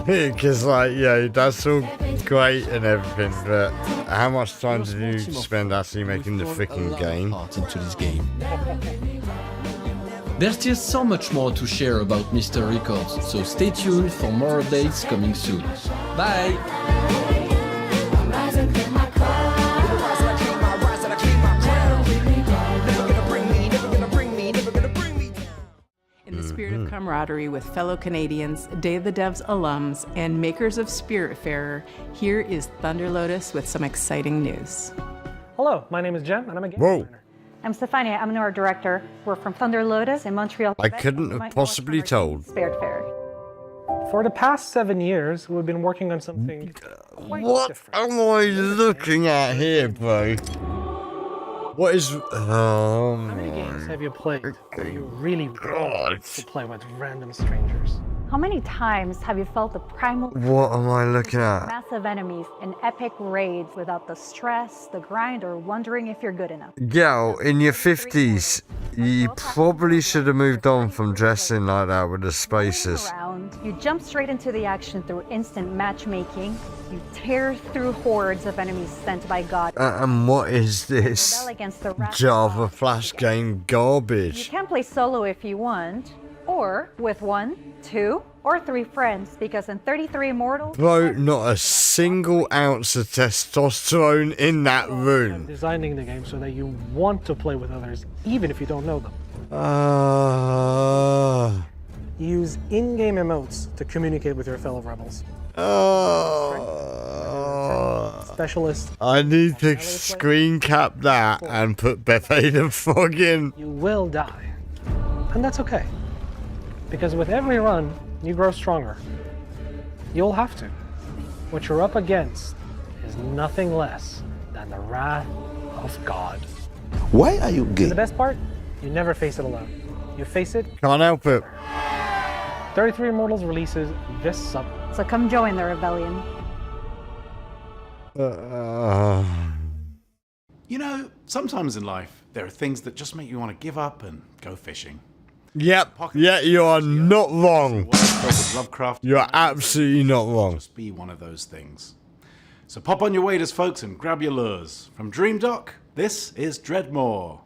Because that's all great and everything, but how much time did you spend actually making the freaking game? Into this game. There's still so much more to share about Mr. Records, so stay tuned for more updates coming soon. Bye! In the spirit of camaraderie with fellow Canadians, Day of the Devs alums, and makers of Spiritfarer, here is Thunder Lotus with some exciting news. Hello, my name is Jen, and I'm a game designer. I'm Stefania, I'm an art director. We're from Thunder Lotus in Montreal. I couldn't have possibly told. Spiritfarer. For the past 7 years, we've been working on something quite What different. am I looking at here, bro? What is... How many games have you played that you really want to play with random strangers? How many times have you felt the primal What am I looking at? massive enemies in epic raids without the stress, the grind, or wondering if you're good enough? Yo, in your 50s, you probably should have moved on from dressing like that with the spaces. You jump straight into the action through instant matchmaking. You tear through hordes of enemies sent by God. And what is this Rebel against the wrath of Java Flash game You garbage? can play solo if you want, or with 1, 2, or 3 friends, because in 33 Immortals... Bro, not a single ounce of testosterone in that room. Designing the game so that you want to play with others, even if you don't know them. Use in-game emotes to communicate with your fellow rebels. Specialist. I need to screen cap that and put Beppe the Frog in. You will die. And that's okay. Because with every run, you grow stronger. You'll have to. What you're up against is nothing less than the wrath of God. Why are you gay? And the best part? You never face it alone. You face it. Can't help it. 33 Immortals releases this summer. So come join the rebellion. You know, sometimes in life, there are things that just make you want to give up and go fishing. Yep, yeah, you are not wrong. Lovecraft. You're absolutely not wrong. Just be one of those things. So pop on your waders, folks, and grab your lures. From Dream Dock, this is Dreadmore.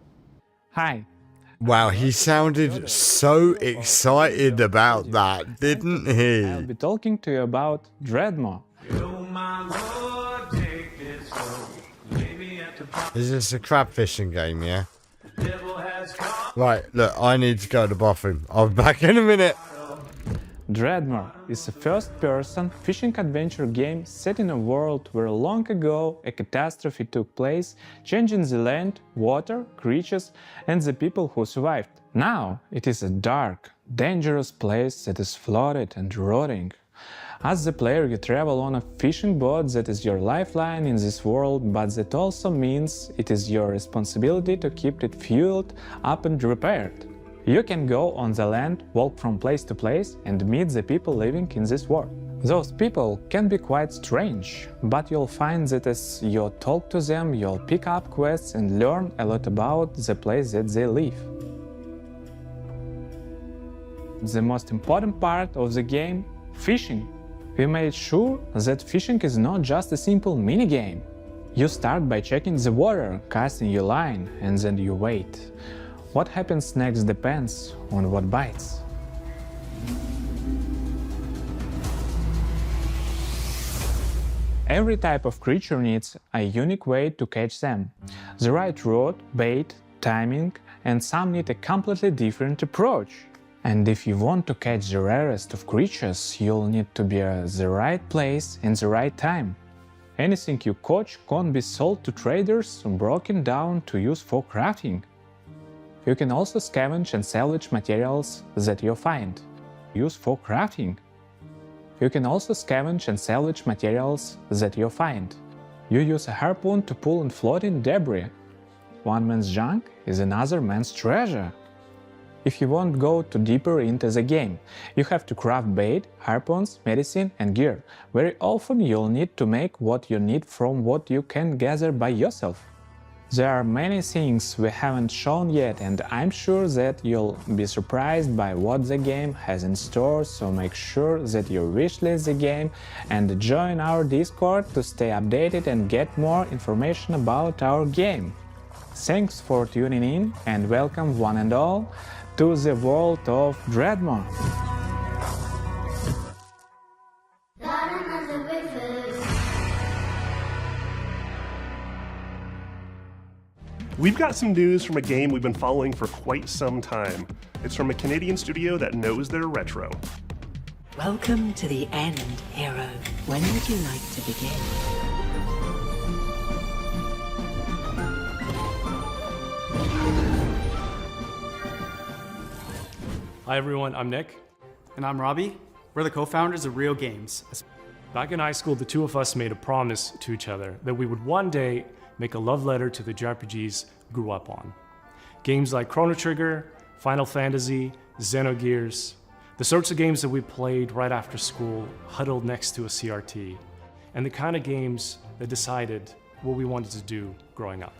Hi. Wow, he sounded so excited about that, didn't he? I'll be talking to you about Dreadmore. Is this a crab fishing game, yeah? Right, look, I need to go to the bathroom. I'll be back in a minute. Dreadmore is a first-person fishing adventure game set in a world where long ago a catastrophe took place, changing the land, water, creatures, and the people who survived. Now it is a dark, dangerous place that is flooded and rotting. As the player, you travel on a fishing boat that is your lifeline in this world, but that also means it is your responsibility to keep it fueled up and repaired. You can go on the land, walk from place to place, and meet the people living in this world. Those people can be quite strange, but you'll find that as you talk to them, you'll pick up quests and learn a lot about the place that they live. The most important part of the game, fishing. We made sure that fishing is not just a simple mini-game. You start by checking the water, casting your line, and then you wait. What happens next depends on what bites. Every type of creature needs a unique way to catch them. The right rod, bait, timing, and some need a completely different approach. And if you want to catch the rarest of creatures, you'll need to be at the right place in the right time. Anything you catch can't be sold to traders or broken down to use for crafting. You can also scavenge and salvage materials that you find. Use for crafting. You can also scavenge and salvage materials that you find. You use a harpoon to pull in floating debris. One man's junk is another man's treasure. If you want to go too deeper into the game, you have to craft bait, harpoons, medicine, and gear. Very often you'll need to make what you need from what you can gather by yourself. There are many things we haven't shown yet, and I'm sure that you'll be surprised by what the game has in store, so make sure that you wishlist the game and join our Discord to stay updated and get more information about our game. Thanks for tuning in, and welcome one and all to the world of Dreadmore. We've got some news from a game we've been following for quite some time. It's from a Canadian studio that knows their retro. Welcome to the end, hero. When would you like to begin? Hi everyone, I'm Nick. And I'm Robbie. We're the co-founders of Real Games. Back in high school, the two of us made a promise to each other that we would one day make a love letter to the JRPGs we grew up on. Games like Chrono Trigger, Final Fantasy, Xenogears, the sorts of games that we played right after school, huddled next to a CRT, and the kind of games that decided what we wanted to do growing up.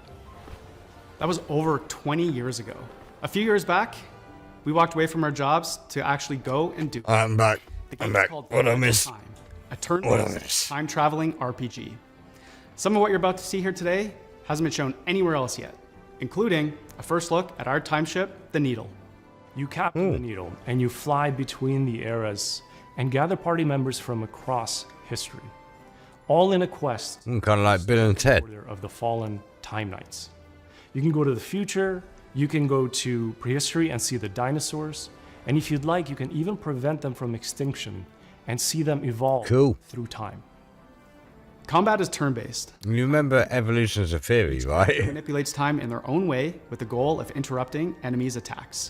That was over 20 years ago. A few years back, we walked away from our jobs to actually go and do. I'm back. I'm back. What I missed? A turn-based time-traveling RPG. Some of what you're about to see here today hasn't been shown anywhere else yet, including a first look at our time ship, the Needle. You captain the Needle, and you fly between the eras and gather party members from across history, all in a quest. Kind of like Bill and Ted. Of the fallen Time Knights. You can go to the future, you can go to prehistory and see the dinosaurs, and if you'd like, you can even prevent them from extinction and see them evolve through time. Combat is turn-based. You remember Evolution as a Theory, right? It manipulates time in their own way with the goal of interrupting enemies' attacks.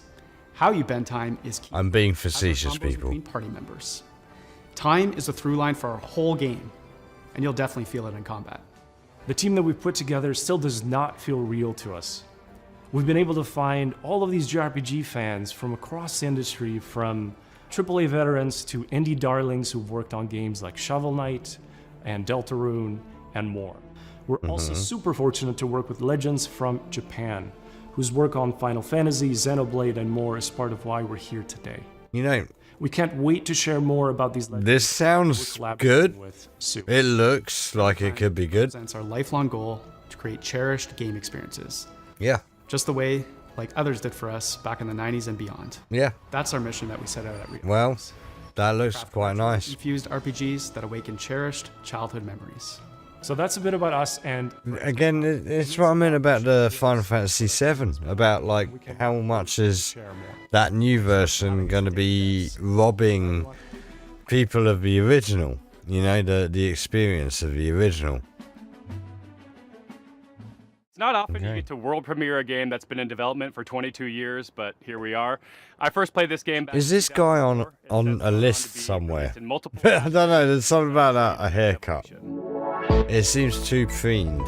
How you bend time is key. I'm being facetious, people. Between party members. Time is the through line for our whole game, and you'll definitely feel it in combat. The team that we've put together still does not feel real to us. We've been able to find all of these JRPG fans from across the industry, from AAA veterans to indie darlings who've worked on games like Shovel Knight and Deltarune and more. We're also super fortunate to work with legends from Japan, whose work on Final Fantasy, Xenoblade, and more is part of why we're here today. You know, we can't wait to share more about these legends. This sounds good. It looks like it could be good. It's our lifelong goal to create cherished game experiences. Yeah. Just the way like others did for us back in the 90s and beyond. Yeah. That's our mission that we set out at Real. Well, that looks quite nice. Infused RPGs that awaken cherished childhood memories. So that's a bit about us, and again, it's what I meant about the Final Fantasy VII, about like how much is that new version going to be robbing people of the original, you know, the experience of the original. It's not often you get to world premiere a game that's been in development for 22 years, but here we are. I first played this game back Is this guy on a list somewhere? I don't know, there's something about a haircut. It seems too fiend.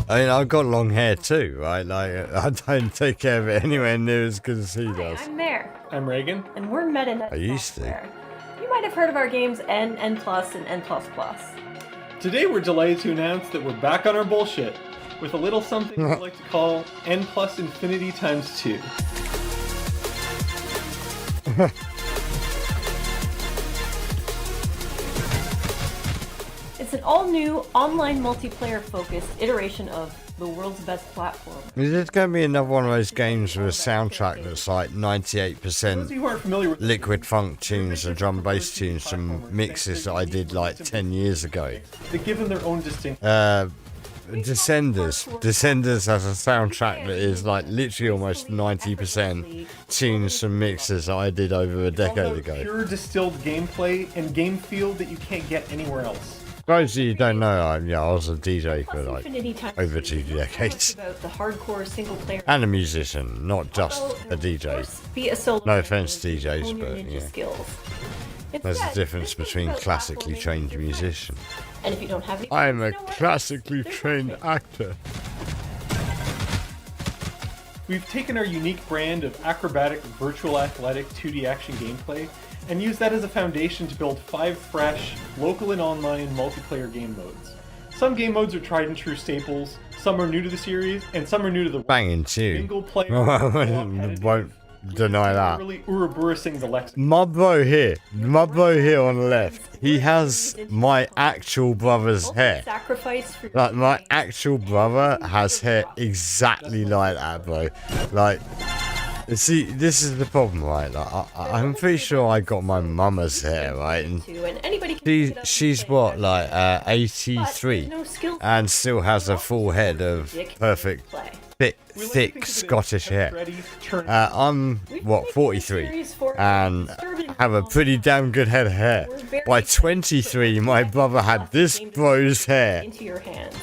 I mean, I've got long hair too, right? Like, I don't take care of it anywhere near as good as he does. I'm Mare. I'm Reagan. And we're MetaNet I used to. Software. You might have heard of our games N, N+, and N++. Today we're delighted to announce that we're back on our bullshit with a little something we like to call N plus infinity times 2. It's an all-new, online multiplayer-focused iteration of the world's best platform. Is this going to be another one of those games with a soundtrack that's like 98% liquid funk tunes and drum bass tunes from mixes that I did like 10 years ago? They give them their own distinct. Descenders has a soundtrack that is like literally almost 90% tunes from mixes that I did over a decade ago. Pure distilled gameplay and game feel that you can't get anywhere else. For those of you who don't know, I was a DJ for like over 2 decades. About the hardcore single-player And a musician, not just a DJ. be a solo No offense to DJs, hone your but ninja yeah. skills. There's a difference between classically trained musician. And if you don't have any, I'm a classically trained actor. We've taken our unique brand of acrobatic, virtual athletic 2D action gameplay and used that as a foundation to build 5 fresh, local and online multiplayer game modes. Some game modes are tried and true staples, some are new to the series, and some are new to the Banging too. single player. Won't deny that. Really Ouroboros-ing the Lex. My bro here on the left, he has my actual brother's hair. sacrifice for Like, my actual brother has hair exactly like that, bro. Like, see, this is the problem, right? Like, I'm pretty sure I got my mama's hair, right? And she's what, like 83, and still has a full head of perfect, thick Scottish hair. I'm what, 43, and have a pretty damn good head of hair. By 23, my brother had this bro's hair. into your hands.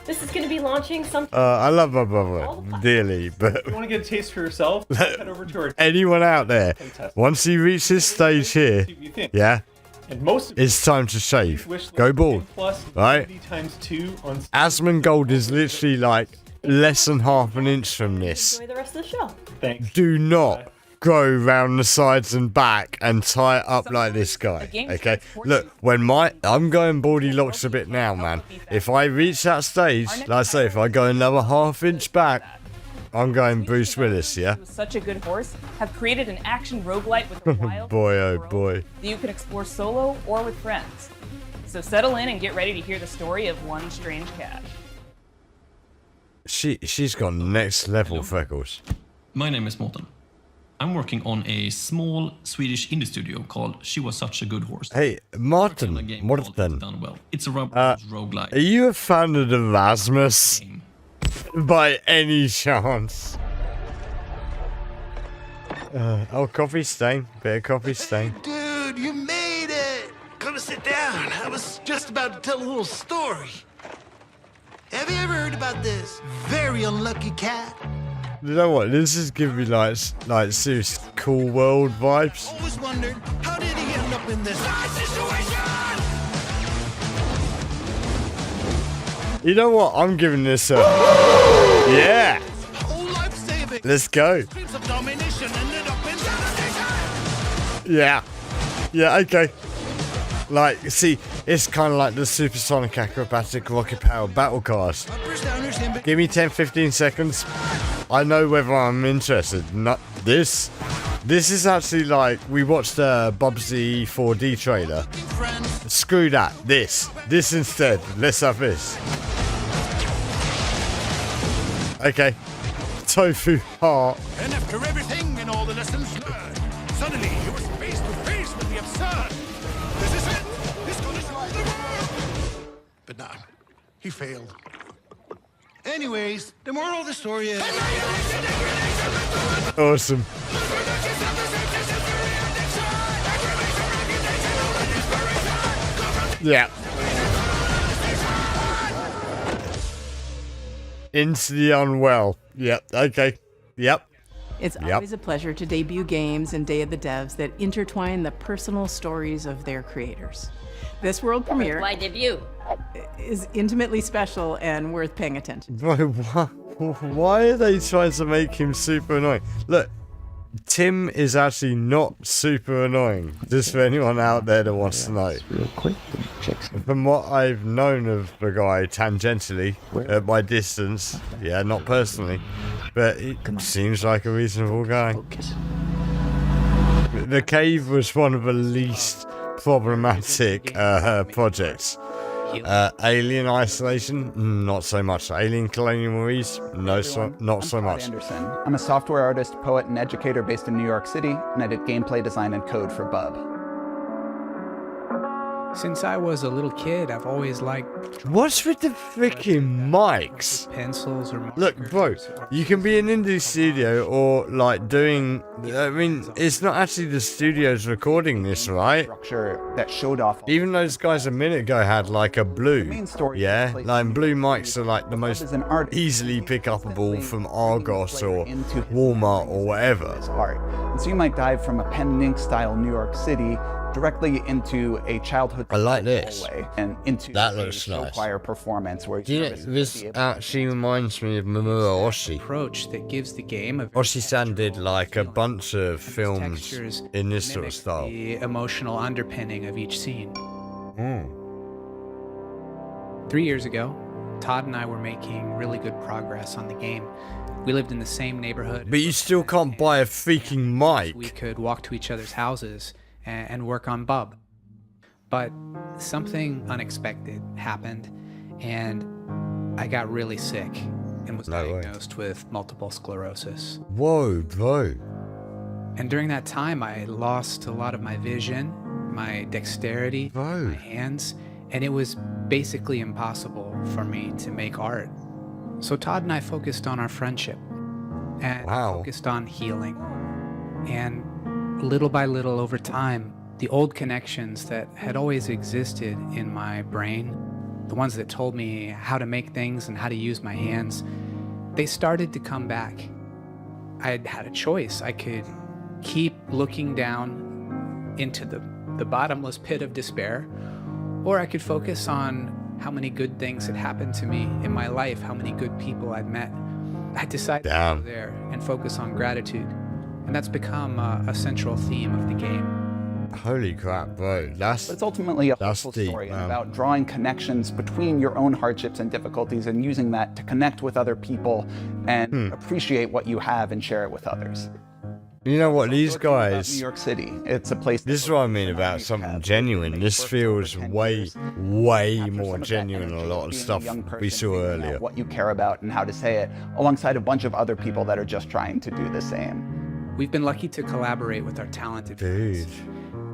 This is going to be launching something. I love my brother dearly, but If you want to get a taste for yourself, head over to our anyone out there, once he reaches this stage here, yeah, and most of it's time to shave. Go bald, right? times 2 on Asmongold is literally like less than half an inch from this. Enjoy the rest of the show. Thanks. Do not go round the sides and back and tie it up like this guy. Okay, look, when I'm going baldy locks a bit now, man. If I reach that stage, like I say, if I go another ½ inch back, I'm going Bruce Willis, yeah. Who is such a good horse, have created an action roguelite with a wild Boy, oh boy. that you can explore solo or with friends. So settle in and get ready to hear the story of one strange cat. She's got next level freckles. My name is Morten. I'm working on a small Swedish indie studio called She Was Such a Good Horse. Hey, Morten. Done well. It's a roguelike. Are you a fan of the Rasmus? By any chance? Oh, coffee stain. Bit of coffee stain. Dude, you made it! Come sit down. I was just about to tell a little story. Have you ever heard about this very unlucky cat? You know what? This is giving me like serious cool world vibes. Always wondered, how did he end up in this situation? You know what? I'm giving this a... Yeah! Let's go. Yeah. Yeah, okay. Like, see, it's kind of like the supersonic acrobatic rocket power battle cast. Give me 10-15 seconds. I know whether I'm interested. Not this. This is actually like, we watched the Bubsy 4D trailer. Screw that. This instead. Let's have this. Okay. Tofu heart. And after everything and all the lessons learned, suddenly he was face to face with the absurd. This is it. This one is the world. But nah, he failed. Anyways, the moral of the story is... Awesome. Yeah. Into the unwell. Yep, okay. Yep. It's always a pleasure to debut games and Day of the Devs that intertwine the personal stories of their creators. This world premiere is intimately special and worth paying attention to. Bro, why are they trying to make him super annoying? Look, Tim is actually not super annoying, just for anyone out there that wants to know. Real quick, From what I've known of the guy tangentially, at my distance, yeah, not personally, but it seems like a reasonable guy. The cave was one of the least problematic projects. Alien Isolation, not so much. Alien Colonial Marines, not so much. Anderson. I'm a software artist, poet, and educator based in New York City, and I did gameplay design and code for Bub. Since I was a little kid, I've always liked... What's with the freaking mics? Pencils or... Look, bro, you can be an indie studio or, like, doing... I mean, it's not actually the studios recording this, right? That showed off... Even those guys a minute ago had, like, a blue. Yeah? Like, blue mics are, like, the most easily pick-upable from Argos or Walmart or whatever. And so you might dive from a pen and ink style New York City directly into a childhood and into that looks nice. Choir performance where this actually reminds me of Mamoru Oshii. Approach that gives the game a Oshii-san did like a bunch of films in this sort of style. The emotional underpinning of each scene. 3 years ago, Todd and I were making really good progress on the game. We lived in the same neighborhood. But you still can't buy a freaking mic. We could walk to each other's houses and work on Bub. But something unexpected happened, and I got really sick and was diagnosed with multiple sclerosis. Whoa, bro. And during that time, I lost a lot of my vision, my dexterity, my hands, and it was basically impossible for me to make art. So Todd and I focused on our friendship and focused on healing. And little by little over time, the old connections that had always existed in my brain, the ones that told me how to make things and how to use my hands, they started to come back. I had a choice. I could keep looking down into the bottomless pit of despair, or I could focus on how many good things had happened to me in my life, how many good people I'd met. I decided to go there and focus on gratitude. And that's become a central theme of the game. Holy crap, bro. It's ultimately a hopeful story about drawing connections between your own hardships and difficulties and using that to connect with other people and appreciate what you have and share it with others. You know what, these guys... New York City, it's a place... This is what I mean about something genuine. This feels way more genuine than a lot of stuff we saw earlier. What you care about and how to say it, alongside a bunch of other people that are just trying to do the same. We've been lucky to collaborate with our talented friends.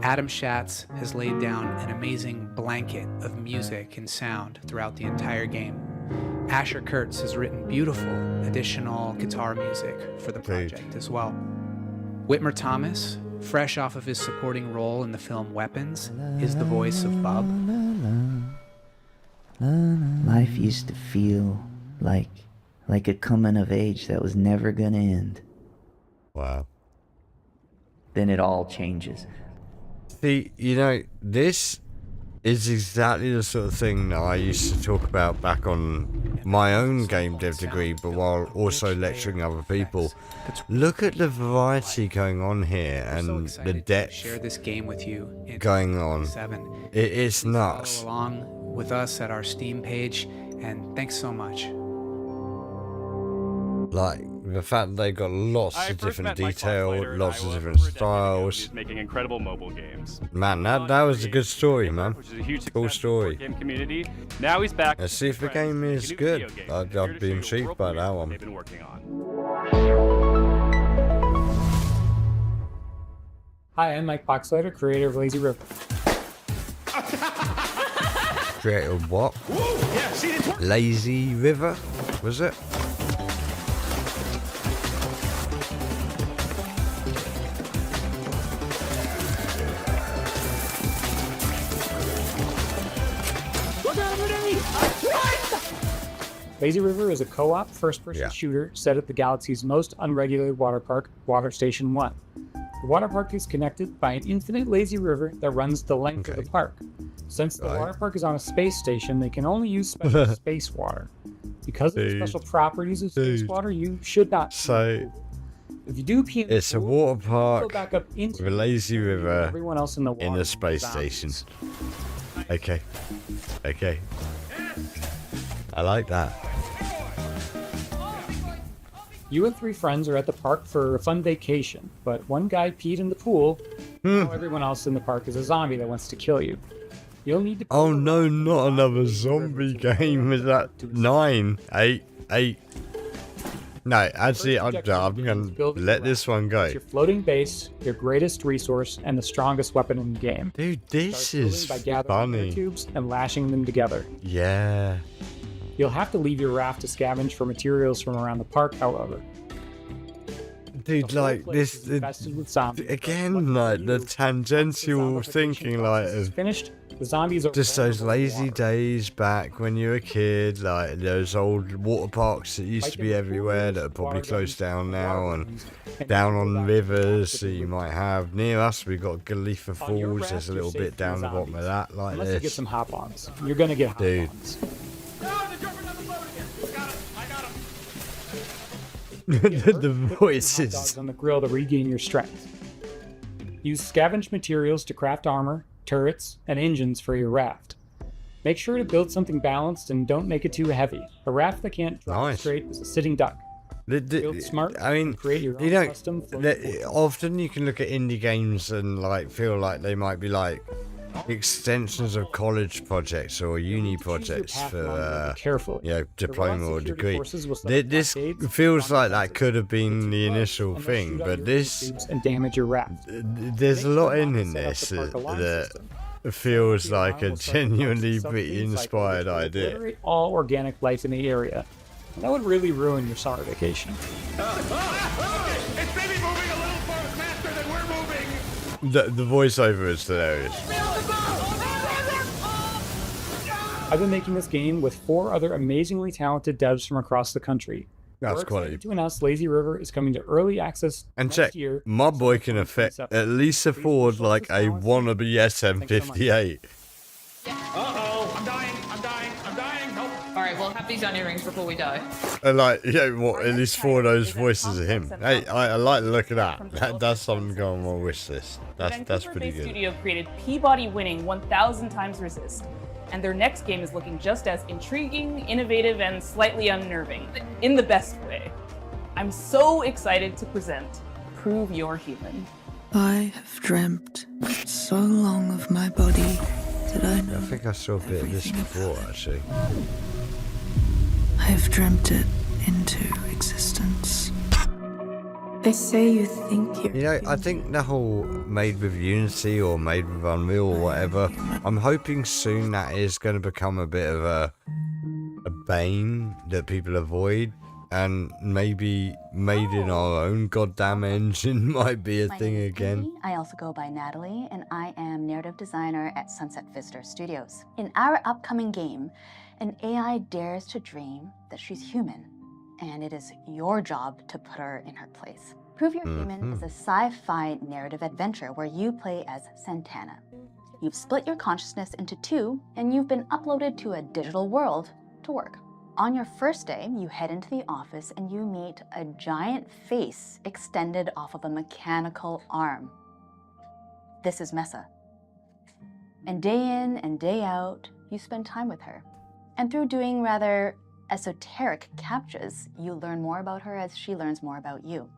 Adam Schatz has laid down an amazing blanket of music and sound throughout the entire game. Asher Kurtz has written beautiful additional guitar music for the project as well. Whitmer Thomas, fresh off of his supporting role in the film Weapons, is the voice of Bub. Life used to feel like a coming of age that was never gonna end. Wow. Then it all changes. See, you know, this is exactly the sort of thing that I used to talk about back on my own game dev degree, but while also lecturing other people. Look at the variety going on here and the depth share this game with you going on. It's nuts. Follow along with us at our Steam page, and thanks so much. Like, the fact that they got lots of different detail, lots of different styles. Making incredible mobile games. Man, that was a good story, man. Which is a huge cool story. Game community. Now he's back. Let's see if the game is good. I've been intrigued by that one. They've been working on. Hi, I'm Mike Boxleiter, creator of Lazy River. Creator of what? Lazy River, was it? Lazy River is a co-op first-person shooter set at the galaxy's most unregulated water park, Water Station 1. The water park is connected by an infinite lazy river that runs the length of the park. Since the water park is on a space station, they can only use special space water. Because of the special properties of space water, you should not. So, if you do pee in it's the a pool, water go park back up into with a lazy river everyone else in the water in a space station. Okay. Okay. I like that. You and 3 friends are at the park for a fun vacation, but one guy peed in the pool. Now everyone else in the park is a zombie that wants to kill you. You'll need to. Oh no, not another zombie game. Is that 9, 8, 8? No, actually, I'm going to let this one go. It's your floating base, your greatest resource, and the strongest weapon in the game. Dude, this is by gathering air tubes and lashing them together. Yeah. You'll have to leave your raft to scavenge for materials from around the park, however. Dude, like this again, like the tangential thinking, like finished. The zombies are just those lazy days back when you were a kid, like those old water parks that used to be everywhere that are probably closed down now, and down on rivers. So you might have near us. We've got Galifa Falls. There's a little bit down the bottom of that, like Unless you get this. some hop-ons, you're gonna get hop-ons. The voices on the grill to regain your strength. Use scavenged materials to craft armor, turrets, and engines for your raft. Make sure to build something balanced and don't make it too heavy. A raft that can't drive straight is a sitting duck. Build smart. I mean, create your you own know, custom. often you can look at indie games and like feel like they might be like extensions of college projects or uni projects for you know, diploma or degree. This feels like that could have been the initial thing, but this and damage your raft. There's a lot in this that feels like a genuinely pretty inspired idea. Obliterate all organic life in the area. That would really ruin your summer vacation. It's maybe moving a little faster than we're moving. The voiceover is hilarious. I've been making this game with 4 other amazingly talented devs from across the country. That's We're quality. excited to announce Lazy River is coming to early access And next check, year. my boy can at least afford like a wannabe SM58. Uh-oh, I'm dying, help. All right, we'll have these onion rings before we die. And like, you know what, at least 4 of those voices of him. Hey, I like the look of that. That's something going on my wish list. That's pretty good. Studio created Peabody-winning 1,000 Times Resist, and their next game is looking just as intriguing, innovative, and slightly unnerving, in the best way. I'm so excited to present Prove You're Human. I have dreamt so long of my body that I know. I think I saw a bit of this before, actually. I have dreamt it into existence. They say you think you're... You know, I think the whole made with Unity or made with Unreal or whatever, I'm hoping soon that is going to become a bit of a bane that people avoid, and maybe made in our own goddamn engine might be a thing again. I also go by Natalie, and I am narrative designer at Sunset Visitor Studios. In our upcoming game, an AI dares to dream that she's human, and it is your job to put her in her place. Prove You're Human is a sci-fi narrative adventure where you play as Santana. You've split your consciousness into 2, and you've been uploaded to a digital world to work. On your first day, you head into the office and you meet a giant face extended off of a mechanical arm. This is Mesa. And day in and day out, you spend time with her. And through doing rather esoteric captchas, you learn more about her as she learns more about you.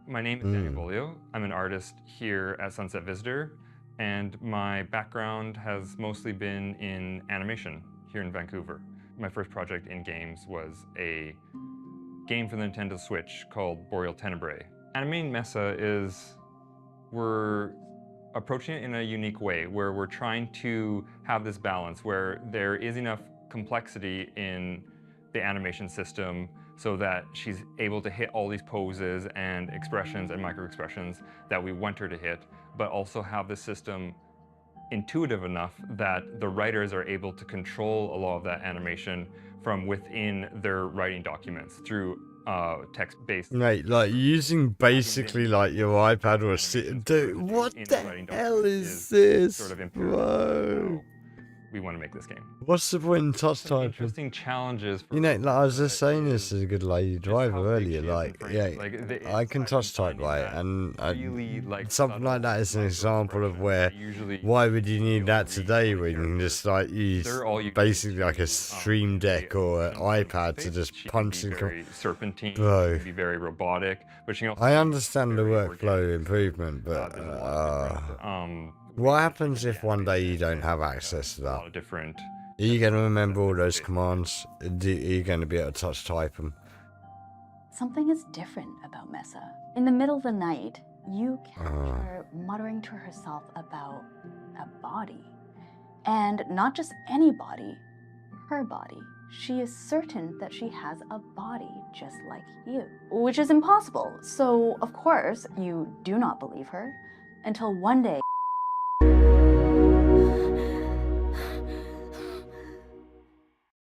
My name is Daniel Bolio. I'm an artist here at Sunset Visitor, and my background has mostly been in animation here in Vancouver. My first project in games was a game for the Nintendo Switch called Boreal Tenebrae. Animating Mesa is, we're approaching it in a unique way where we're trying to have this balance where there is enough complexity in the animation system so that she's able to hit all these poses and expressions and micro expressions that we want her to hit, but also have the system intuitive enough that the writers are able to control a lot of that animation from within their writing documents through text-based. Mate, like using basically like your iPad or a dude, what the hell is this, sort of bro? We want to make this game. What's the point in touch typing? Interesting challenges. For you know, like I was just saying this as a good lady driver earlier. Like, yeah, I can touch type right, and something like that is an example of where. Why would you need that today when you can just like use basically like a Stream Deck or an iPad to just punch and very serpentine, bro? Be very robotic, but you know. I understand the workflow improvement, but what happens if one day you don't have access to that? Different. Are you going to remember all those commands? Are you going to be able to touch type them? Something is different about Mesa. In the middle of the night, you catch her muttering to herself about a body. And not just any body, her body. She is certain that she has a body just like you, which is impossible. So, of course, you do not believe her until one day.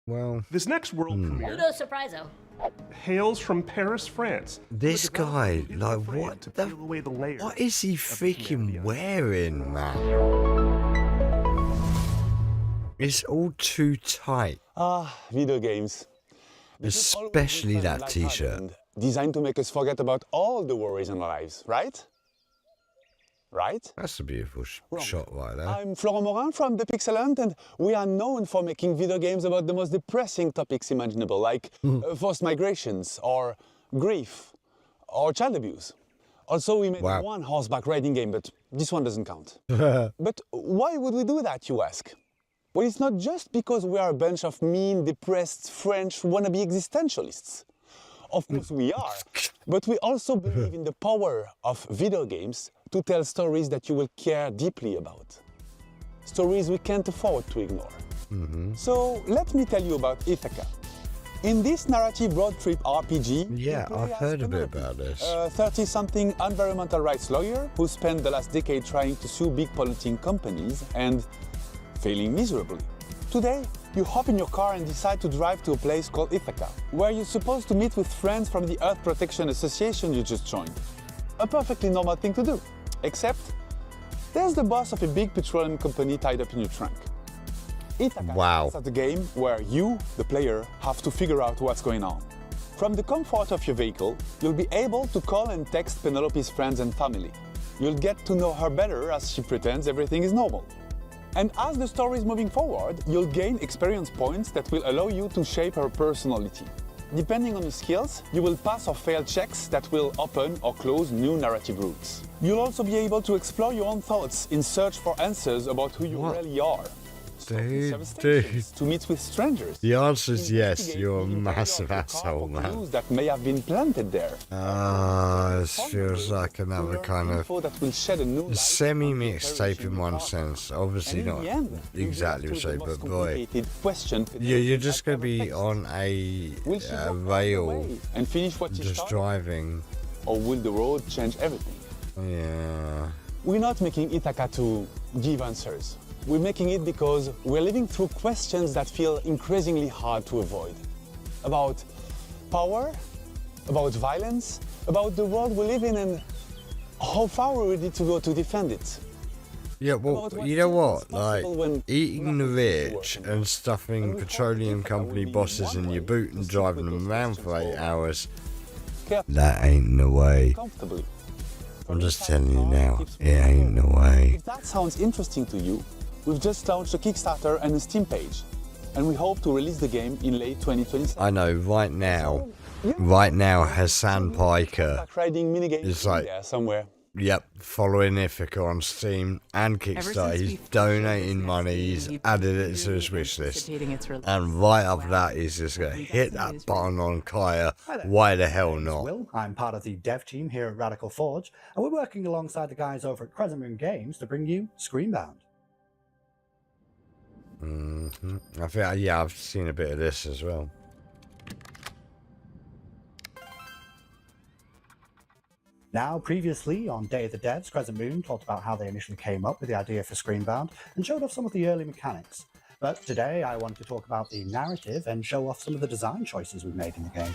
Well, this next world premiere hails from Paris, France. This guy, like, what is he freaking wearing, man? It's all too tight. Video games. Especially that t-shirt. Designed to make us forget about all the worries in our lives, right? Right? That's a beautiful shot right there. I'm Florent Morin from The Pixelant, and we are known for making video games about the most depressing topics imaginable, like forced migrations, or grief, or child abuse. Also, we made one horseback riding game, but this one doesn't count. But why would we do that, you ask? Well, it's not just because we are a bunch of mean, depressed French wannabe existentialists. Of course we are, but we also believe in the power of video games to tell stories that you will care deeply about. Stories we can't afford to ignore. So let me tell you about Ithaca. In this narrative road trip RPG, yeah, I've heard a bit about this. A 30-something environmental rights lawyer who spent the last decade trying to sue big polluting companies and failing miserably. Today, you hop in your car and decide to drive to a place called Ithaca, where you're supposed to meet with friends from the Earth Protection Association you just joined. A perfectly normal thing to do. Except, there's the boss of a big petroleum company tied up in your trunk. Ithaca is a game where you, the player, have to figure out what's going on. From the comfort of your vehicle, you'll be able to call and text Penelope's friends and family. You'll get to know her better as she pretends everything is normal. And as the story is moving forward, you'll gain experience points that will allow you to shape her personality. Depending on your skills, you will pass or fail checks that will open or close new narrative routes. You'll also be able to explore your own thoughts in search for answers about who you really are. Dude. To meet with strangers. The answer is yes, you're a massive asshole, man. That may have been planted there. This feels like another kind of semi-mixtape in one sense. Obviously not exactly the same, but boy, you're just going to be on a rail and finish what just driving. Or will the road change everything? Yeah. We're not making Ithaca to give answers. We're making it because we're living through questions that feel increasingly hard to avoid. About power, about violence, about the world we live in and how far we're ready to go to defend it. Yeah, well, you know what? Like, eating the rich and stuffing petroleum company bosses in your boot and driving them around for 8 hours, that ain't the way. I'm just telling you now, it ain't the way. If that sounds interesting to you, we've just launched a Kickstarter and a Steam page, and we hope to release the game in late 2027. I know, right now, Hassan Piker is like, somewhere. Yep, following Ithaca on Steam and Kickstarter. He's donating money, he's added it to his wish list. And right after that, he's just going to hit that button on Kaya. Why the hell not? Will. I'm part of the dev team here at Radical Forge, and we're working alongside the guys over at Crescent Moon Games to bring you Screenbound. I think, yeah, I've seen a bit of this as well. Now, previously on Day of the Devs, Crescent Moon talked about how they initially came up with the idea for Screenbound and showed off some of the early mechanics. But today I wanted to talk about the narrative and show off some of the design choices we've made in the game.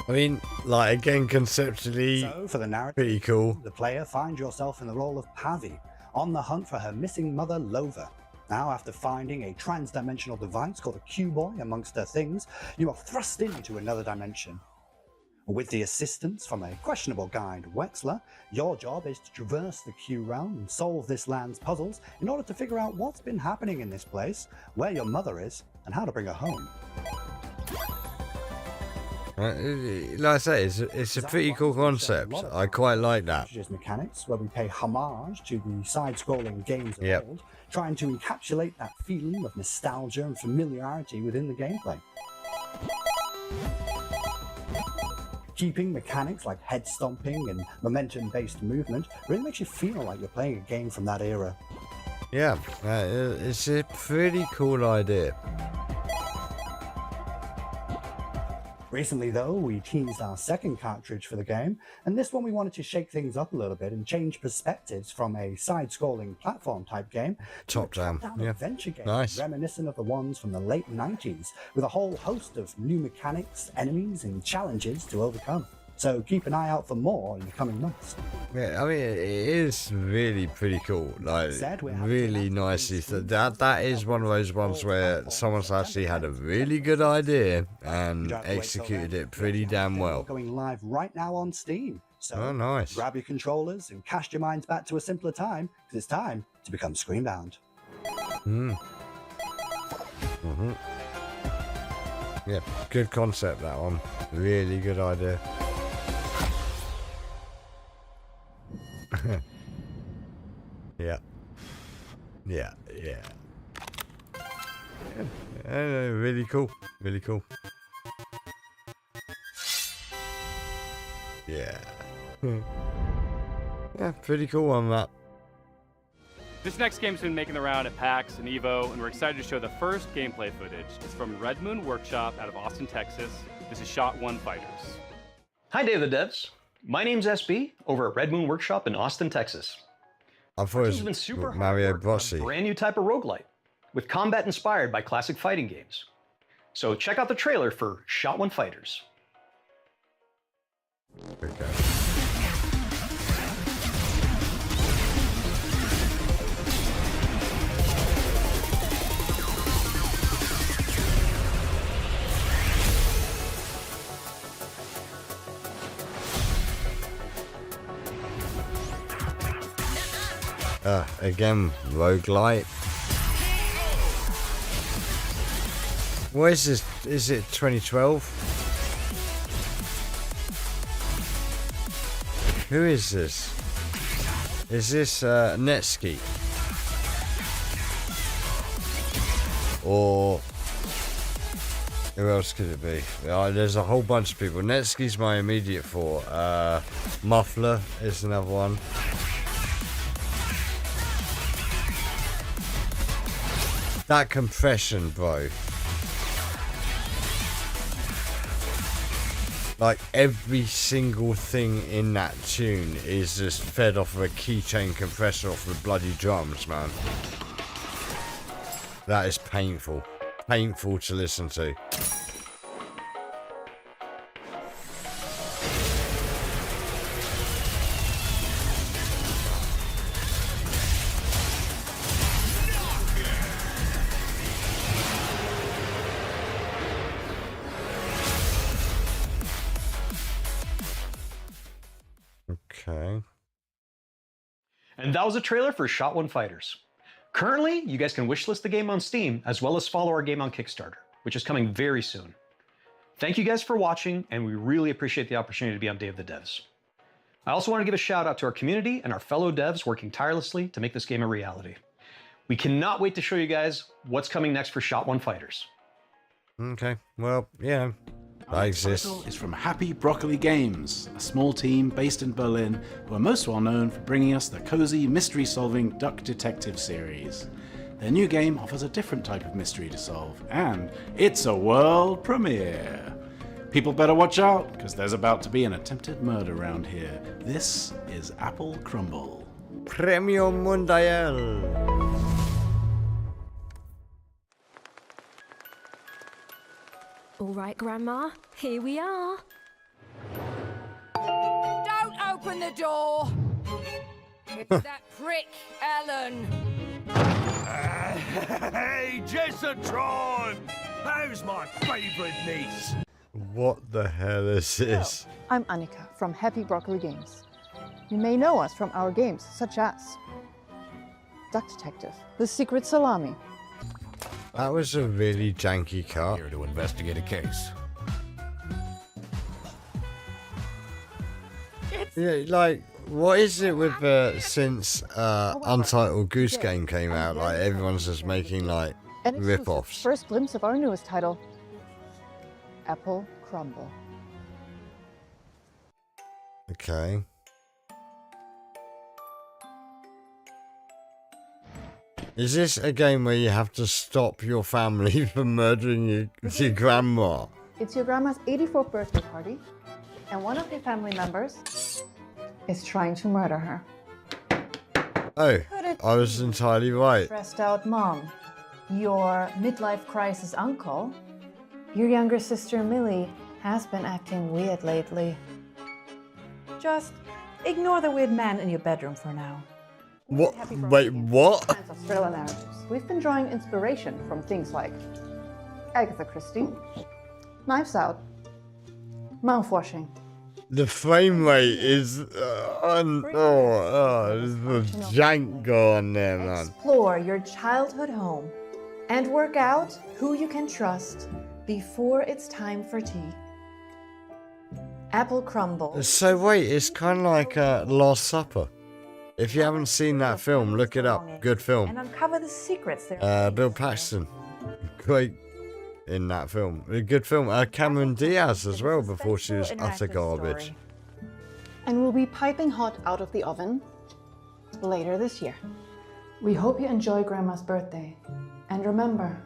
I mean, like, again, conceptually, So, for the narrative, pretty cool. the player finds yourself in the role of Pavi, on the hunt for her missing mother, Lova. Now, after finding a trans-dimensional device called a Q-Boy amongst her things, you are thrust into another dimension. With the assistance from a questionable guide, Wexler, your job is to traverse the Q realm and solve this land's puzzles in order to figure out what's been happening in this place, where your mother is, and how to bring her home. Like I say, it's a pretty cool concept. I quite like that. Mechanics where we pay homage to the side-scrolling games of old, trying to encapsulate that feeling of nostalgia and familiarity within the gameplay. Keeping mechanics like head stomping and momentum-based movement really makes you feel like you're playing a game from that era. Yeah, it's a pretty cool idea. Recently, though, we teased our second cartridge for the game, and this one we wanted to shake things up a little bit and change perspectives from a side-scrolling platform-type game to a top-down adventure game, reminiscent of the ones from the late 90s, with a whole host of new mechanics, enemies, and challenges to overcome. So keep an eye out for more in the coming months. Yeah, I mean, it is really pretty cool. Like, really nicely. That is one of those ones where someone's actually had a really good idea and executed it pretty damn well. Going live right now on Steam. So nice. Grab your controllers and cast your minds back to a simpler time, because it's time to become Screenbound. Yeah, good concept, that one. Really good idea. Yeah. Really cool. Really cool. Yeah. Yeah, pretty cool on that. This next game's been making the round at PAX and EVO, and we're excited to show the first gameplay footage. It's from Red Moon Workshop out of Austin, Texas. This is Shot One Fighters. Hi, Day of the Devs. My name's SB over at Red Moon Workshop in Austin, Texas. I thought it was Mario Bros. A brand new type of roguelite with combat inspired by classic fighting games. So check out the trailer for Shot One Fighters. Okay. Again, roguelite. What is this? Is it 2012? Who is this? Is this Netscape? Or who else could it be? There's a whole bunch of people. Netscape's my immediate thought. Muffler is another one. That compression, bro. Like, every single thing in that tune is just fed off of a keychain compressor off the bloody drums, man. That is painful. Painful to listen to. Okay. And that was a trailer for Shot One Fighters. Currently, you guys can wishlist the game on Steam, as well as follow our game on Kickstarter, which is coming very soon. Thank you guys for watching, and we really appreciate the opportunity to be on Day of the Devs. I also want to give a shout out to our community and our fellow devs working tirelessly to make this game a reality. We cannot wait to show you guys what's coming next for Shot One Fighters. Okay, well, yeah. I exist. Title is from Happy Broccoli Games, a small team based in Berlin who are most well known for bringing us the cozy mystery-solving Duck Detective series. Their new game offers a different type of mystery to solve, and it's a world premiere. People better watch out, because there's about to be an attempted murder around here. This is Apple Crumble. Premio Mundial. All right, Grandma, here we are. Don't open the door! It's that prick, Ellen. Hey, Jessatron! How's my favourite niece? What the hell is this? I'm Annika from Happy Broccoli Games. You may know us from our games such as Duck Detective, The Secret Salami. That was a really janky cut. Here to investigate a case. Yeah, like, what is it with since Untitled Goose Game came out? Like, everyone's just making like rip-offs. First glimpse of our newest title, Apple Crumble. Okay. Is this a game where you have to stop your family from murdering your grandma? It's your grandma's 84th birthday party, and one of your family members is trying to murder her. Oh, I was entirely right. Stressed out mom, your midlife crisis uncle, your younger sister Millie has been acting weird lately. Just ignore the weird man in your bedroom for now. What? Wait, what? Kinds of thriller narratives. We've been drawing inspiration from things like Agatha Christie, Knives Out, mouthwashing. The frame rate is there's the jank going there, man. Explore your childhood home and work out who you can trust before it's time for tea. Apple Crumble. So wait, it's kind of like Last Supper. If you haven't seen that film, look it up. Good film. And uncover the secrets there. Bill Paxton, great in that film. A good film. Cameron Diaz as well before she was utter garbage. And will be piping hot out of the oven later this year. We hope you enjoy Grandma's birthday. And remember,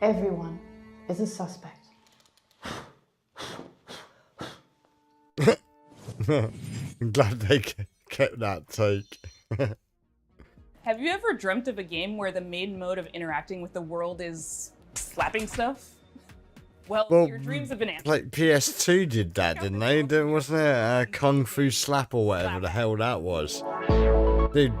everyone is a suspect. I'm glad they kept that take. Have you ever dreamt of a game where the main mode of interacting with the world is slapping stuff? Well, your dreams have been answered. Like PS2 did that, didn't they? Wasn't there Kung Fu Slap or whatever the hell that was? Dude.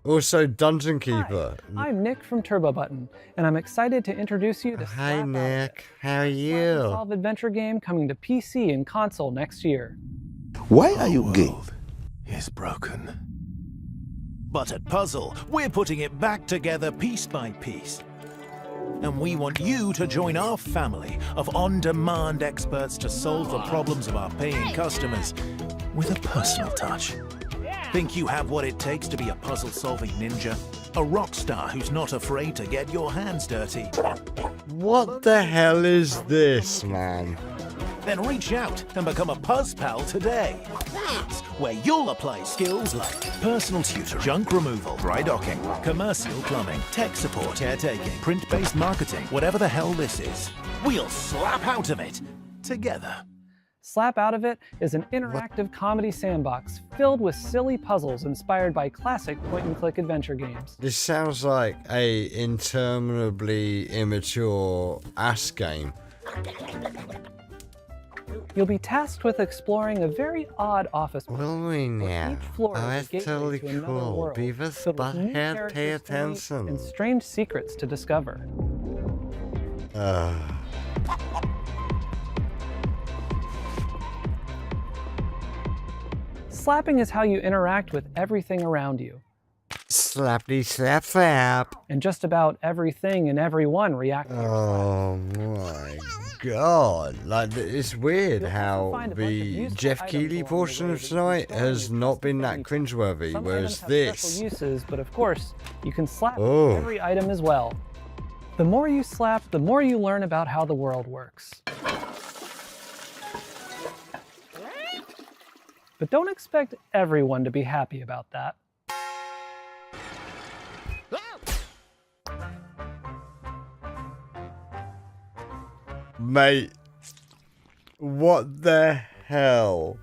Also, Dungeon Keeper. Hi, I'm Nick from Turbo Button, and I'm excited to introduce you to Hi, Nick. How are you? Solve adventure game coming to PC and console next year. Why are you gay? Is broken. But at Puzzle, we're putting it back together piece by piece. And we want you to join our family of on-demand experts to solve the problems of our paying customers with a personal touch. Think you have what it takes to be a puzzle-solving ninja? A rock star who's not afraid to get your hands dirty? What the hell is this, man? Then reach out and become a Puzz Pal today. That's where you'll apply skills like personal tutor, junk removal, dry docking, commercial plumbing, tech support, caretaking, print-based marketing, whatever the hell this is. We'll slap out of it together. Slap Out of It is an interactive comedy sandbox filled with silly puzzles inspired by classic point-and-click adventure games. This sounds like a interminably immature ass game. You'll be tasked with exploring a very odd office. Will we now? Each floor Oh, is a that's gateway totally to another cool. world, Beavis, filled with new Butthead, pay character stories attention. and strange secrets to discover. Slapping is how you interact with everything around you. Slappity slap slap. And just about everything and everyone react. Oh my god. Like, it's weird how the Geoff Keighley portion of tonight has not been that cringeworthy, Some whereas items have this... special uses, but of course, you can slap Oh. every item as well. The more you slap, the more you learn about how the world works. But don't expect everyone to be happy about that. Mate, what the hell?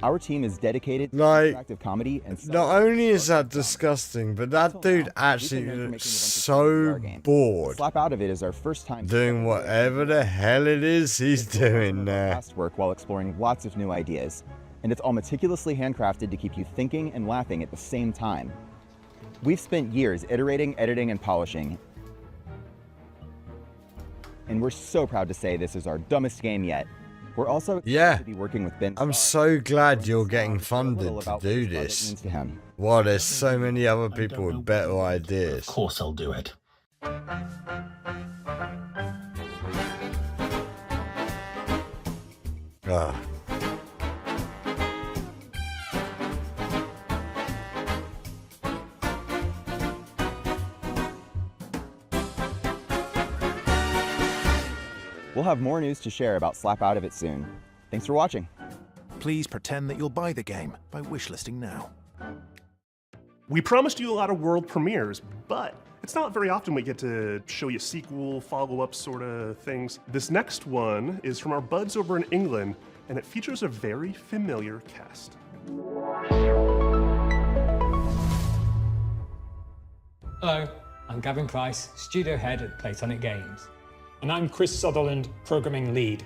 Our team is dedicated to like, interactive comedy and not only is that disgusting, but that dude actually looks so bored. Slap Out of It is our first time doing whatever the hell it is he's doing there. past work while exploring lots of new ideas, and it's all meticulously handcrafted to keep you thinking and laughing at the same time. We've spent years iterating, editing, and polishing, and we're so proud to say this is our dumbest game yet. We're also excited to be working with Ben. I'm so glad you're getting funded to do this. Wow, there's so many other people with better ideas. Of course I'll do it. Ah. We'll have more news to share about Slap Out of It soon. Thanks for watching. Please pretend that you'll buy the game by wishlisting now. We promised you a lot of world premieres, but it's not very often we get to show you sequel, follow-up sort of things. This next one is from our buds over in England, and it features a very familiar cast. Hello, I'm Gavin Price, studio head at Platonic Games. And I'm Chris Sutherland, programming lead.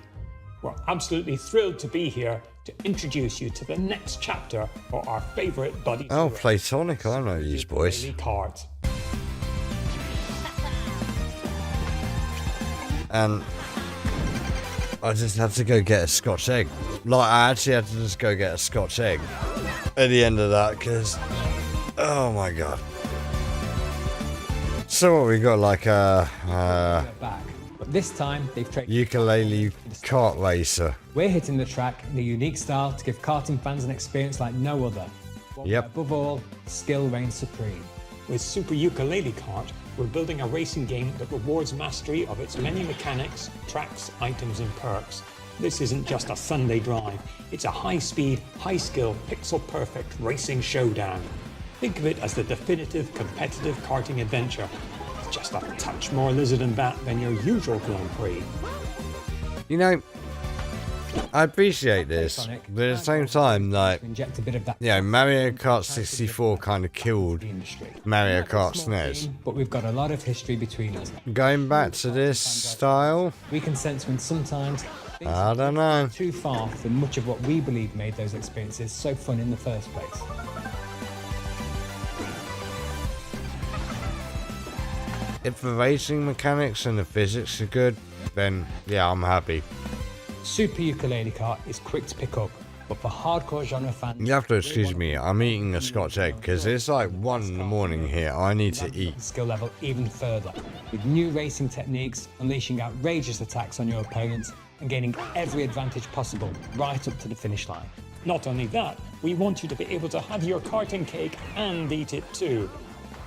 We're absolutely thrilled to be here to introduce you to the next chapter for our favourite buddy. Oh, Platonic, I know these boys. Cards. And I just had to go get a Scotch egg. Like, I actually had to just go get a Scotch egg at the end of that, because, oh my god. So what, we got like a But this time, they've tricked ukulele kart racer. We're hitting the track in a unique style to give karting fans an experience like no other. Yep. Above all, skill reigns supreme. With Super Ukulele Kart, we're building a racing game that rewards mastery of its many mechanics, tracks, items, and perks. This isn't just a Sunday drive. It's a high-speed, high-skill, pixel-perfect racing showdown. Think of it as the definitive competitive karting adventure. It's just a touch more lizard and bat than your usual Grand Prix. You know, I appreciate this, but at the same time, like, Inject a bit of that. you know, Mario Kart 64 kind of killed Mario Kart SNES. But we've got a lot of history between us. Going back to this style, We can sense when sometimes I don't know. too far from much of what we believe made those experiences so fun in the first place. If the racing mechanics and the physics are good, then yeah, I'm happy. Super Ukulele Kart is quick to pick up, but for hardcore genre fans... You have to excuse me, I'm eating a Scotch egg because it's like 1 in the morning here. I need to eat. Skill level even further, with new racing techniques, unleashing outrageous attacks on your opponents, and gaining every advantage possible right up to the finish line. Not only that, we want you to be able to have your karting cake and eat it too.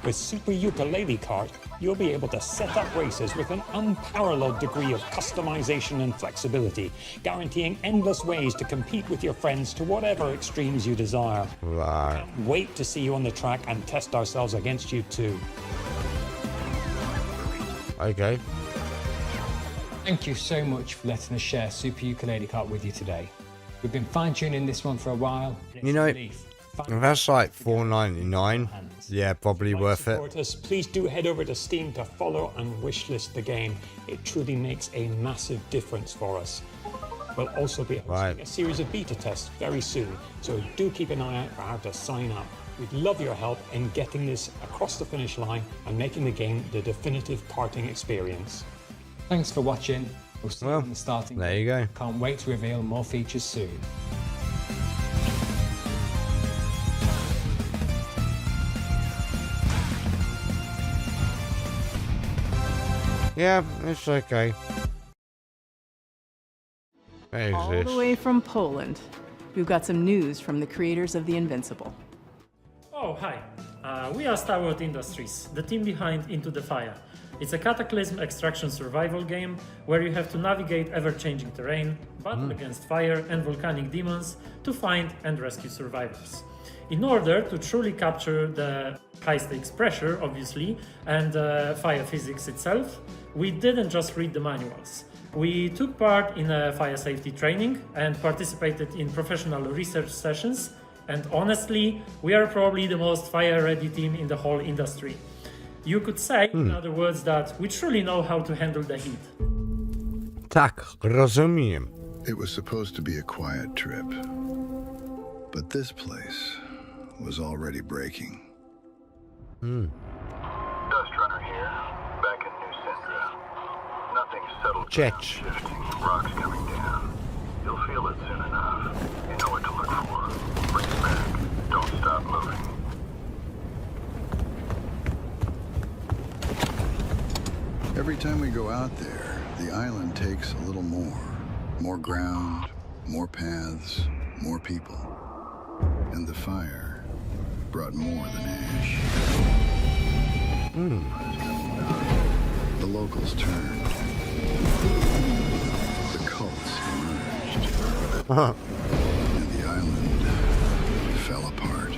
With Super Ukulele Kart, you'll be able to set up races with an unparalleled degree of customization and flexibility, guaranteeing endless ways to compete with your friends to whatever extremes you desire. Right. Can't wait to see you on the track and test ourselves against you too. Okay. Thank you so much for letting us share Super Ukulele Kart with you today. We've been fine-tuning this one for a while. You know, that's like $4.99. Yeah, probably worth it. Support us, please do head over to Steam to follow and wishlist the game. It truly makes a massive difference for us. We'll also be hosting a series of beta tests very soon, so do keep an eye out for how to sign up. We'd love your help in getting this across the finish line and making the game the definitive karting experience. Thanks for watching. We'll see you in the starting. There you go. Can't wait to reveal more features soon. Yeah, it's okay. It All the exists. way from Poland, we've got some news from the creators of The Invincible. Oh, hi. We are Starwood Industries, the team behind Into the Fire. It's a cataclysm extraction survival game where you have to navigate ever-changing terrain, battle against fire and volcanic demons to find and rescue survivors. In order to truly capture the high-stakes pressure, obviously, and fire physics itself, we didn't just read the manuals. We took part in a fire safety training and participated in professional research sessions, and honestly, we are probably the most fire-ready team in the whole industry. You could say, in other words, that we truly know how to handle the heat. Tak, rozumiem. It was supposed to be a quiet trip, but this place was already breaking. Dust Runner here, back in New Syndra. Nothing's settled. Chech. Shifting, rocks coming down. You'll feel it soon enough. You know what to look for. Bring it back. Don't stop moving. Every time we go out there, the island takes a little more. More ground, more paths, more people. And the fire brought more than ash. The locals turned. The cults emerged. And the island fell apart.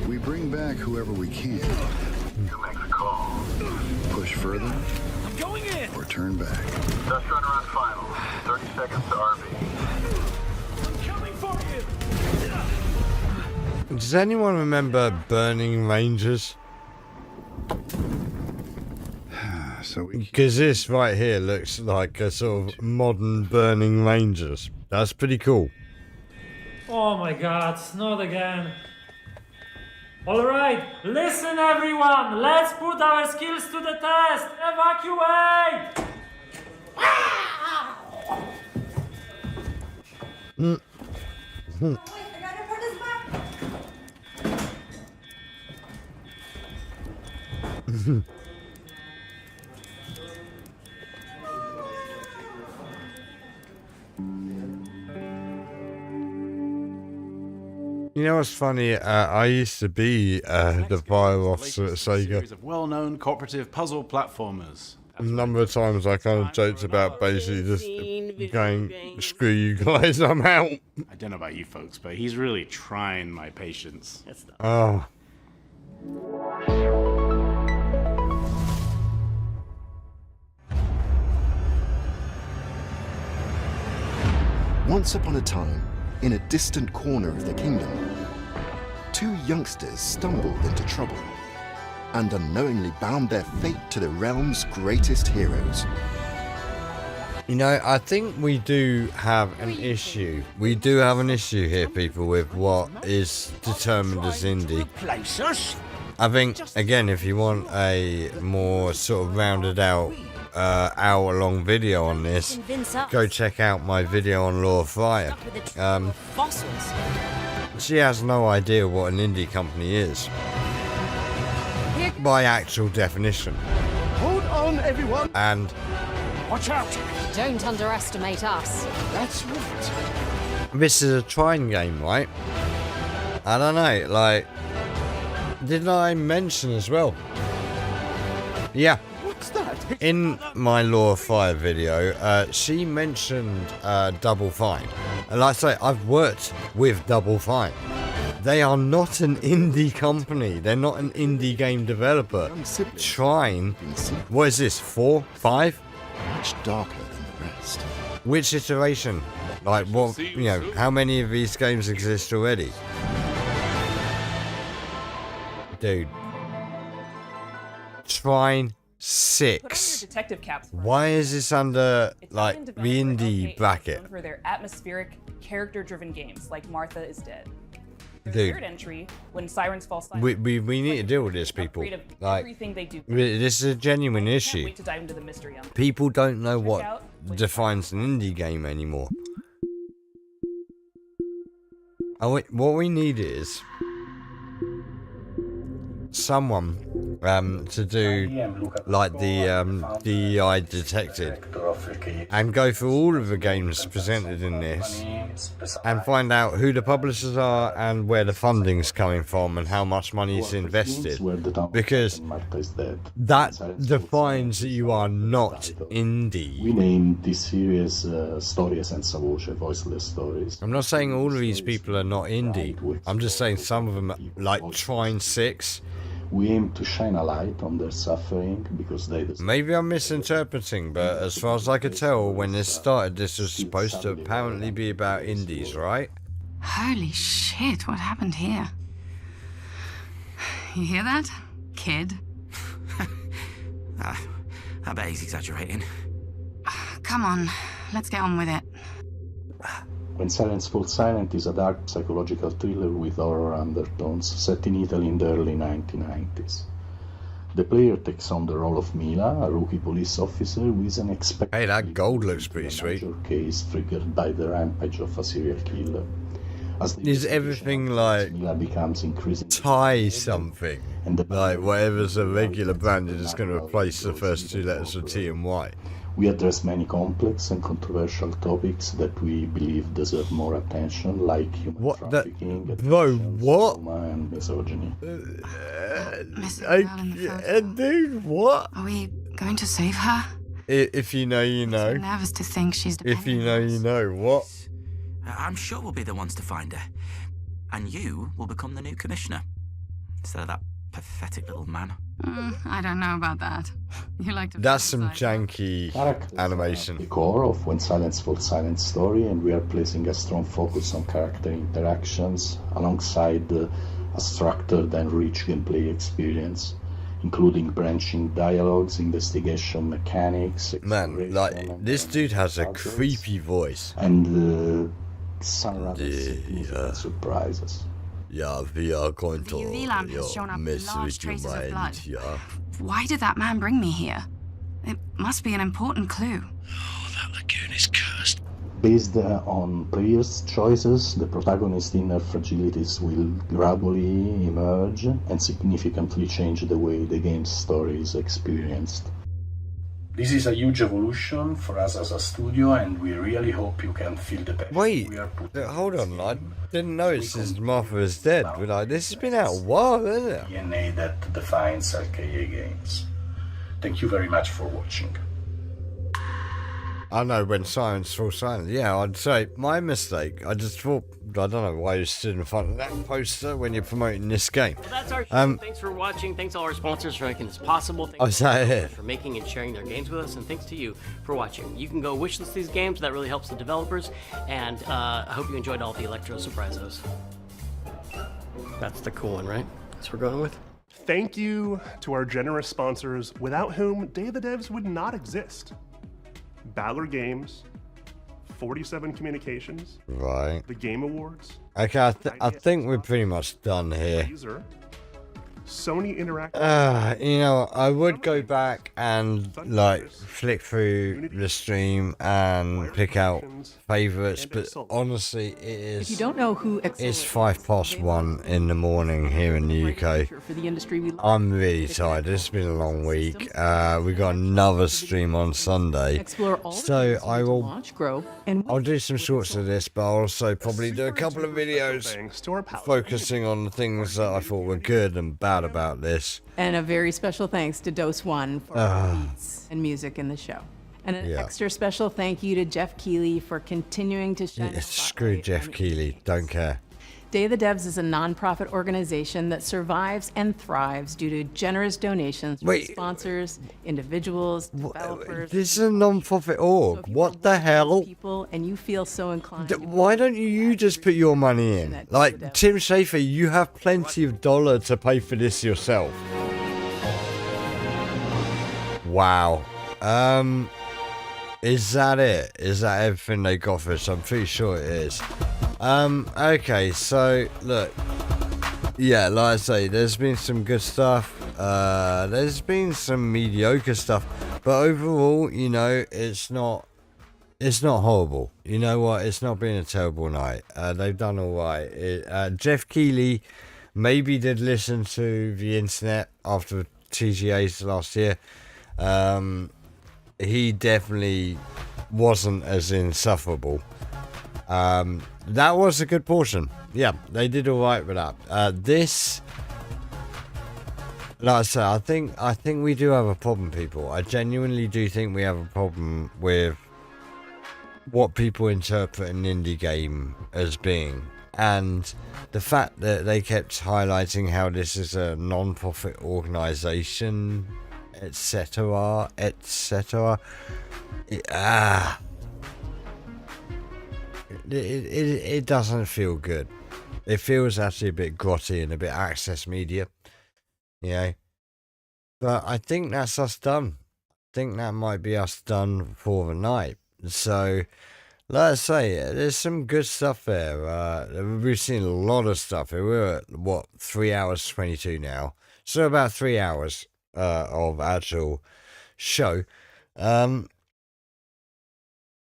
We bring back whoever we can. You make the call. Push further. I'm going in! Or turn back. Dust Runner on final. 30 seconds to RV. I'm coming for you! Does anyone remember Burning Rangers? Because this right here looks like a sort of modern Burning Rangers. That's pretty cool. Oh my god, not again. Alright, listen everyone, let's put our skills to the test! Evacuate! You know what's funny? I used to be the fire officer at Sega. Series of well-known cooperative puzzle platformers. A number of times I kind of joked about basically just going, screw you guys, I'm out. I don't know about you folks, but he's really trying my patience. Oh. Once upon a time, in a distant corner of the kingdom, two youngsters stumbled into trouble and unknowingly bound their fate to the realm's greatest heroes. You know, I think we do have an issue. We do have an issue here, people, with what is determined as indie. I think, again, if you want a more sort of rounded out hour-long video on this, go check out my video on Law of Fire. She has no idea what an indie company is, by actual definition. Hold on, everyone! And watch out! Don't underestimate us. That's right. this is a trying game, right? I don't know, like, didn't I mention as well? Yeah. What's that? In my Law of Fire video, she mentioned Double Fine. And like I say, I've worked with Double Fine. They are not an indie company. They're not an indie game developer. Trine, what is this, 4, 5? Much darker than the rest. Which iteration? Like, what, you know, how many of these games exist already? Dude. Trine 6. Detective caps. Why is this under, like, the indie bracket? For their atmospheric, character-driven games like Martha is Dead. Their Dude. third entry, When Sirens Fall Silent. We need to deal with this, people. Like, everything they do. this is a genuine Can't issue. wait to dive into the mystery on this. People don't know what defines an indie game anymore. What we need is someone to do like the DEI detected and go through all of the games presented in this and find out who the publishers are and where the funding's coming from and how much money is invested, because that defines that you are not indie. We named this series Storie senza voce, voiceless stories. I'm not saying all of these people are not indie. I'm just saying some of them, like Trine 6. We aim to shine a light on their suffering because they deserve. Maybe I'm misinterpreting, but as far as I could tell, when this started, this was supposed to apparently be about indies, right? Holy shit, what happened here? You hear that, kid? I bet he's exaggerating. Come on, let's get on with it. When Silence Falls Silent is a dark psychological thriller with horror undertones set in Italy in the early 1990s. The player takes on the role of Mila, a rookie police officer who is unexpected. Hey, that gold looks pretty sweet. Case triggered by the rampage of a serial killer. Is everything like becomes increasingly Thai something? Like whatever's a regular brand is just going to replace the first two letters of T and Y. We address many complex and controversial topics that we believe deserve more attention, like human trafficking, and misogyny. Dude, what? Are we going to save her? If you know, you know. I'm nervous to think she's If you know, you know. What? I'm sure we'll be the ones to find her. And you will become the new commissioner. Instead of that pathetic little man. I don't know about that. You like to. That's some janky animation. The core of When Silence Falls Silent story, and we are placing a strong focus on character interactions alongside a structured and rich gameplay experience, including branching dialogues, investigation mechanics. Man, like this dude has a creepy voice. And some rather significant surprises. Yeah, we are going to UV lamp has shown up mess large with your traces of blood. mind, yeah. Why did that man bring me here? It must be an important clue. That lagoon is cursed. Based on previous choices, the protagonist's inner fragilities will gradually emerge and significantly change the way the game's story is experienced. This is a huge evolution for us as a studio, and we really hope you can feel the passion we are putting. Hold on, I didn't notice his Martha is dead. But like, this has been out a while, isn't it? DNA that defines RKA games. Thank you very much for watching. I know when Silence Falls Silent. Yeah, I'd say my mistake. I just thought, I don't know why you stood in front of that poster when you're promoting this game. Well, that's our show. Thanks for watching. Thanks to all our sponsors for making this possible. Thanks to all for making and sharing their games with us. And thanks to you for watching. You can go wishlist these games. That really helps the developers. And I hope you enjoyed all the Electro Surprisos. That's the cool one, right? That's what we're going with. Thank you to our generous sponsors, without whom Day of the Devs would not exist. Baller Games, 47 Communications, right? The Game Awards. Okay, I think we're pretty much done here. Sony Interactive. You know, I would go back and like flick through the stream and pick out favorites, but honestly, it is. If you don't know who it's 1:05 in the morning here in the UK. For the industry, I'm really tired. It's been a long week. We got another stream on Sunday, so I will. I'll do some shorts of this, but I'll also probably do a couple of videos focusing on the things that I thought were good and bad about this. And a very special thanks to Dose One for our beats and music in the show. And an extra special thank you to Geoff Keighley for continuing to shine. Screw Geoff Keighley, don't care. Day of the Devs is a non-profit organization that survives and thrives due to generous donations from sponsors, individuals, developers. This is a non-profit org. What the hell? People, and you feel so inclined. Why don't you just put your money in? Like Tim Schafer, you have plenty of dollar to pay for this yourself. Wow. Is that it? Is that everything they got for us? I'm pretty sure it is. Okay, so look, yeah, like I say, there's been some good stuff, there's been some mediocre stuff, but overall, you know, it's not horrible. You know what, it's not been a terrible night. They've done all right. Geoff Keighley maybe did listen to the internet after TGAs last year. He definitely wasn't as insufferable. That was a good portion. Yeah, they did all right with that. This, like I said, I think we do have a problem, people. I genuinely do think we have a problem with what people interpret an indie game as being, and the fact that they kept highlighting how this is a non-profit organization, etc., etc. It doesn't feel good. It feels actually a bit grotty and a bit access media, you know. But I think that's us done. I think that might be us done for the night. So, like I say, there's some good stuff there. We've seen a lot of stuff. We're at, what, 3 hours 22 now. So about 3 hours of actual show.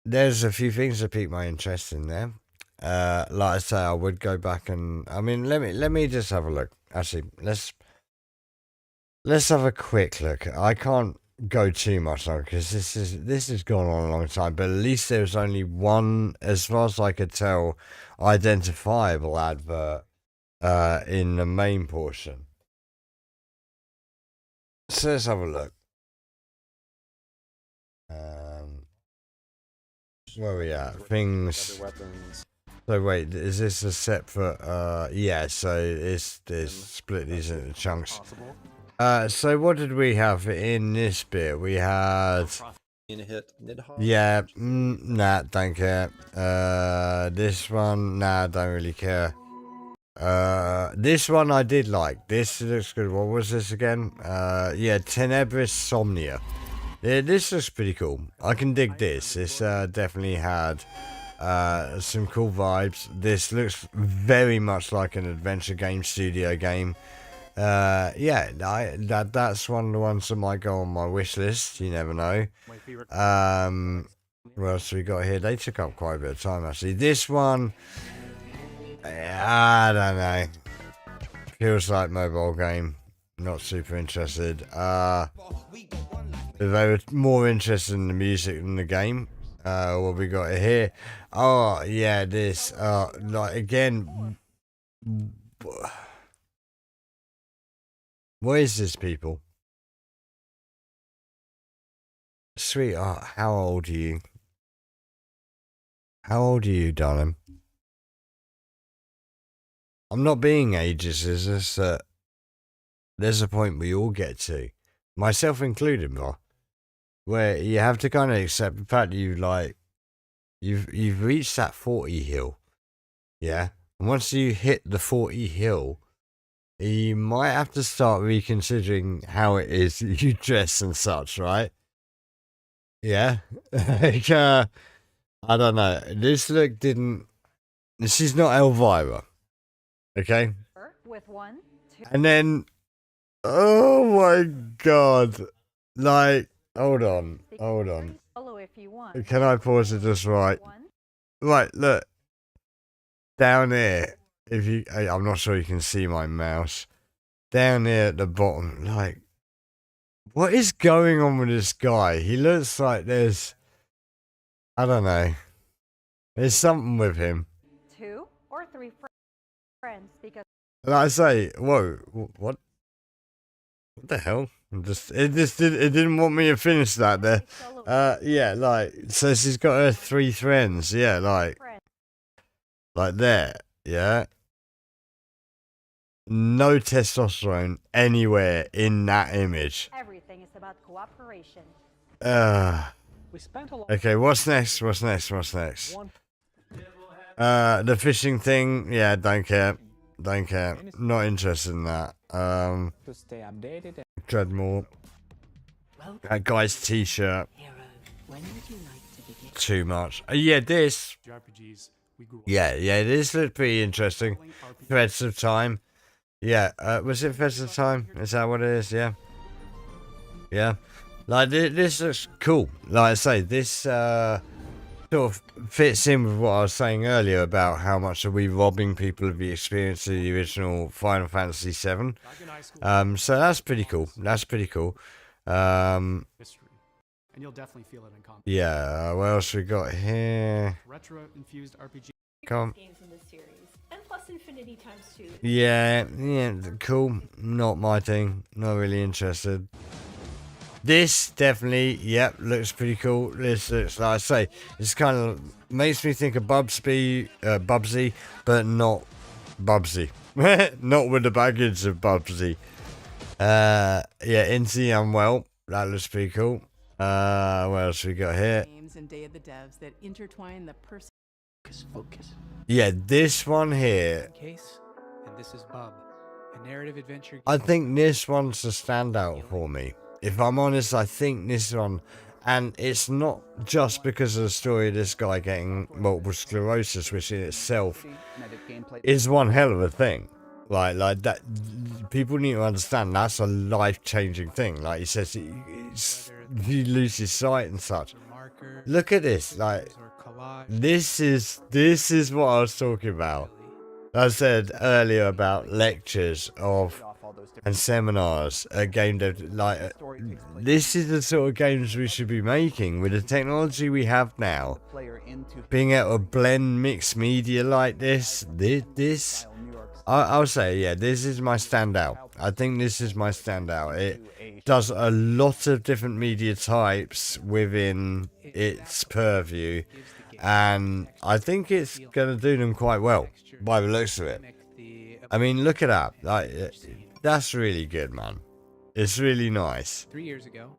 There's a few things that piqued my interest in there. Like I say, I would go back and, I mean, let me just have a look. Actually, let's have a quick look. I can't go too much longer because this has gone on a long time, but at least there's only one, as far as I could tell, identifiable advert in the main portion. So let's have a look. Where are we at? Things. So wait, is this a separate? Yeah. So it's split these into chunks. So what did we have in this bit? We had. Yeah. Nah, don't care. This one, nah, don't really care. This one I did like. This looks good. What was this again? Yeah, Tenebris Somnia. Yeah, this looks pretty cool. I can dig this. This definitely had some cool vibes. This looks very much like an adventure game, studio game. Yeah, that's one of the ones that might go on my wish list. You never know. What else we got here? They took up quite a bit of time, actually. This one, I don't know. Feels like mobile game. Not super interested. They were more interested in the music than the game. What we got here? Oh yeah, this. Like again. What is this, people? Sweetheart, how old are you? How old are you, darling? I'm not being ageist, it's just that there's a point we all get to, myself included, bro, where you have to kind of accept the fact that you've reached that 40 hill, yeah? And once you hit the 40 hill, you might have to start reconsidering how it is you dress and such, right? Yeah? Like, I don't know. This look didn't... This is not Elvira. Okay? With 1, 2... And then... Oh my god. Like, hold on. Can I pause it just right? Right, look. Down here. If you, I'm not sure you can see my mouse. Down there at the bottom, like, what is going on with this guy? He looks like there's, I don't know, there's something with him. 2 or 3 friends, because. And I say, whoa, what the hell? It didn't want me to finish that there. Yeah, like, so she's got her 3 friends. Yeah, like there. Yeah. No testosterone anywhere in that image. Everything is about cooperation. Okay, what's next? The fishing thing, yeah, don't care. Not interested in that. Dreadmore. That guy's t-shirt. Too much. Yeah, this. Yeah, this looked pretty interesting. Threads of Time. Yeah, was it Threads of Time? Is that what it is? Yeah. Yeah. Like, this looks cool. Like I say, this sort of fits in with what I was saying earlier about how much are we robbing people of the experience of the original Final Fantasy VII. So that's pretty cool. That's pretty cool. And you'll definitely feel it in combat. Yeah, what else we got here? Retro-infused RPG. Come on. Games in this series, and plus Infinity times 2. Yeah, cool. Not my thing. Not really interested. This definitely, yep, looks pretty cool. This looks, like I say, it's kind of makes me think of Bubsy, but not Bubsy. Not with the baggage of Bubsy. Yeah, Into the Unwell. That looks pretty cool. What else we got here? Games and Day of the Devs that intertwine the person. Focus. Yeah, this one here. Case, and this is Bub, a narrative adventure. I think this one's the standout for me. If I'm honest, I think this one, and it's not just because of the story of this guy getting multiple sclerosis, which in itself is one hell of a thing. Like that, people need to understand that's a life-changing thing. Like he says, he loses sight and such. Look at this, like this is what I was talking about. I said earlier about lectures and seminars at game dev. Like this is the sort of games we should be making with the technology we have now. Being able to blend mixed media like this, I'll say, yeah, this is my standout. I think this is my standout. It does a lot of different media types within its purview, and I think it's going to do them quite well by the looks of it. I mean, look at that. Like, that's really good, man. It's really nice. 3 years ago.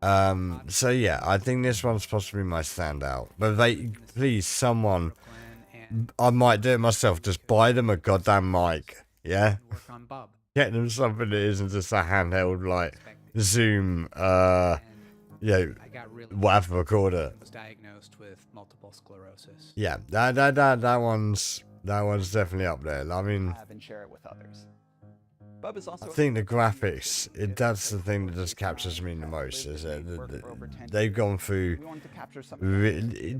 So yeah, I think this one's possibly my standout. But please, someone, I might do it myself. Just buy them a goddamn mic. Yeah. Get them something that isn't just a handheld like Zoom. Whatever recorder. Was diagnosed with multiple sclerosis. Yeah, that one's definitely up there. I mean, and share it with others. Bub is also I think the graphics, that's the thing that just captures me the most. Is that they've gone through.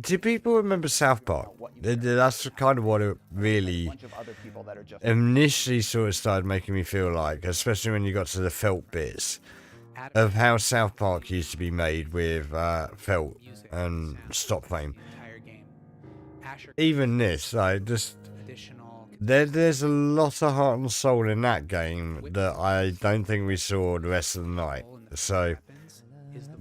Do people remember South Park? That's kind of what it really initially sort of started making me feel like, especially when you got to the felt bits of how South Park used to be made with felt and stop frame. Even this, like, just there's a lot of heart and soul in that game that I don't think we saw the rest of the night. So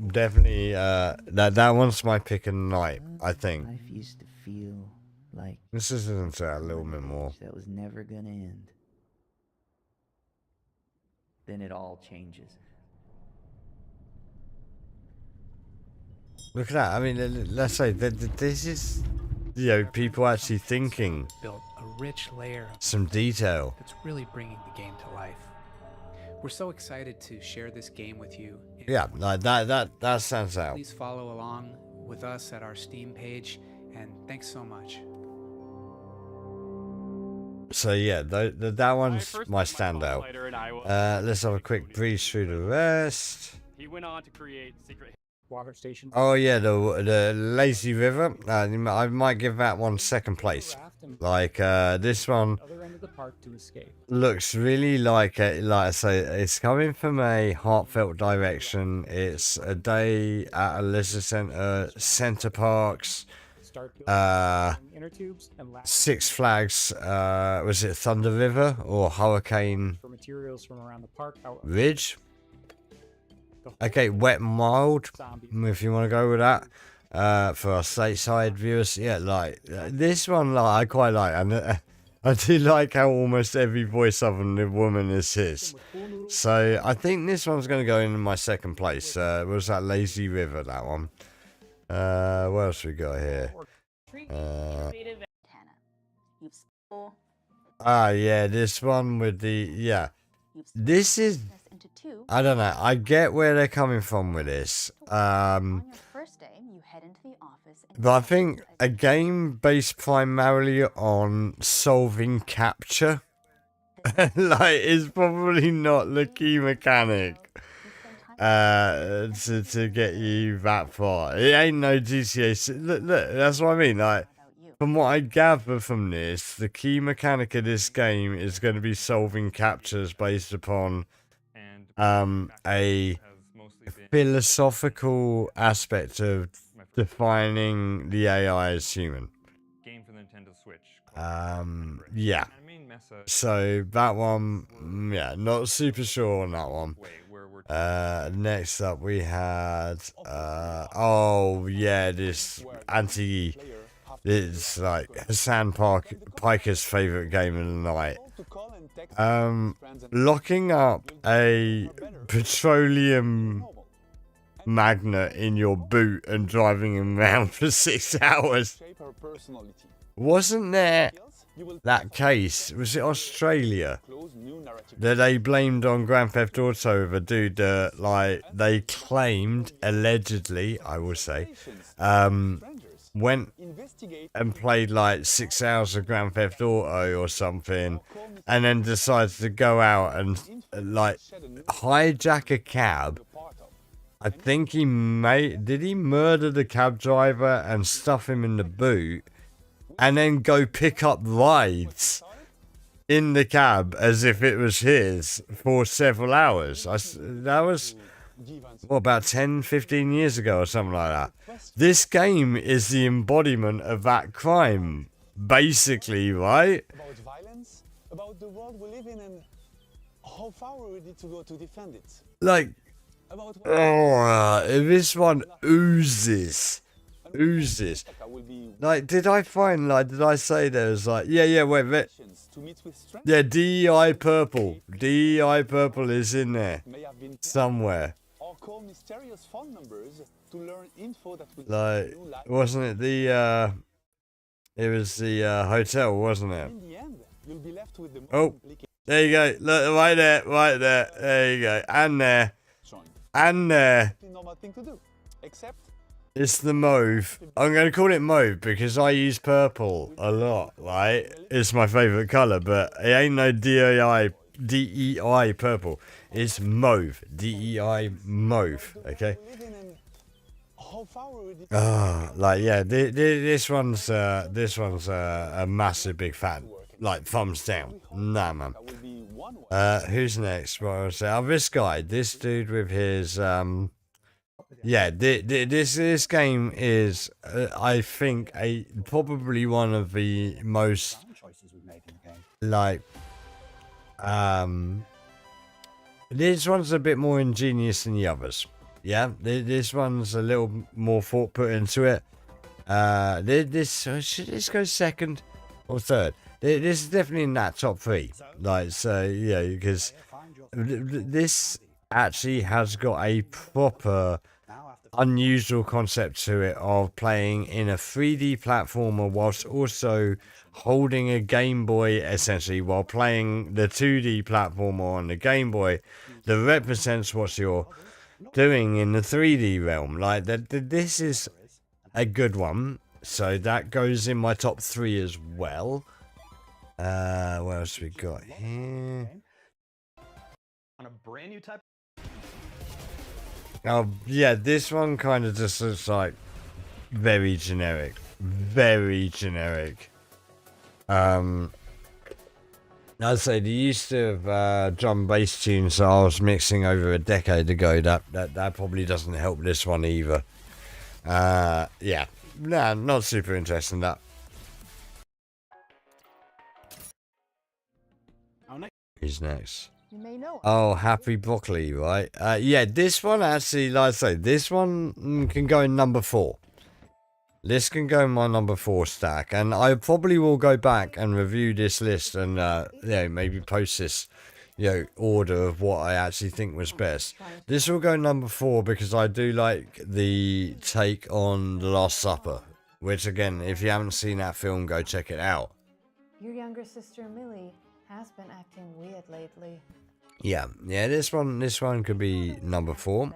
definitely, that one's my pick of the night, I think. Life used to feel like this isn't a little bit more. That was never gonna end. Then it all changes. Look at that. I mean, let's say that this is, people actually thinking. Built a rich layer of some detail. That's really bringing the game to life. We're so excited to share this game with you. Yeah, like that stands out. Please follow along with us at our Steam page, and thanks so much. So yeah, that one's my standout. Let's have a quick breeze through the rest. He went on to create Secret Water station. Oh yeah, the lazy river. I might give that one second place. Like this one Other end of the park to escape. looks really like I say, it's coming from a heartfelt direction. It's a day at a leisure center parks. Six Flags. Was it Thunder River or Hurricane For materials from around the park. Ridge? Okay, Wet and Wild, if you want to go with that. For our stateside viewers, yeah, like this one, like I quite like, and I do like how almost every voice of the woman is his. So I think this one's going to go in my second place. Was that Lazy River? That one. What else we got here? Yeah, this one with the This is. I don't know. I get where they're coming from with this. But I think a game based primarily on solving capture like is probably not the key mechanic. to get you that far. It ain't no GTA. Look, that's what I mean. Like, from what I gather from this, the key mechanic of this game is going to be solving captures based upon a philosophical aspect of defining the AI as human. Yeah. So that one, yeah, not super sure on that one. Next up we had, oh yeah, this it's like Hassan Piker's favorite game of the night. Locking up a petroleum magnet in your boot and driving him around for 6 hours. Wasn't there that case, was it Australia, that they blamed on Grand Theft Auto of a dude that, like, they claimed, allegedly, I will say, went and played like 6 hours of Grand Theft Auto or something, and then decided to go out and like hijack a cab. I think did he murder the cab driver and stuff him in the boot, and then go pick up rides in the cab as if it was his for several hours. That was, what, about 10, 15 years ago or something like that. This game is the embodiment of that crime, basically, right? About violence, about the world we live in, and how far we're ready to go to defend it. Like, this one oozes. Like, did I say there was like, wait, yeah, DEI purple is in there somewhere. Like, wasn't it the it was the hotel, wasn't it? Oh, there you go, look, right there you go, and there. It's the mauve. I'm going to call it mauve because I use purple a lot, right? It's my favourite colour, but it ain't no DEI purple. It's mauve. DEI mauve, okay? Like, yeah, this one's a massive big fan. Like, thumbs down. Nah, man. Who's next? What I was saying? Oh, this dude with his, yeah, this game is, I think, probably one of the most, like, this one's a bit more ingenious than the others. Yeah, this one's a little more thought put into it. Should this go second or third? This is definitely in that top 3. Like, so, yeah, because this actually has got a proper unusual concept to it of playing in a 3D platformer whilst also holding a Game Boy, essentially, while playing the 2D platformer on the Game Boy that represents what you're doing in the 3D realm. Like, this is a good one, so that goes in my top 3 as well. What else we got here? On a brand new type. Oh, yeah, this one kind of just looks like very generic. I'd say the use of drum and bass tunes that I was mixing over a decade ago, that probably doesn't help this one either. Yeah, nah, not super interesting, that. Who's next? You may know. Oh, Happy Broccoli, right? Yeah, this one actually, like I say, this one can go in number 4. This can go in my number 4 stack, and I probably will go back and review this list and, maybe post this, order of what I actually think was best. This will go number 4 because I do like the take on The Last Supper, which, again, if you haven't seen that film, go check it out. Your younger sister Millie has been acting weird lately. Yeah, this one could be number 4.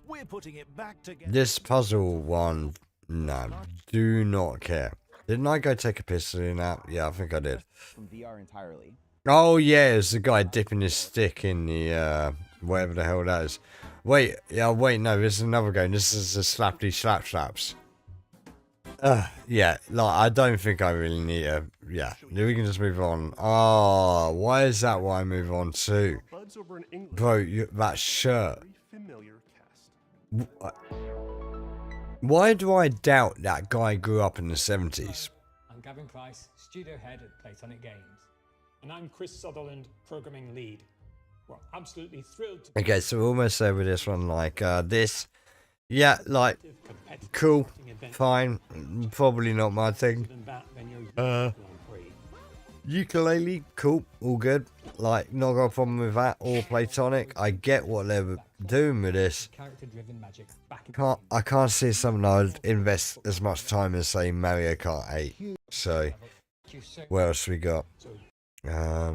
We're putting it back together. This puzzle one, no, do not care. Didn't I go take a piss in that? Yeah, I think I did. From VR entirely. Oh yeah, it's the guy dipping his stick in the whatever the hell that is. Wait, yeah, wait, no, this is another game. This is the Slappity Slap Slaps. Yeah, like, I don't think I really need a... Yeah, we can just move on. Oh, why is that what I move on to? Bro, that shirt. Why do I doubt that guy grew up in the 70s? I'm Gavin Price, studio head at Platonic Games. And I'm Chris Sutherland, programming lead. We're absolutely thrilled to... Okay, so we're almost there with this one. Like, this... Yeah, like, cool, fine, probably not my thing. Ukulele, cool, all good. Like, not got a problem with that, or Platonic. I get what they're doing with this. I can't see something I'd invest as much time as, say, Mario Kart 8. So, what else we got? Yeah,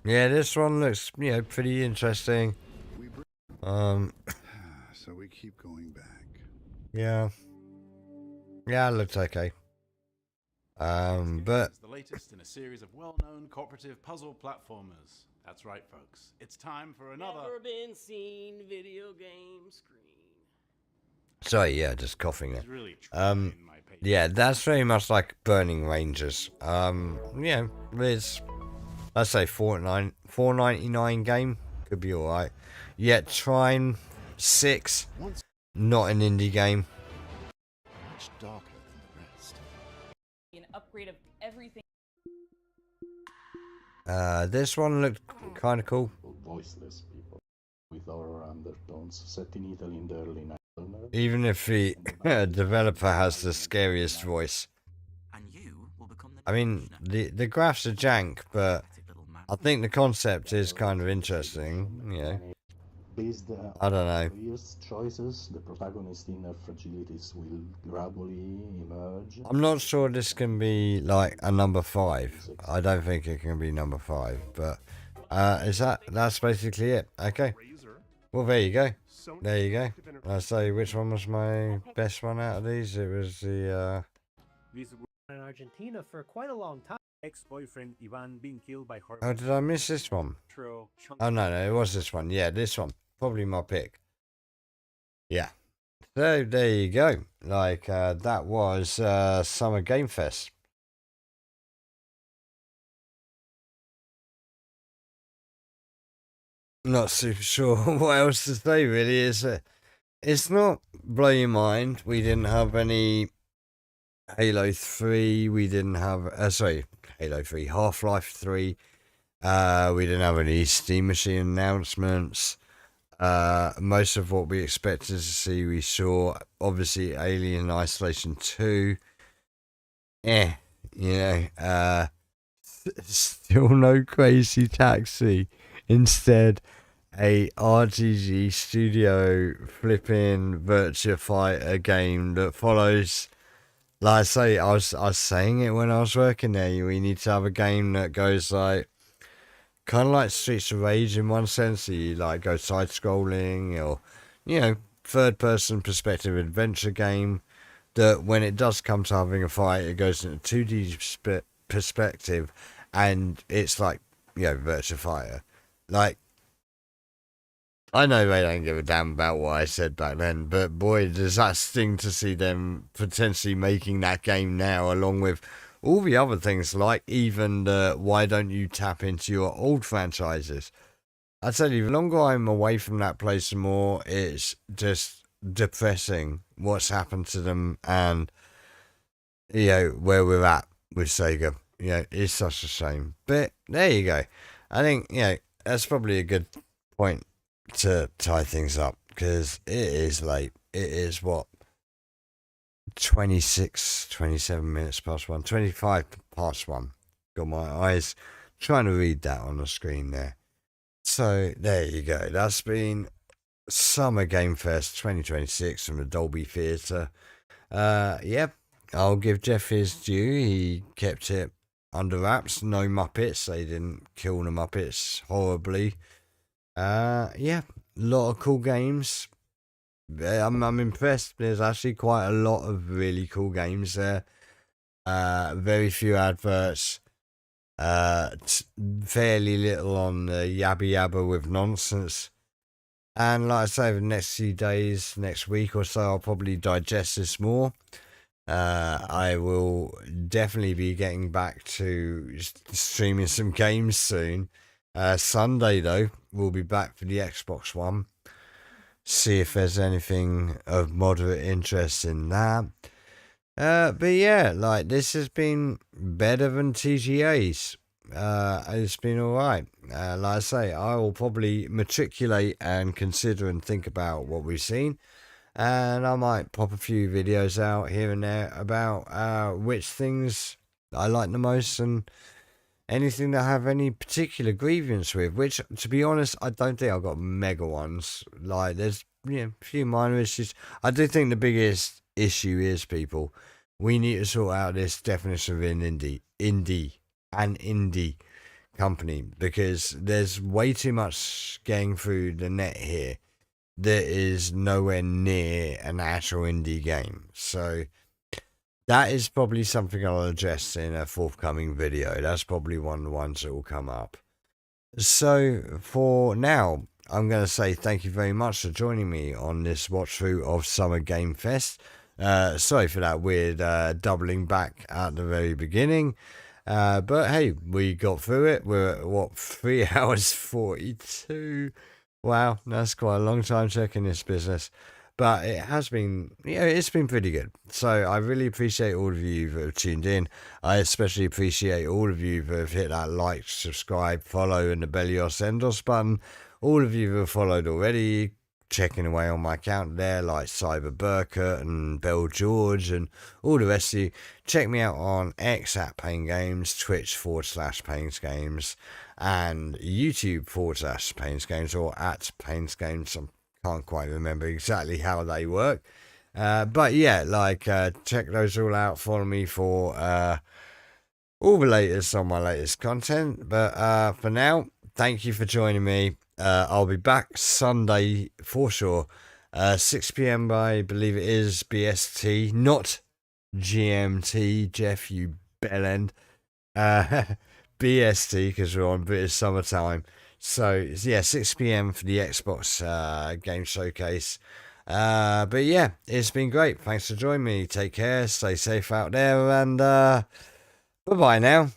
this one looks, you know, pretty interesting. So we keep going back. Yeah, it looks okay. But the latest in a series of well-known cooperative puzzle platformers. That's right, folks. It's time for another Never been seen video game screen. sorry, yeah, just coughing there. Yeah, that's very much like Burning Rangers. Yeah, it's, let's say $4.99 game could be all right. Yet Trine 6, not an indie game. Much darker than the rest. An upgrade of everything. This one looked kind of cool. Voiceless people with horror undertones set in Italy in the early 90s. Even if the developer has the scariest voice. I mean, the graphs are jank, but I think the concept is kind of interesting, you know. I don't know. Various choices, the protagonist's inner fragilities will gradually emerge. I'm not sure this can be like a number 5. I don't think it can be number 5, but that's basically it. Okay. Well, there you go. There you go. I'll say which one was my best one out of these. It was the in Argentina for quite a long time. Ex-boyfriend Ivan being killed by her. Oh, did I miss this one? Oh no, it was this one. Yeah, this one. Probably my pick. Yeah. So there you go. Like that was Summer Game Fest. Not super sure what else to say really. It's not blow your mind. We didn't have any Halo 3. We didn't have sorry, Halo 3, Half-Life 3. We didn't have any Steam Machine announcements. Most of what we expected to see, we saw. Obviously, Alien Isolation 2. You know, still no Crazy Taxi. Instead, a RGG Studio flipping Virtua Fighter game that follows. Like I say, I was saying it when I was working there. We need to have a game that goes like, kind of like Streets of Rage in one sense. You like go side scrolling or, you know, third person perspective adventure game that when it does come to having a fight, it goes into 2D perspective and it's like, you know, Virtua Fighter. Like, I know they don't give a damn about what I said back then, but boy, does that sting to see them potentially making that game now, along with all the other things, like even the why don't you tap into your old franchises. I tell you, the longer I'm away from that place, the more it's just depressing what's happened to them and, you know, where we're at with Sega. You know, it's such a shame. But there you go. I think, you know, that's probably a good point to tie things up, because it is late. It is what, 27 minutes past 1, 25 past 1. Got my eyes trying to read that on the screen there. So there you go. That's been Summer Game Fest 2026 from the Dolby Theatre. Yep, I'll give Geoff his due. He kept it under wraps. No Muppets. They didn't kill the Muppets horribly. Yeah, a lot of cool games. I'm impressed. There's actually quite a lot of really cool games there. Very few adverts. fairly little on the yabba yabba with nonsense. And like I say, the next few days, next week or so, I'll probably digest this more. I will definitely be getting back to streaming some games soon. Sunday, though, we'll be back for the Xbox One. See if there's anything of moderate interest in that. But yeah, like, this has been better than TGA's. It's been alright. Like I say, I will probably matriculate and consider and think about what we've seen. And I might pop a few videos out here and there about which things I like the most and anything that I have any particular grievance with. Which, to be honest, I don't think I've got mega ones. Like, there's a few minor issues. I do think the biggest issue is, people, we need to sort out this definition of an indie company, because there's way too much getting through the net here that is nowhere near an actual indie game. So that is probably something I'll address in a forthcoming video. That's probably one of the ones that will come up. So for now, I'm going to say thank you very much for joining me on this watch through of Summer Game Fest. Sorry for that weird doubling back at the very beginning. But hey, we got through it. We're at, what, 3 hours 42? Wow, that's quite a long time checking this business. But it has been, it's been pretty good. So I really appreciate all of you that have tuned in. I especially appreciate all of you that have hit that like, subscribe, follow, and the Bellios Endos button. All of you that have followed already, checking away on my account there, like Cyber Burkett and Bell George and all the rest of you. Check me out on X at Paine Games, Twitch /Paine's Games, and YouTube /Paine's Games, or at Paine's Games. I can't quite remember exactly how they work. But yeah, like, check those all out. Follow me for all the latest on my latest content. But for now, thank you for joining me. I'll be back Sunday for sure. 6 p.m. I believe it is BST, not GMT. Geoff, you bellend. BST, because we're on British summertime. So yeah, 6 p.m. for the Xbox game showcase. But yeah, it's been great. Thanks for joining me. Take care. Stay safe out there, and bye bye now.